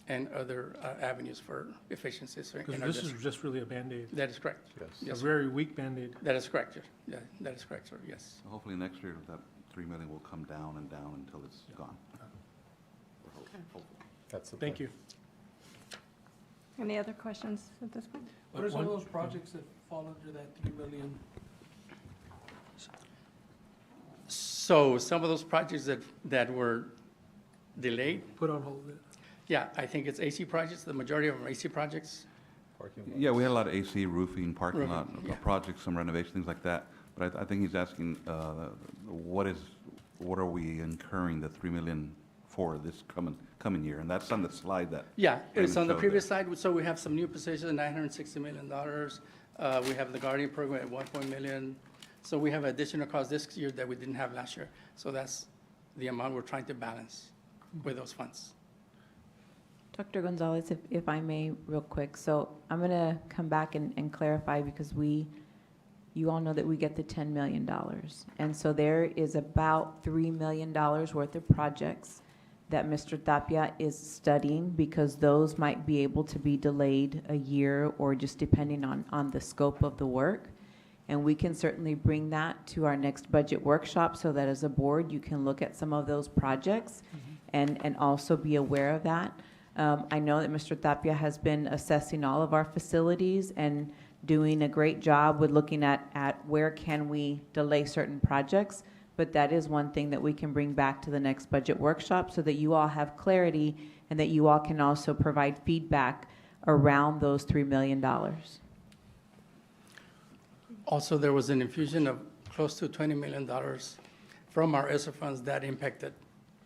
and other avenues for efficiencies. in Because our this is district. just really a Band-Aid, That is correct. Yes. a Yes, sir. very weak Band-Aid. That is correct, sir. Yeah, that is correct, sir, yes. So hopefully next year that 3 million will come down and down until it's gone. That's the Thank plan. you. Any other questions at this point? What are some of those projects that fall under that 3 million? So some of those projects that were delayed, Put on hold. yeah, I think it's AC projects. The majority of them are AC projects. Parking lot. Yeah, we had a lot of AC, roofing, parking lot, Roofing, yeah. projects, some renovation, things like that. But I think he's asking, what are we incurring the 3 million for this coming year? And that's on the slide that. Yeah, it's Raymond on the showed previous slide, so we have some new positions, $960 million. We have the Guardian Program at 1 million. So we have additional costs this year that we didn't have last year. So that's the amount we're trying to balance with those funds. Dr. Gonzalez, if I may, real quick. So I'm going to come back and clarify because you all know that we get the $10 million. And so there is about $3 million worth of projects that Mr. Tapia is studying because those might be able to be delayed a year or just depending on the scope of the work. And we can certainly bring that to our next budget workshop so that as a board, you can look at some of those projects and also be aware of that. I know that Mr. Tapia has been assessing all of our facilities and doing a great job with looking at where can we delay certain projects. But that is one thing that we can bring back to the next budget workshop so that you all have clarity and that you all can also provide feedback around those $3 million. Also, there was an infusion of close to $20 million from our ESSER funds that impacted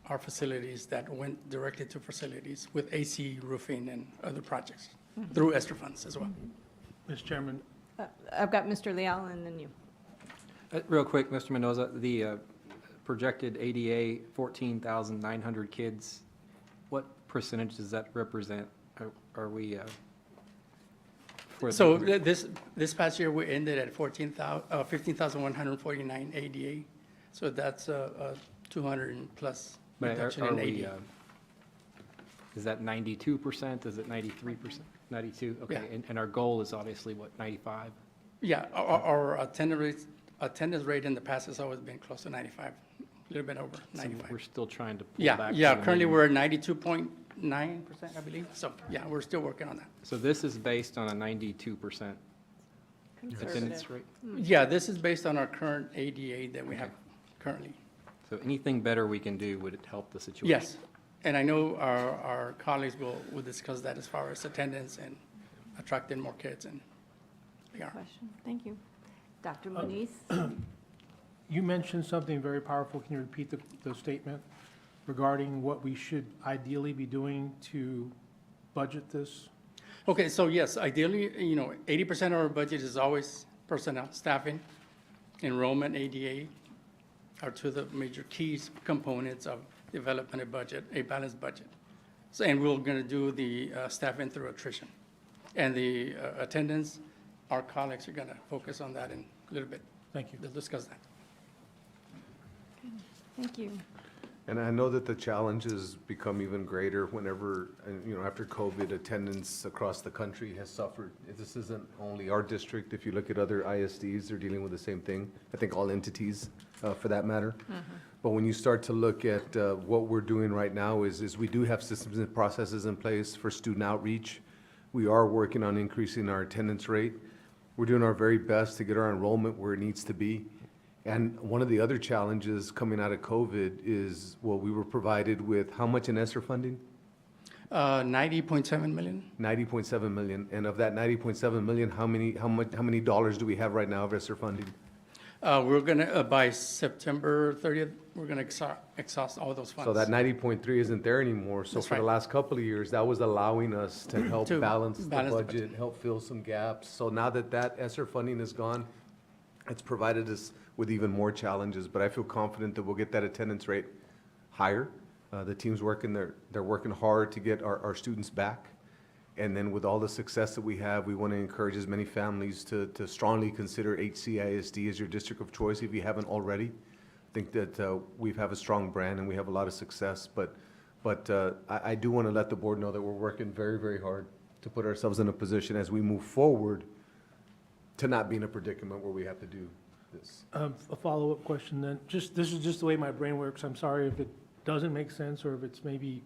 our facilities, that went directly to facilities with AC roofing and other projects through ESSER funds as well. Mr. Chairman, I've got Mr. Leal and then you. Real quick, Mr. Mendoza, the projected ADA, 14,900 kids, what percentage does that represent? Are we? So this past year, we ended at 15,149 ADA. So that's a 200 and plus reduction in ADA. Is that 92%? Is it 93%? 92? Okay. Yeah. And our goal is obviously what, 95? Yeah, our attendance rate in the past has always been close to 95, a little bit over 95. So we're still trying to pull back. Yeah, currently we're at 92.9%, I believe. So, yeah, we're still working on that. So this is based on a 92% attendance rate? Yeah, this is based on our current ADA that we have currently. So anything better we can do would help the situation? Yes, and I know our colleagues will discuss that as far as attendance and attracting more kids, and they are. Question. Thank you. Dr. Muniz? you mentioned something very powerful. Can you repeat the statement regarding what we should ideally be doing to budget this? Okay, so yes, ideally, 80% of our budget is always personnel, staffing, enrollment, ADA are two of the major keys components of developing a budget, a balanced budget. So, and we're going to do the staffing through attrition. And the attendance, our colleagues are going to focus on that in a little bit. Thank you. They'll discuss that. Thank you. And I know that the challenges become even greater whenever, after COVID, attendance across the country has suffered. This isn't only our district. If you look at other ISDs, they're dealing with the same thing. I think all entities, for that matter. But when you start to look at what we're doing right now is we do have systems and processes in place for student outreach. We are working on increasing our attendance rate. We're doing our very best to get our enrollment where it needs to be. And one of the other challenges coming out of COVID is, we were provided with how much in ESSER funding? 90.7 million. 90.7 million. And of that 90.7 million, how many dollars do we have right now of ESSER funding? We're going to, by September 30th, we're going to exhaust all those funds. So that 90.3 isn't there anymore. So That's for the right. last couple of years, that was allowing us to help To balance the balance the budget, help fill some gaps. So now that that ESSER funding is gone, it's provided us with even more challenges, but I feel confident that we'll get that attendance rate higher. The team's working, they're working hard to get our students back. And then with all the success that we have, we want to encourage as many families to strongly consider HCISD as your district of choice if you haven't already. I think that we have a strong brand and we have a lot of success, but I do want to let the board know that we're working very, very hard to put ourselves in a position as we move forward to not be in a predicament where we have to do this. A follow-up question then. This is just the way my brain works. I'm sorry if it doesn't make sense or if it's maybe,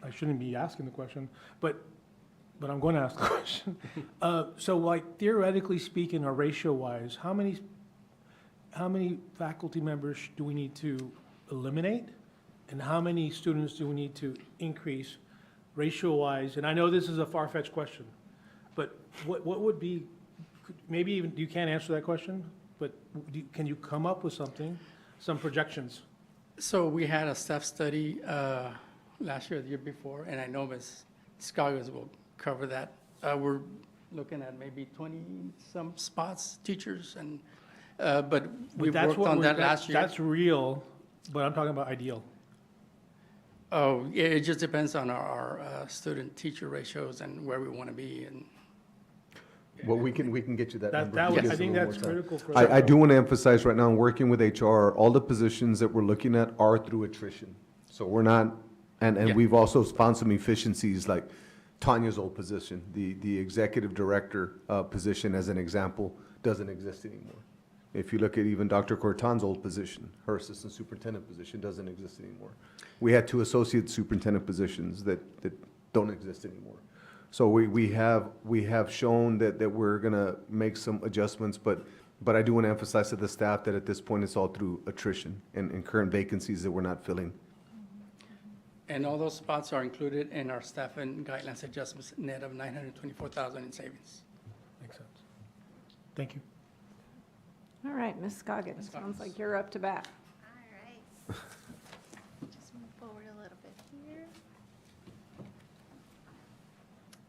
I shouldn't be asking the question, but I'm going to ask the question. So like theoretically speaking or ratio-wise, how many faculty members do we need to eliminate? And how many students do we need to increase ratio-wise? And I know this is a far-fetched question, but what would be, maybe even, you can't answer that question, but can you come up with something, some projections? So we had a staff study last year, the year before, and I know Ms. Scoggins will cover that. We're looking at maybe 20-some spots, teachers, and, but we But that's worked what on we're- that last year. That's real, but I'm talking about ideal. Oh, yeah, it just depends on our student-teacher ratios and where we want to be, and Well, we can get you that number. That Give was, us I a think little that's more time. critical for. I do want to emphasize right now, working with HR, all the positions that we're looking at are through attrition. So we're not, and Yeah. we've also found some efficiencies, like Tanya's old position, the executive director position, as an example, doesn't exist anymore. If you look at even Dr. Cortan's old position, her assistant superintendent position doesn't exist anymore. We had 2 associate superintendent positions that don't exist anymore. So we have shown that we're gonna make some adjustments, but I do want to emphasize to the staff that at this point, it's all through attrition and current vacancies that we're not filling. and all those spots are included in our staff and guidelines adjustments net of 924,000 in savings. Makes sense. Thank you. All right, Ms. Scoggins, sounds like you're up to bat. All right. Just move forward a little bit here.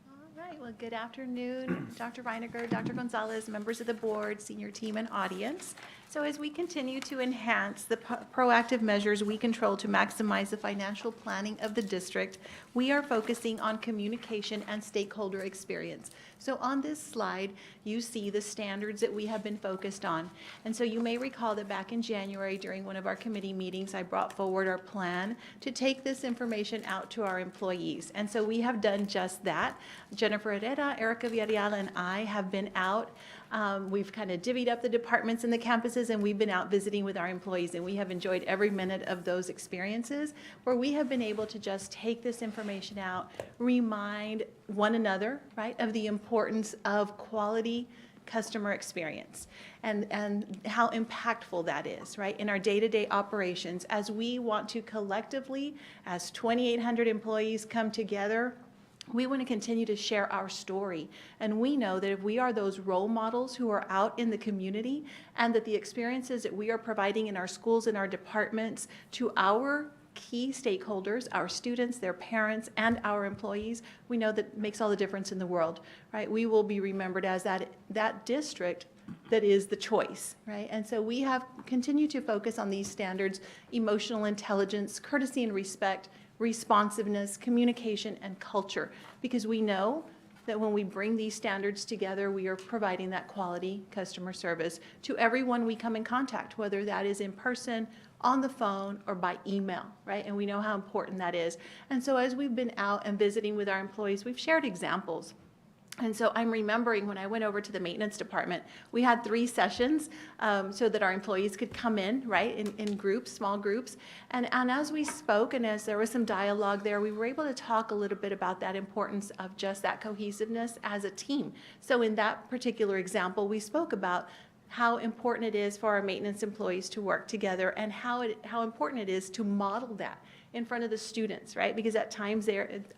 All right, well, good afternoon, Dr. Reiniger, Dr. Gonzalez, members of the board, senior team, and audience. So as we continue to enhance the proactive measures we control to maximize the financial planning of the district, we are focusing on communication and stakeholder experience. So on this slide, you see the standards that we have been focused on. And so you may recall that back in January, during one of our committee meetings, I brought forward our plan to take this information out to our employees. And so we have done just that. Jennifer Herrera, Erica Villarreal, and I have been out. We've kind of divvied up the departments and the campuses, and we've been out visiting with our employees, and we have enjoyed every minute of those experiences where we have been able to just take this information out, remind one another, right, of the importance of quality customer experience and how impactful that is, right, in our day-to-day operations as we want to collectively, as 2,800 employees come together. We want to continue to share our story. And we know that if we are those role models who are out in the community and that the experiences that we are providing in our schools and our departments to our key stakeholders, our students, their parents, and our employees, we know that makes all the difference in the world, right? We will be remembered as that district that is the choice, right? And so we have continued to focus on these standards: emotional intelligence, courtesy and respect, responsiveness, communication, and culture, because we know that when we bring these standards together, we are providing that quality customer service to everyone we come in contact, whether that is in person, on the phone, or by email, right? And we know how important that is. And so as we've been out and visiting with our employees, we've shared examples. And so I'm remembering when I went over to the maintenance department, we had 3 sessions so that our employees could come in, right, in groups, small groups. And as we spoke and as there was some dialogue there, we were able to talk a little bit about that importance of just that cohesiveness as a team. So in that particular example, we spoke about how important it is for our maintenance employees to work together and how important it is to model that in front of the students, right? Because at times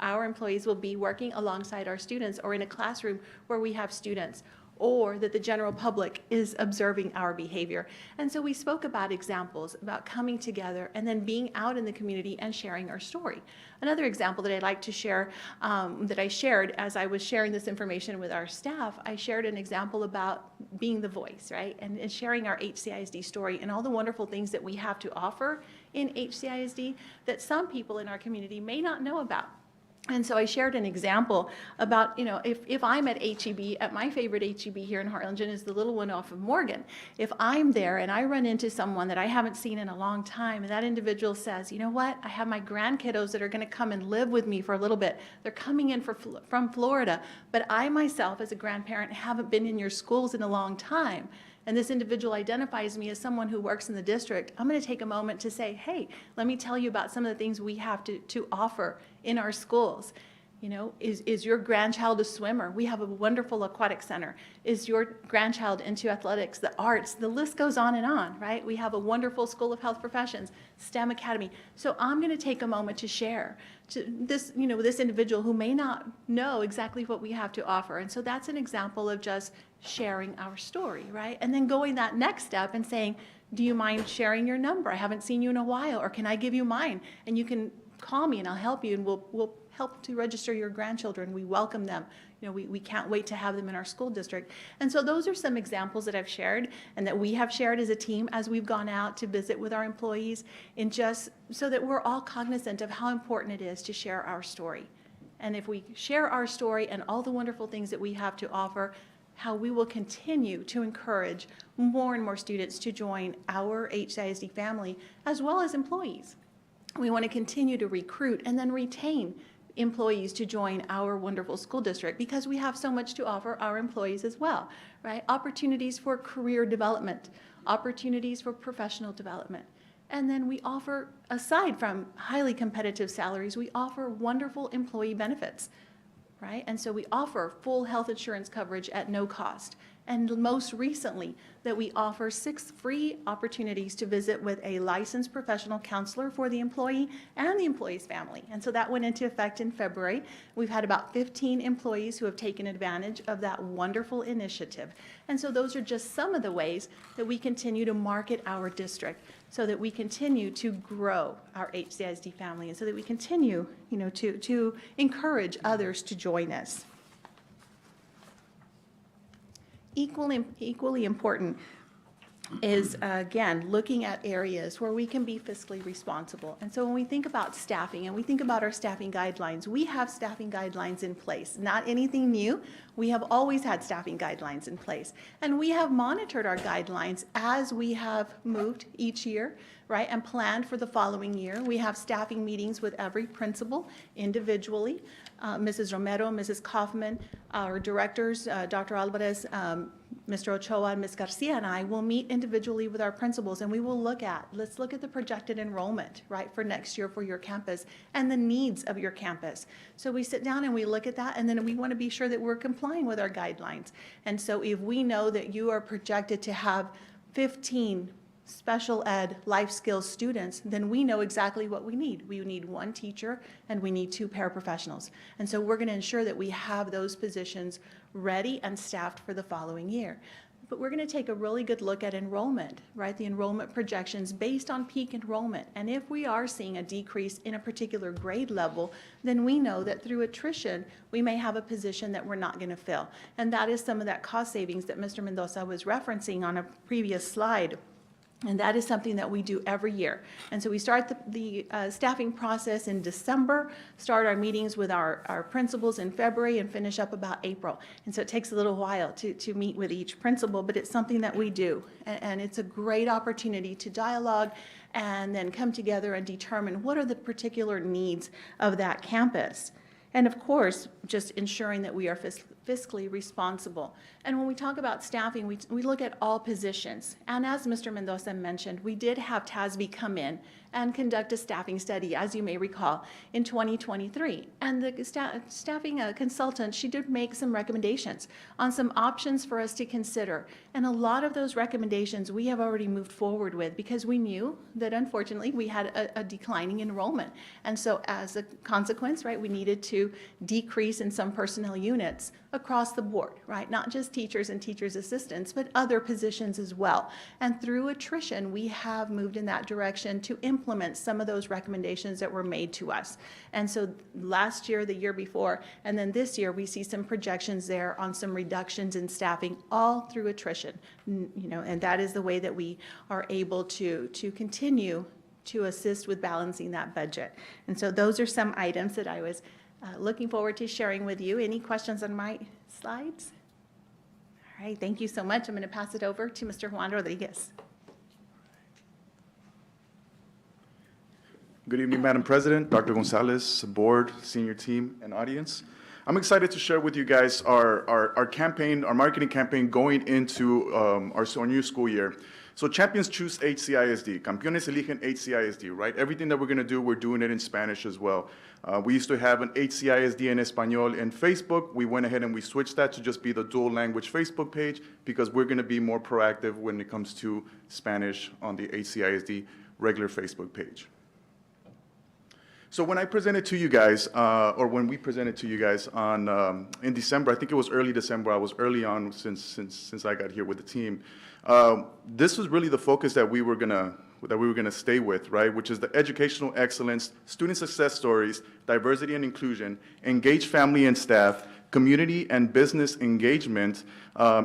our employees will be working alongside our students or in a classroom where we have students, or that the general public is observing our behavior. And so we spoke about examples, about coming together and then being out in the community and sharing our story. Another example that I'd like to share, that I shared as I was sharing this information with our staff, I shared an example about being the voice, right? And sharing our HCISD story and all the wonderful things that we have to offer in HCISD that some people in our community may not know about. And so I shared an example about, if I'm at HEB, at my favorite HEB here in Harlingen is the little one off of Morgan. If I'm there and I run into someone that I haven't seen in a long time, and that individual says, you know what, I have my grandkiddos that are going to come and live with me for a little bit. They're coming in from Florida, but I myself as a grandparent haven't been in your schools in a long time. And this individual identifies me as someone who works in the district, I'm going to take a moment to say, hey, let me tell you about some of the things we have to offer in our schools. Is your grandchild a swimmer? We have a wonderful aquatic center. Is your grandchild into athletics, the arts? The list goes on, right? We have a wonderful School of Health Professions, STEM Academy. So I'm going to take a moment to share to this, this individual who may not know exactly what we have to offer. And so that's an example of just sharing our story, right? And then going that next step and saying, do you mind sharing your number? I haven't seen you in a while, or can I give you mine? And you can call me and I'll help you, and we'll help to register your grandchildren. We welcome them. You know, we can't wait to have them in our school district. And so those are some examples that I've shared and that we have shared as a team as we've gone out to visit with our employees, in just so that we're all cognizant of how important it is to share our story. And if we share our story and all the wonderful things that we have to offer, how we will continue to encourage more and more students to join our HCISD family, as well as employees. We want to continue to recruit and then retain employees to join our wonderful school district, because we have so much to offer our employees as well, right? Opportunities for career development, opportunities for professional development. And then we offer, aside from highly competitive salaries, we offer wonderful employee benefits, right? And so we offer full health insurance coverage at no cost. And most recently, that we offer 6 free opportunities to visit with a licensed professional counselor for the employee and the employee's family. And so that went into effect in February. We've had about 15 employees who have taken advantage of that wonderful initiative. And so those are just some of the ways that we continue to market our district, so that we continue to grow our HCISD family, and so that we continue, you know, to encourage others to join us. Equally important is, again, looking at areas where we can be fiscally responsible. And so when we think about staffing and we think about our staffing guidelines, we have staffing guidelines in place. Not anything new. We have always had staffing guidelines in place. And we have monitored our guidelines as we have moved each year, right, and planned for the following year. We have staffing meetings with every principal individually. Mrs. Romero, Mrs. Kaufman, our directors, Dr. Alvarez, Mr. Ochoa, and Ms. Garcia and I will meet individually with our principals, and we will let's look at the projected enrollment, right, for next year for your campus and the needs of your campus. So we sit down and we look at that, and then we want to be sure that we're complying with our guidelines. And so if we know that you are projected to have 15 special ed life skills students, then we know exactly what we need. We need 1 teacher and we need 2 paraprofessionals. And so we're going to ensure that we have those positions ready and staffed for the following year. But we're going to take a really good look at enrollment, right? The enrollment projections based on peak enrollment. And if we are seeing a decrease in a particular grade level, then we know that through attrition, we may have a position that we're not going to fill. And that is some of that cost savings that Mr. Mendoza was referencing on a previous slide. And that is something that we do every year. And so we start the staffing process in December, start our meetings with our principals in February, and finish up about April. And so it takes a little while to meet with each principal, but it's something that we do. And it's a great opportunity to dialogue and then come together and determine what are the particular needs of that campus. And of course, just ensuring that we are fiscally responsible. And when we talk about staffing, we look at all positions. And as Mr. Mendoza mentioned, we did have TASB come in and conduct a staffing study, as you may recall, in 2023. And the staffing consultant, she did make some recommendations on some options for us to consider. And a lot of those recommendations we have already moved forward with, because we knew that unfortunately we had a declining enrollment. And so as a consequence, right, we needed to decrease in some personnel units across the board, right? Not just teachers and teachers' assistants, but other positions as well. And through attrition, we have moved in that direction to implement some of those recommendations that were made to us. And so last year, the year before, and then this year, we see some projections there on some reductions in staffing, all through attrition. You know, and that is the way that we are able to continue to assist with balancing that budget. And so those are some items that I was looking forward to sharing with you. Any questions on my slides? All right, thank you so much. I'm going to pass it over to Mr. Juan Rodriguez. Good evening, Madam President, Dr. Gonzalez, board, senior team, and audience. I'm excited to share with you guys our campaign, our marketing campaign going into our new school year. So champions choose HCISD. Campeones eligen HCISD, right? Everything that we're going to do, we're doing it in Spanish as well. We used to have an HCISD en Español in Facebook. We went ahead and we switched that to just be the dual language Facebook page, because we're going to be more proactive when it comes to Spanish on the HCISD regular Facebook page. So when I presented to you guys, or when we presented to you guys on in December, I think it was early December. I was early on since I got here with the team. This was really the focus that we were gonna that we were going to stay with, right, which is the educational excellence, student success stories, diversity and inclusion, engaged family and staff, community and business engagement,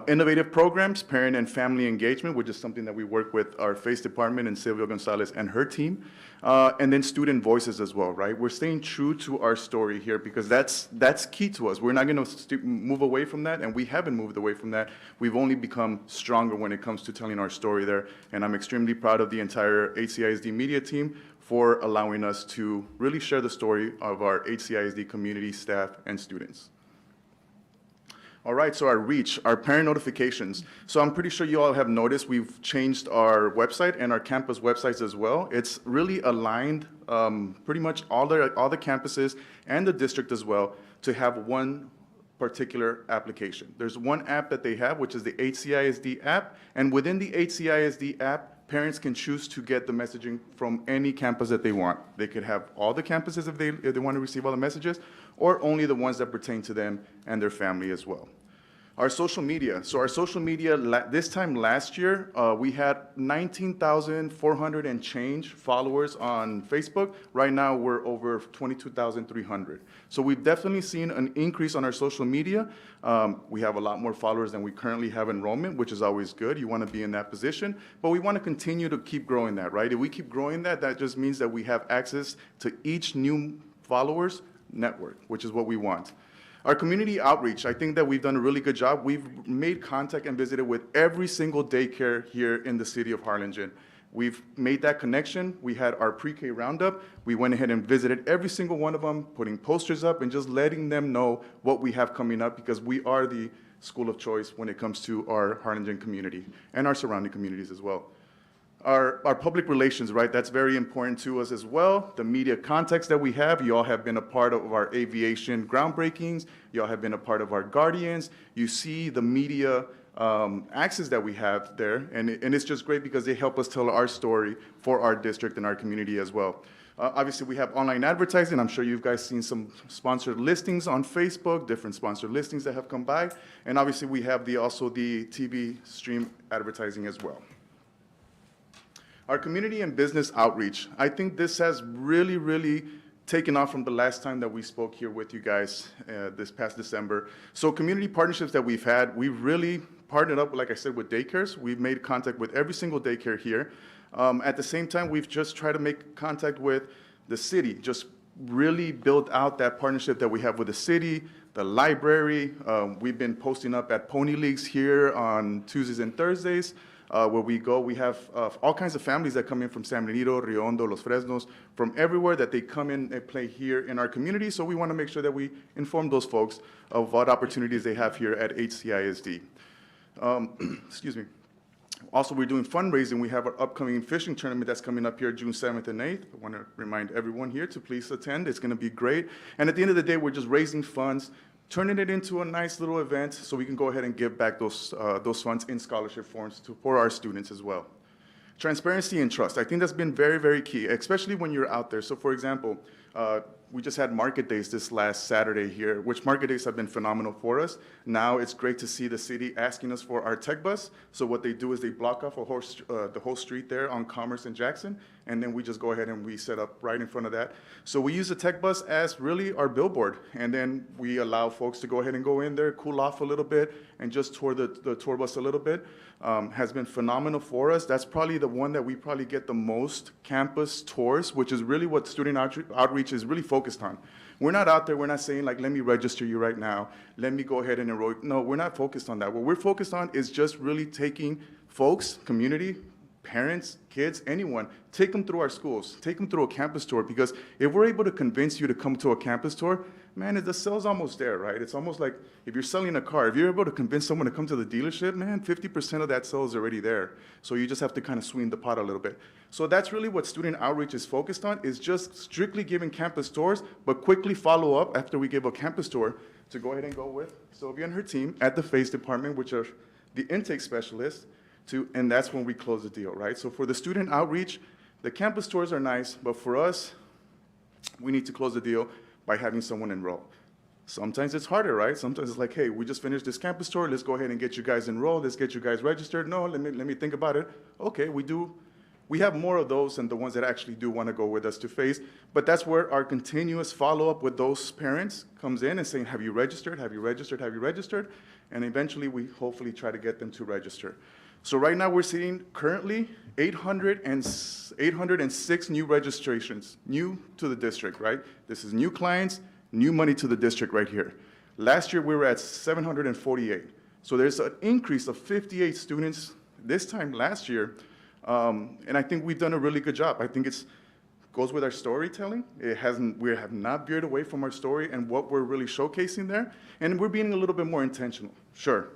innovative programs, parent and family engagement, which is something that we work with our FACE department and Silvia Gonzalez and her team, and then student voices as well, right? We're staying true to our story here because that's key to us. We're not going to move away from that, and we haven't moved away from that. We've only become stronger when it comes to telling our story there, and I'm extremely proud of the entire HCISD media team for allowing us to really share the story of our HCISD community, staff, and students. All right, so our reach, our parent notifications. So I'm pretty sure you all have noticed we've changed our website and our campus websites as well. It's really aligned pretty much all the campuses and the district as well to have one particular application. There's one app that they have, which is the HCISD app, and within the HCISD app, parents can choose to get the messaging from any campus that they want. They could have all the campuses if they want to receive all the messages, or only the ones that pertain to them and their family as well. Our social media. So our social media, this time last year, we had 19,400 and change followers on Facebook. Right now, we're over 22,300. So we've definitely seen an increase on our social media. We have a lot more followers than we currently have enrollment, which is always good. You want to be in that position. But we want to continue to keep growing that, right? If we keep growing that, that just means that we have access to each new followers network, which is what we want. Our community outreach, I think that we've done a really good job. We've made contact and visited with every single daycare here in the city of Harlingen. We've made that connection. We had our pre-K roundup. We went ahead and visited every single one of them, putting posters up and just letting them know what we have coming up because we are the school of choice when it comes to our Harlingen community and our surrounding communities as well. Our public relations, right, that's very important to us as well. The media context that we have, you all have been a part of our aviation groundbreakings. You all have been a part of our Guardians. You see the media access that we have there, and it's just great because they help us tell our story for our district and our community as well. Obviously, we have online advertising. I'm sure you guys seen some sponsored listings on Facebook, different sponsored listings that have come by. And obviously, we have also the TV stream advertising as well. Our community and business outreach. I think this has really, really taken off from the last time that we spoke here with you guys this past December. So community partnerships that we've had, we've really partnered up, like I said, with daycares. We've made contact with every single daycare here. At the same time, we've just tried to make contact with the city, just really build out that partnership that we have with the city, the library. We've been posting up at Pony Leagues here on Tuesdays and Thursdays. Where we go, we have all kinds of families that come in from San Benito, Rio Hondo, Los Fresnos, from everywhere that they come in and play here in our community. So we want to make sure that we inform those folks of what opportunities they have here at HCISD. Excuse me. Also, we're doing fundraising. We have our upcoming fishing tournament that's coming up here June 7th and 8th. I want to remind everyone here to please attend. It's going to be great. And at the end of the day, we're just raising funds, turning it into a nice little event so we can go ahead and give back those funds in scholarship forms for our students as well. Transparency and trust. I think that's been very, very key, especially when you're out there. So for example, we just had market days this last Saturday here, which market days have been phenomenal for us. Now it's great to see the city asking us for our tech bus. So what they do is they block off the whole street there on Commerce and Jackson, and then we just go ahead and we set up right in front of that. So we use the tech bus as really our billboard, and then we allow folks to go ahead and go in there, cool off a little bit, and just tour the tour bus a little bit. Has been phenomenal for us. That's probably the one that we probably get the most campus tours, which is really what student outreach is really focused on. We're not out there, we're not saying like, let me register you right now, let me go ahead and enroll. No, we're not focused on that. What we're focused on is just really taking folks, community, parents, kids, anyone, take them through our schools, take them through a campus tour, because if we're able to convince you to come to a campus tour, man, the sale's almost there, right? It's almost like if you're selling a car, if you're able to convince someone to come to the dealership, man, 50% of that sale is already there. So you just have to kind of sweeten the pot a little bit. So that's really what student outreach is focused on, is just strictly giving campus tours, but quickly follow up after we give a campus tour to go ahead and go with Sylvia and her team at the FACE department, which are the intake specialists, and that's when we close the deal, right? So for the student outreach, the campus tours are nice, but for us, we need to close the deal by having someone enroll. Sometimes it's harder, right? Sometimes it's like, hey, we just finished this campus tour, let's go ahead and get you guys enrolled, let's get you guys registered. No, let me think about it. Okay, we We have more of those than the ones that actually do want to go with us to FACE, but that's where our continuous follow-up with those parents comes in and saying, have you registered, have you registered, have you registered? And eventually, we hopefully try to get them to register. So right now, we're seeing currently 806 new registrations, new to the district, right? This is new clients, new money to the district right here. Last year, we were at 748. So there's an increase of 58 students this time last year. And I think we've done a really good job. I think it goes with our storytelling. We have not veered away from our story and what we're really showcasing there. And we're being a little bit more intentional. Sure,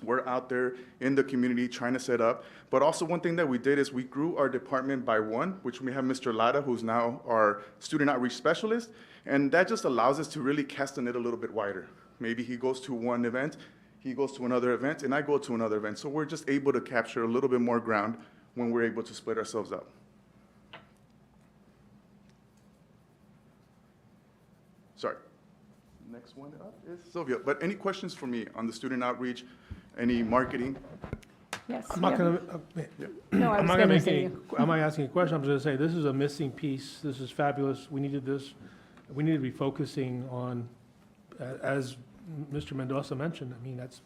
we're out there in the community trying to set up. But also one thing that we did is we grew our department by one, which we have Mr. Lara, who's now our student outreach specialist. And that just allows us to really cast the net a little bit wider. Maybe he goes to one event, he goes to another event, and I go to another event. So we're just able to capture a little bit more ground when we're able to split ourselves up. Sorry. Next one up is Sylvia. But any questions for me on the student outreach, any marketing? Yes. I'm not going No, I I'm was not going to make say. I'm not asking a question, I'm just going to say, this is a missing piece, this is fabulous, we needed this, we need to be focusing on, as Mr. Mendoza mentioned, I mean, that's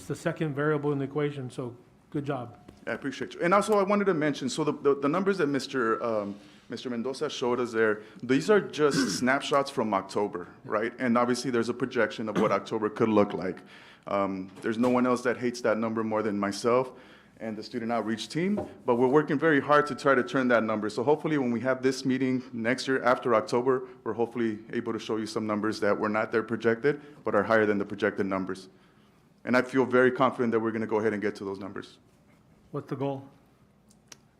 the second variable in the equation, so good job. I appreciate you. And also, I wanted to mention, so the numbers that Mr. Mendoza showed us there, these are just snapshots from October, right? And obviously, there's a projection of what October could look like. There's no one else that hates that number more than myself and the student outreach team, but we're working very hard to try to turn that number. So hopefully, when we have this meeting next year after October, we're hopefully able to show you some numbers that were not there projected, but are higher than the projected numbers. And I feel very confident that we're going to go ahead and get to those numbers. What's the goal?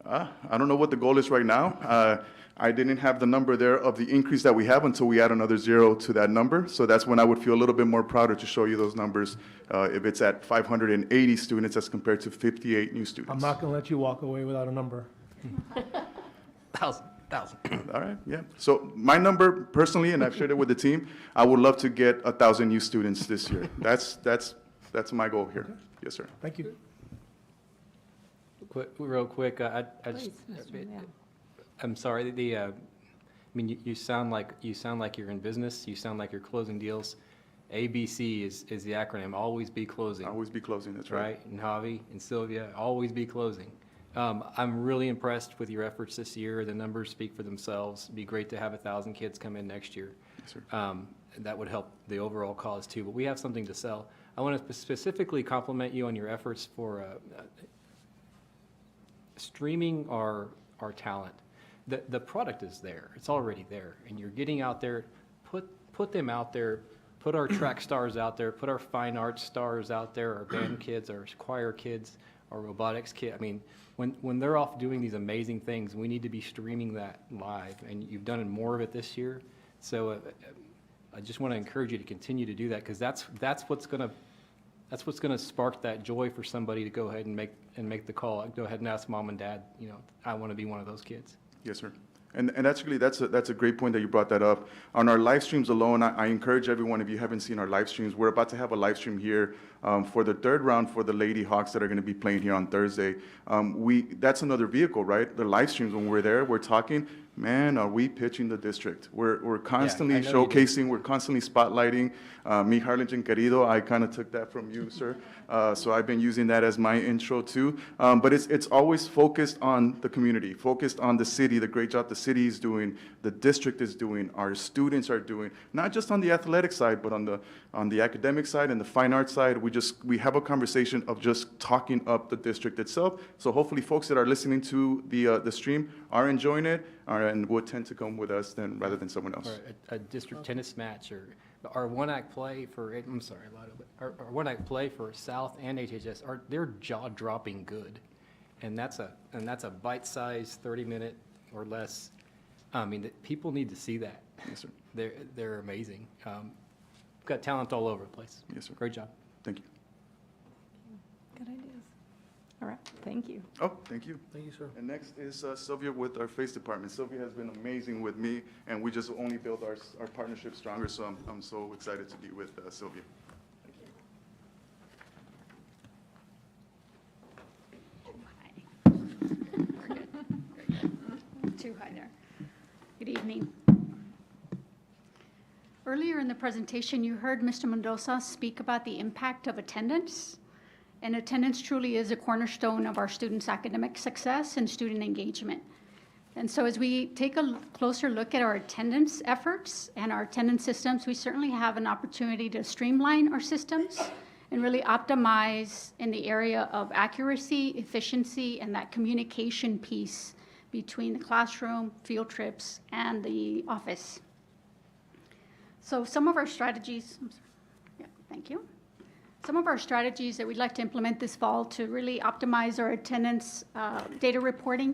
I don't know what the goal is right now. I didn't have the number there of the increase that we have until we add another zero to that number. So that's when I would feel a little bit more prouder to show you those numbers if it's at 580 students as compared to 58 new students. I'm not going to let you walk away without a number. 1,000. All right, yeah. So my number personally, and I've shared it with the team, I would love to get 1,000 new students this year. That's my goal here. Yes, sir. Thank you. Real quick, I just, I'm sorry, I mean, you sound like you're in business, you sound like you're closing deals. ABC is the acronym, always be closing. Always be closing, that's right. Right, and Javi and Sylvia, always be closing. I'm really impressed with your efforts this year. The numbers speak for themselves. It'd be great to have 1,000 kids come in next year. Yes, sir. That would help the overall cause too, but we have something to sell. I want to specifically compliment you on your efforts for streaming our talent. The product is there, it's already there, and you're getting out there, put them out there, put our track stars out there, put our fine arts stars out there, our band kids, our choir kids, our robotics kid. I mean, when they're off doing these amazing things, we need to be streaming that live, and you've done more of it this year. So I just want to encourage you to continue to do that, because that's what's going to spark that joy for somebody to go ahead and make the call. Go ahead and ask mom and dad, I want to be one of those kids. Yes, sir. And actually, that's a great point that you brought that up. On our live streams alone, I encourage everyone, if you haven't seen our live streams, we're about to have a live stream here for the third round for the Lady Hawks that are going to be playing here on Thursday. That's another vehicle, right? The live streams, when we're there, we're talking, man, are we pitching the district? We're constantly showcasing, we're constantly spotlighting. Mi Harlingen Querido, I kind of took that from you, sir. So I've been using that as my intro too. But it's always focused on the community, focused on the city, the great job the city is doing, the district is doing, our students are doing, not just on the athletic side, but on the academic side and the fine arts side. We have a conversation of just talking up the district itself. So hopefully folks that are listening to the stream are enjoying it and would tend to come with us rather than someone else. Or a district tennis match, or our one-act play for, I'm sorry, our one-act play for South and HHS, they're jaw-dropping good. And that's a bite-sized 30-minute or less. I mean, people need to see that. Yes, sir. They're amazing. We've got talent all over the place. Yes, sir. Great job. Thank you. Good ideas. All right, thank you. Oh, thank you. Thank you, sir. And next is Sylvia with our FACE department. Sylvia has been amazing with me, and we just only build our partnership stronger, so I'm so excited to be with Sylvia. too high there. Good evening. Earlier in the presentation, you heard Mr. Mendoza speak about the impact of attendance. And attendance truly is a cornerstone of our students' academic success and student engagement. And so as we take a closer look at our attendance efforts and our attendance systems, we certainly have an opportunity to streamline our systems and really optimize in the area of accuracy, efficiency, and that communication piece between the classroom, field trips, and the office. So some of our strategies, thank you. Some of our strategies that we'd like to implement this fall to really optimize our attendance data reporting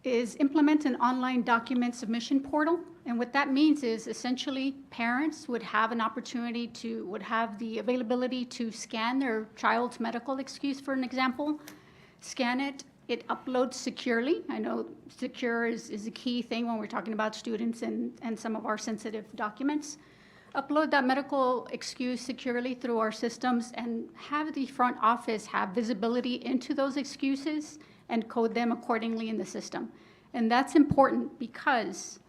is implement an online document submission portal. And what that means is essentially parents would have an opportunity would have the availability to scan their child's medical excuse, for an example, scan it, it uploads securely. I know secure is a key thing when we're talking about students and some of our sensitive documents. Upload that medical excuse securely through our systems and have the front office have visibility into those excuses and code them accordingly in the system. And that's important because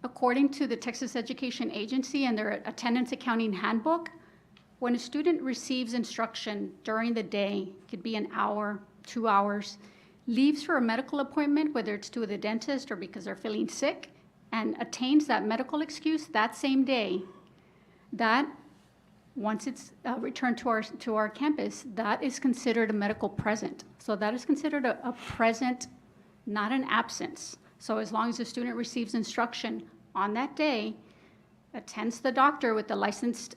according to the Texas Education Agency and their attendance accounting handbook, when a student receives instruction during the day, could be an hour, 2 hours, leaves for a medical appointment, whether it's to the dentist or because they're feeling sick, and attains that medical excuse that same day, that once it's returned to our campus, that is considered a medical present. So that is considered a present, not an absence. So as long as the student receives instruction on that day, attends the doctor with the licensed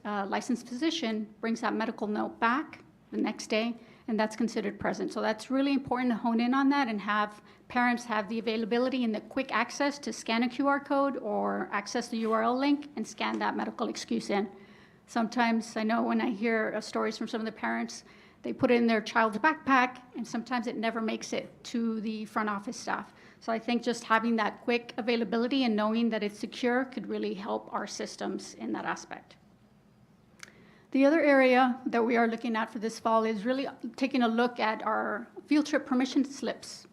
physician, brings that medical note back the next day, and that's considered present. So that's really important to hone in on that and have parents have the availability and the quick access to scan a QR code or access the URL link and scan that medical excuse in. Sometimes I know when I hear stories from some of the parents, they put it in their child's backpack and sometimes it never makes it to the front office staff. So I think just having that quick availability and knowing that it's secure could really help our systems in that aspect. The other area that we are looking at for this fall is really taking a look at our field trip permission slips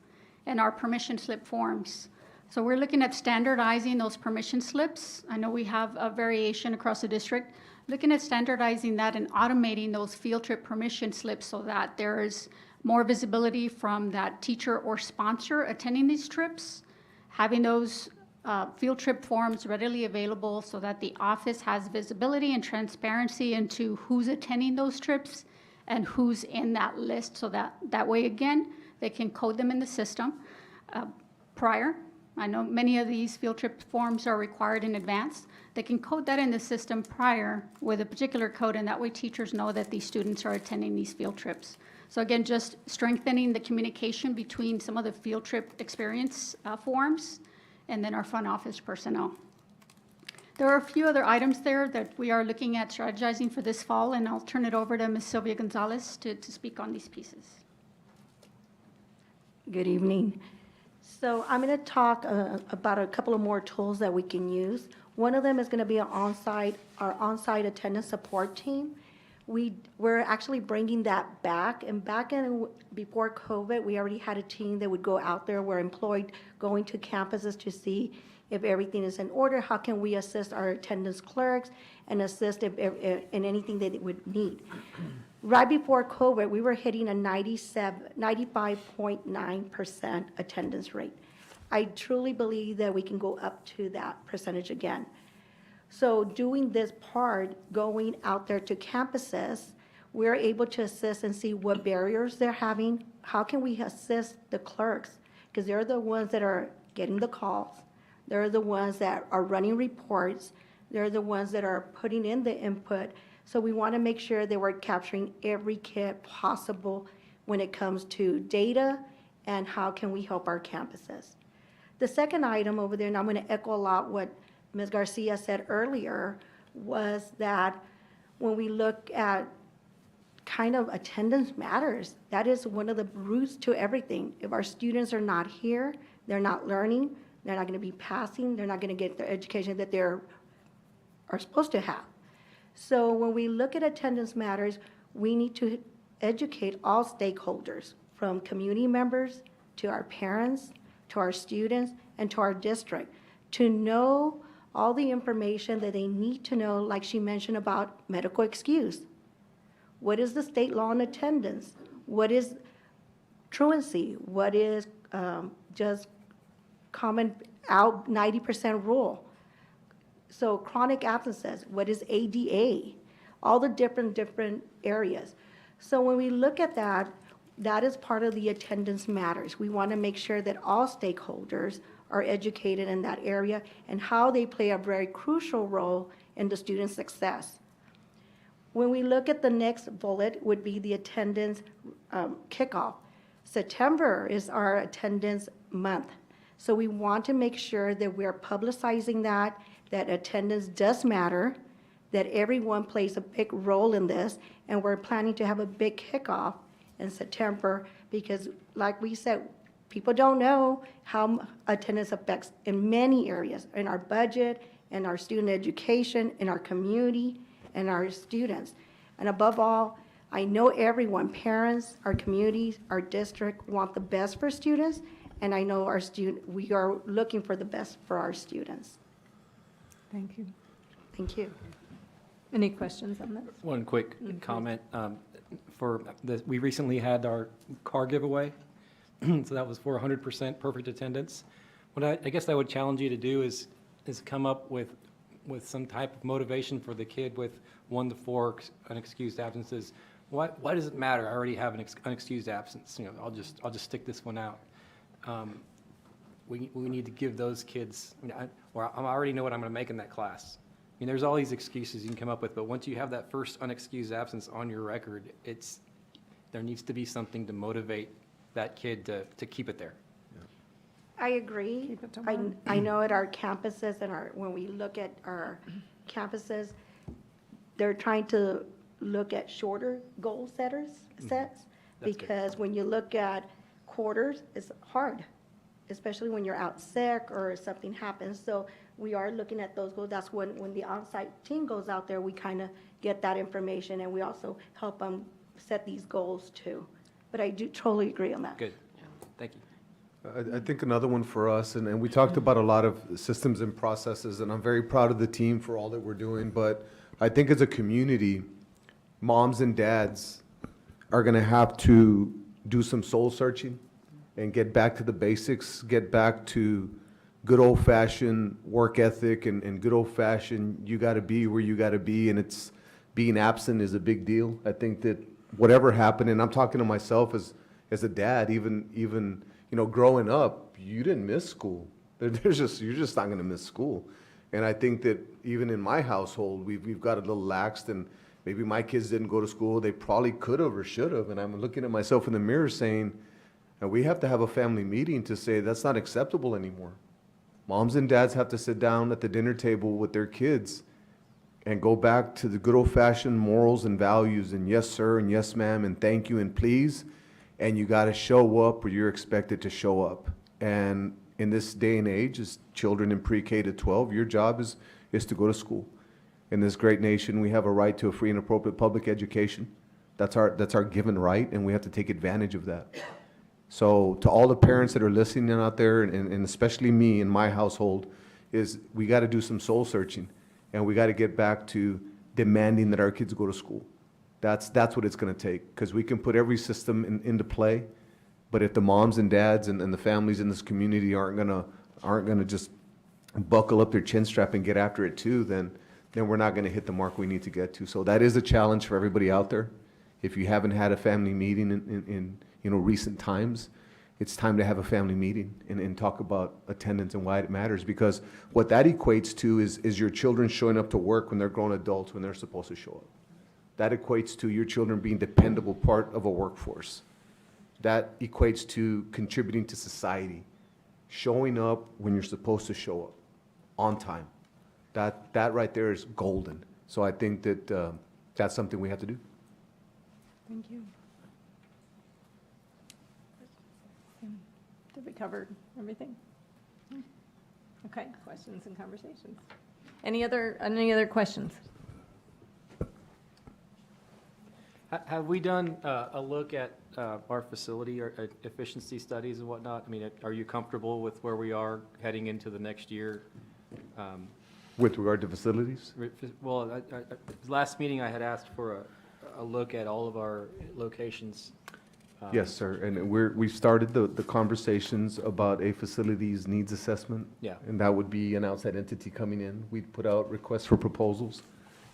and our permission slip forms. So we're looking at standardizing those permission slips. I know we have a variation across the district. Looking at standardizing that and automating those field trip permission slips so that there is more visibility from that teacher or sponsor attending these trips, having those field trip forms readily available so that the office has visibility and transparency into who's attending those trips and who's in that list so that way, again, they can code them in the system prior. I know many of these field trip forms are required in advance. They can code that in the system prior with a particular code, and that way teachers know that these students are attending these field trips. So again, just strengthening the communication between some of the field trip experience forms and then our front office personnel. There are a few other items there that we are looking at strategizing for this fall, and I'll turn it over to Ms. Sylvia Gonzalez to speak on these pieces. Good evening. So I'm going to talk about a couple of more tools that we can use. One of them is going to be our on-site attendance support team. We're actually bringing that back, and before COVID, we already had a team that would go out there. We're employed going to campuses to see if everything is in order. How can we assist our attendance clerks and assist in anything that it would need? Right before COVID, we were hitting a 95.9% attendance rate. I truly believe that we can go up to that percentage again. So doing this part, going out there to campuses, we're able to assist and see what barriers they're having. How can we assist the clerks? Because they're the ones that are getting the calls. They're the ones that are running reports. They're the ones that are putting in the input. So we want to make sure that we're capturing every kid possible when it comes to data and how can we help our campuses. The second item over there, and I'm going to echo a lot what Ms. Garcia said earlier, was that when we look at kind of attendance matters, that is one of the roots to everything. If our students are not here, they're not learning, they're not going to be passing, they're not going to get the education that they are supposed to have. So when we look at attendance matters, we need to educate all stakeholders, from community members to our parents to our students, and to our district, to know all the information that they need to know, like she mentioned about medical excuse. What is the state law on attendance? What is truancy? What is just common out 90% rule? So chronic absences, what is ADA? All the different areas. So when we look at that, that is part of the attendance matters. We want to make sure that all stakeholders are educated in that area and how they play a very crucial role in the student success. When we look at the next bullet would be the attendance kickoff. September is our attendance month. So we want to make sure that we're publicizing that attendance does matter, that everyone plays a big role in this, and we're planning to have a big kickoff in September because, like we said, people don't know how attendance affects in many areas, in our budget, in our student education, in our community, and our students. And above all, I know everyone, parents, our communities, our district want the best for students, and I know we are looking for the best for our students. Thank you. Thank you. Any questions on this? One quick comment. We recently had our car giveaway, so that was for 100% perfect attendance. What I guess I would challenge you to do is come up with some type of motivation for the kid with 1 to 4 unexcused absences. Why does it matter? I already have an unexcused absence. I'll just stick this one out. We need to give those kids. I already know what I'm going to make in that class. There's all these excuses you can come up with, but once you have that first unexcused absence on your record, there needs to be something to motivate that kid to keep it there. I agree. I know at our campuses and when we look at our campuses, they're trying to look at shorter goal sets, because when you look at quarters, it's hard, especially when you're out sick or something happens. So we are looking at those goals. That's when the on-site team goes out there, we kind of get that information, and we also help them set these goals too. But I do totally agree on that. Good. Thank you. I think another one for us, and we talked about a lot of systems and processes, and I'm very proud of the team for all that we're doing, but I think as a community, moms and dads are going to have to do some soul searching and get back to the basics, get back to good old-fashioned work ethic and good old-fashioned you got to be where you got to be, and it's being absent is a big deal. I think that whatever happened, and I'm talking to myself as a dad, even growing up, you didn't miss school. You're just not going to miss school. And I think that even in my household, we've got a little laxed, and maybe my kids didn't go to school. They probably could have or should have. And I'm looking at myself in the mirror saying, we have to have a family meeting to say that's not acceptable anymore. Moms and dads have to sit down at the dinner table with their kids and go back to the good old-fashioned morals and values and yes, sir, and yes, ma'am, and thank you, and please. And you got to show up where you're expected to show up. And in this day and age, as children in pre-K to 12, your job is to go to school. In this great nation, we have a right to a free and appropriate public education. That's our given right, and we have to take advantage of that. So to all the parents that are listening out there, and especially me in my household, is we got to do some soul searching, and we got to get back to demanding that our kids go to school. That's what it's going to take, because we can put every system into play, but if the moms and dads and the families in this community aren't gonna just buckle up their chin strap and get after it too, then we're not going to hit the mark we need to get to. So that is a challenge for everybody out there. If you haven't had a family meeting in recent times, it's time to have a family meeting and talk about attendance and why it matters, because what that equates to is your children showing up to work when they're grown adults when they're supposed to show up. That equates to your children being dependable part of a workforce. That equates to contributing to society, showing up when you're supposed to show up, on time. That right there is golden. So I think that that's something we have to do. Thank you. Did we cover everything? Okay, questions and conversations. Any other questions? Have we done a look at our facility or efficiency studies and whatnot? I mean, are you comfortable with where we are heading into the next year? With regard to facilities? Well, last meeting I had asked for a look at all of our locations. Yes, sir, and we've started the conversations about a facilities needs assessment. Yeah. And that would be an outside entity coming in. We'd put out requests for proposals,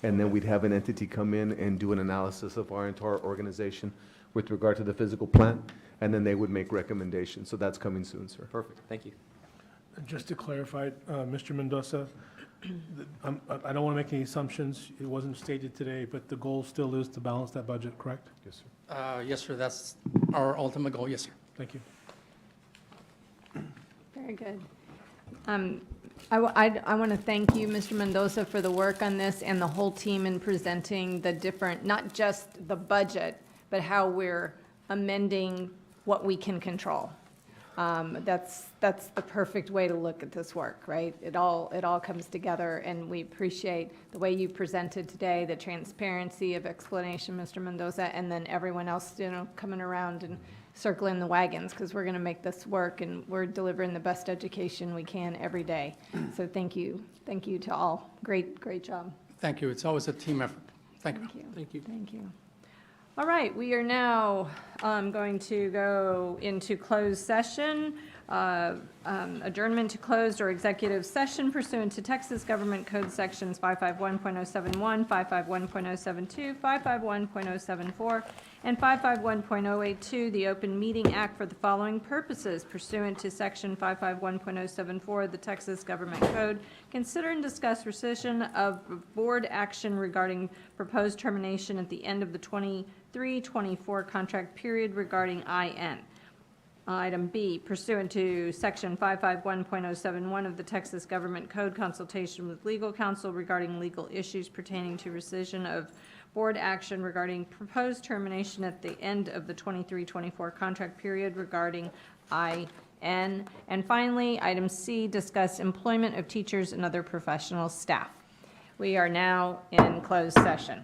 and then we'd have an entity come in and do an analysis of our entire organization with regard to the physical plant, and then they would make recommendations. So that's coming soon, sir. Perfect, thank you. And just to clarify, Mr. Mendoza, I don't want to make any assumptions. It wasn't stated today, but the goal still is to balance that budget, correct? Yes, sir. Yes, sir, that's our ultimate goal, yes, sir. Thank you. Very good. I want to thank you, Mr. Mendoza, for the work on this and the whole team in presenting the different, not just the budget, but how we're amending what we can control. That's the perfect way to look at this work, right? It all comes together, and we appreciate the way you presented today, the transparency of explanation, Mr. Mendoza, and then everyone else, coming around and circling the wagons, because we're going to make this work, and we're delivering the best education we can every day. So thank you to all. Great job. Thank you, it's always a team effort. Thank you. Thank you. Thank you. All right, we are now going to go into closed session, adjournment to closed or executive session pursuant to Texas Government Code Sections 551.071, 551.072, 551.074, and 551.082, the Open Meeting Act for the following purposes pursuant to Section 551.074 of the Texas Government Code. Consider and discuss rescission of board action regarding proposed termination at the end of the 23-24 contract period regarding IN. Item B, pursuant to Section 551.071 of the Texas Government Code, consultation with legal counsel regarding legal issues pertaining to rescission of board action regarding proposed termination at the end of the 23-24 contract period regarding IN. And finally, item C, discuss employment of teachers and other professional staff. We are now in closed session.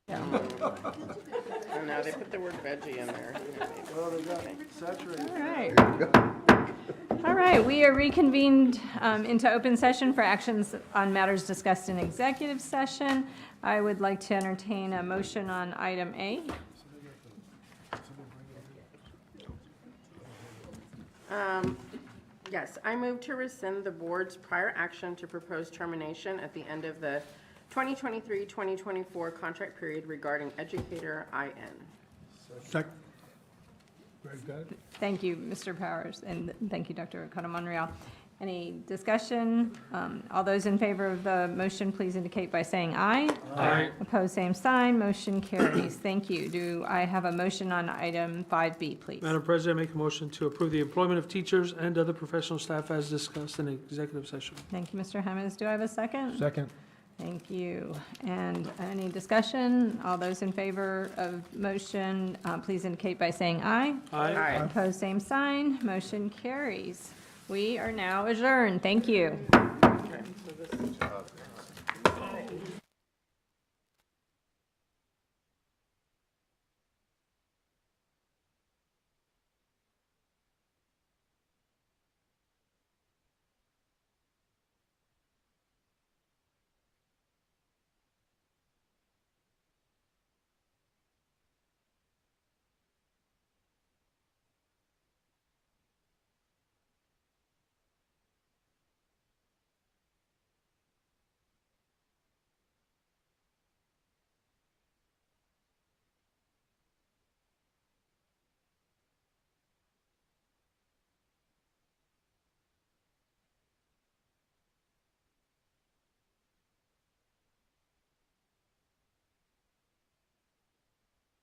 Oh, no, they put the word veggie in there. Well, they got saturated. All right. All right, we are reconvened into open session for actions on matters discussed in executive session. I would like to entertain a motion on item A. Yes, I move to rescind the board's prior action to propose termination at the end of the 2023-2024 contract period regarding educator IN. Second. Very good. Thank you, Mr. Powers, and thank you, Dr. Ricardo Monreal. Any discussion? All those in favor of the motion, please indicate by saying aye. Aye. Opposed, same sign. Motion carries. Thank you. Do I have a motion on item 5B, please? Madam President, I make a motion to approve the employment of teachers and other professional staff as discussed in executive session. Thank you, Mr. Hemmings. Do I have a second? Second. Thank you. And any discussion? All those in favor of motion, please indicate by saying aye. Aye. Opposed, same sign. Motion carries. We are now adjourned. Thank you. Okay, so this is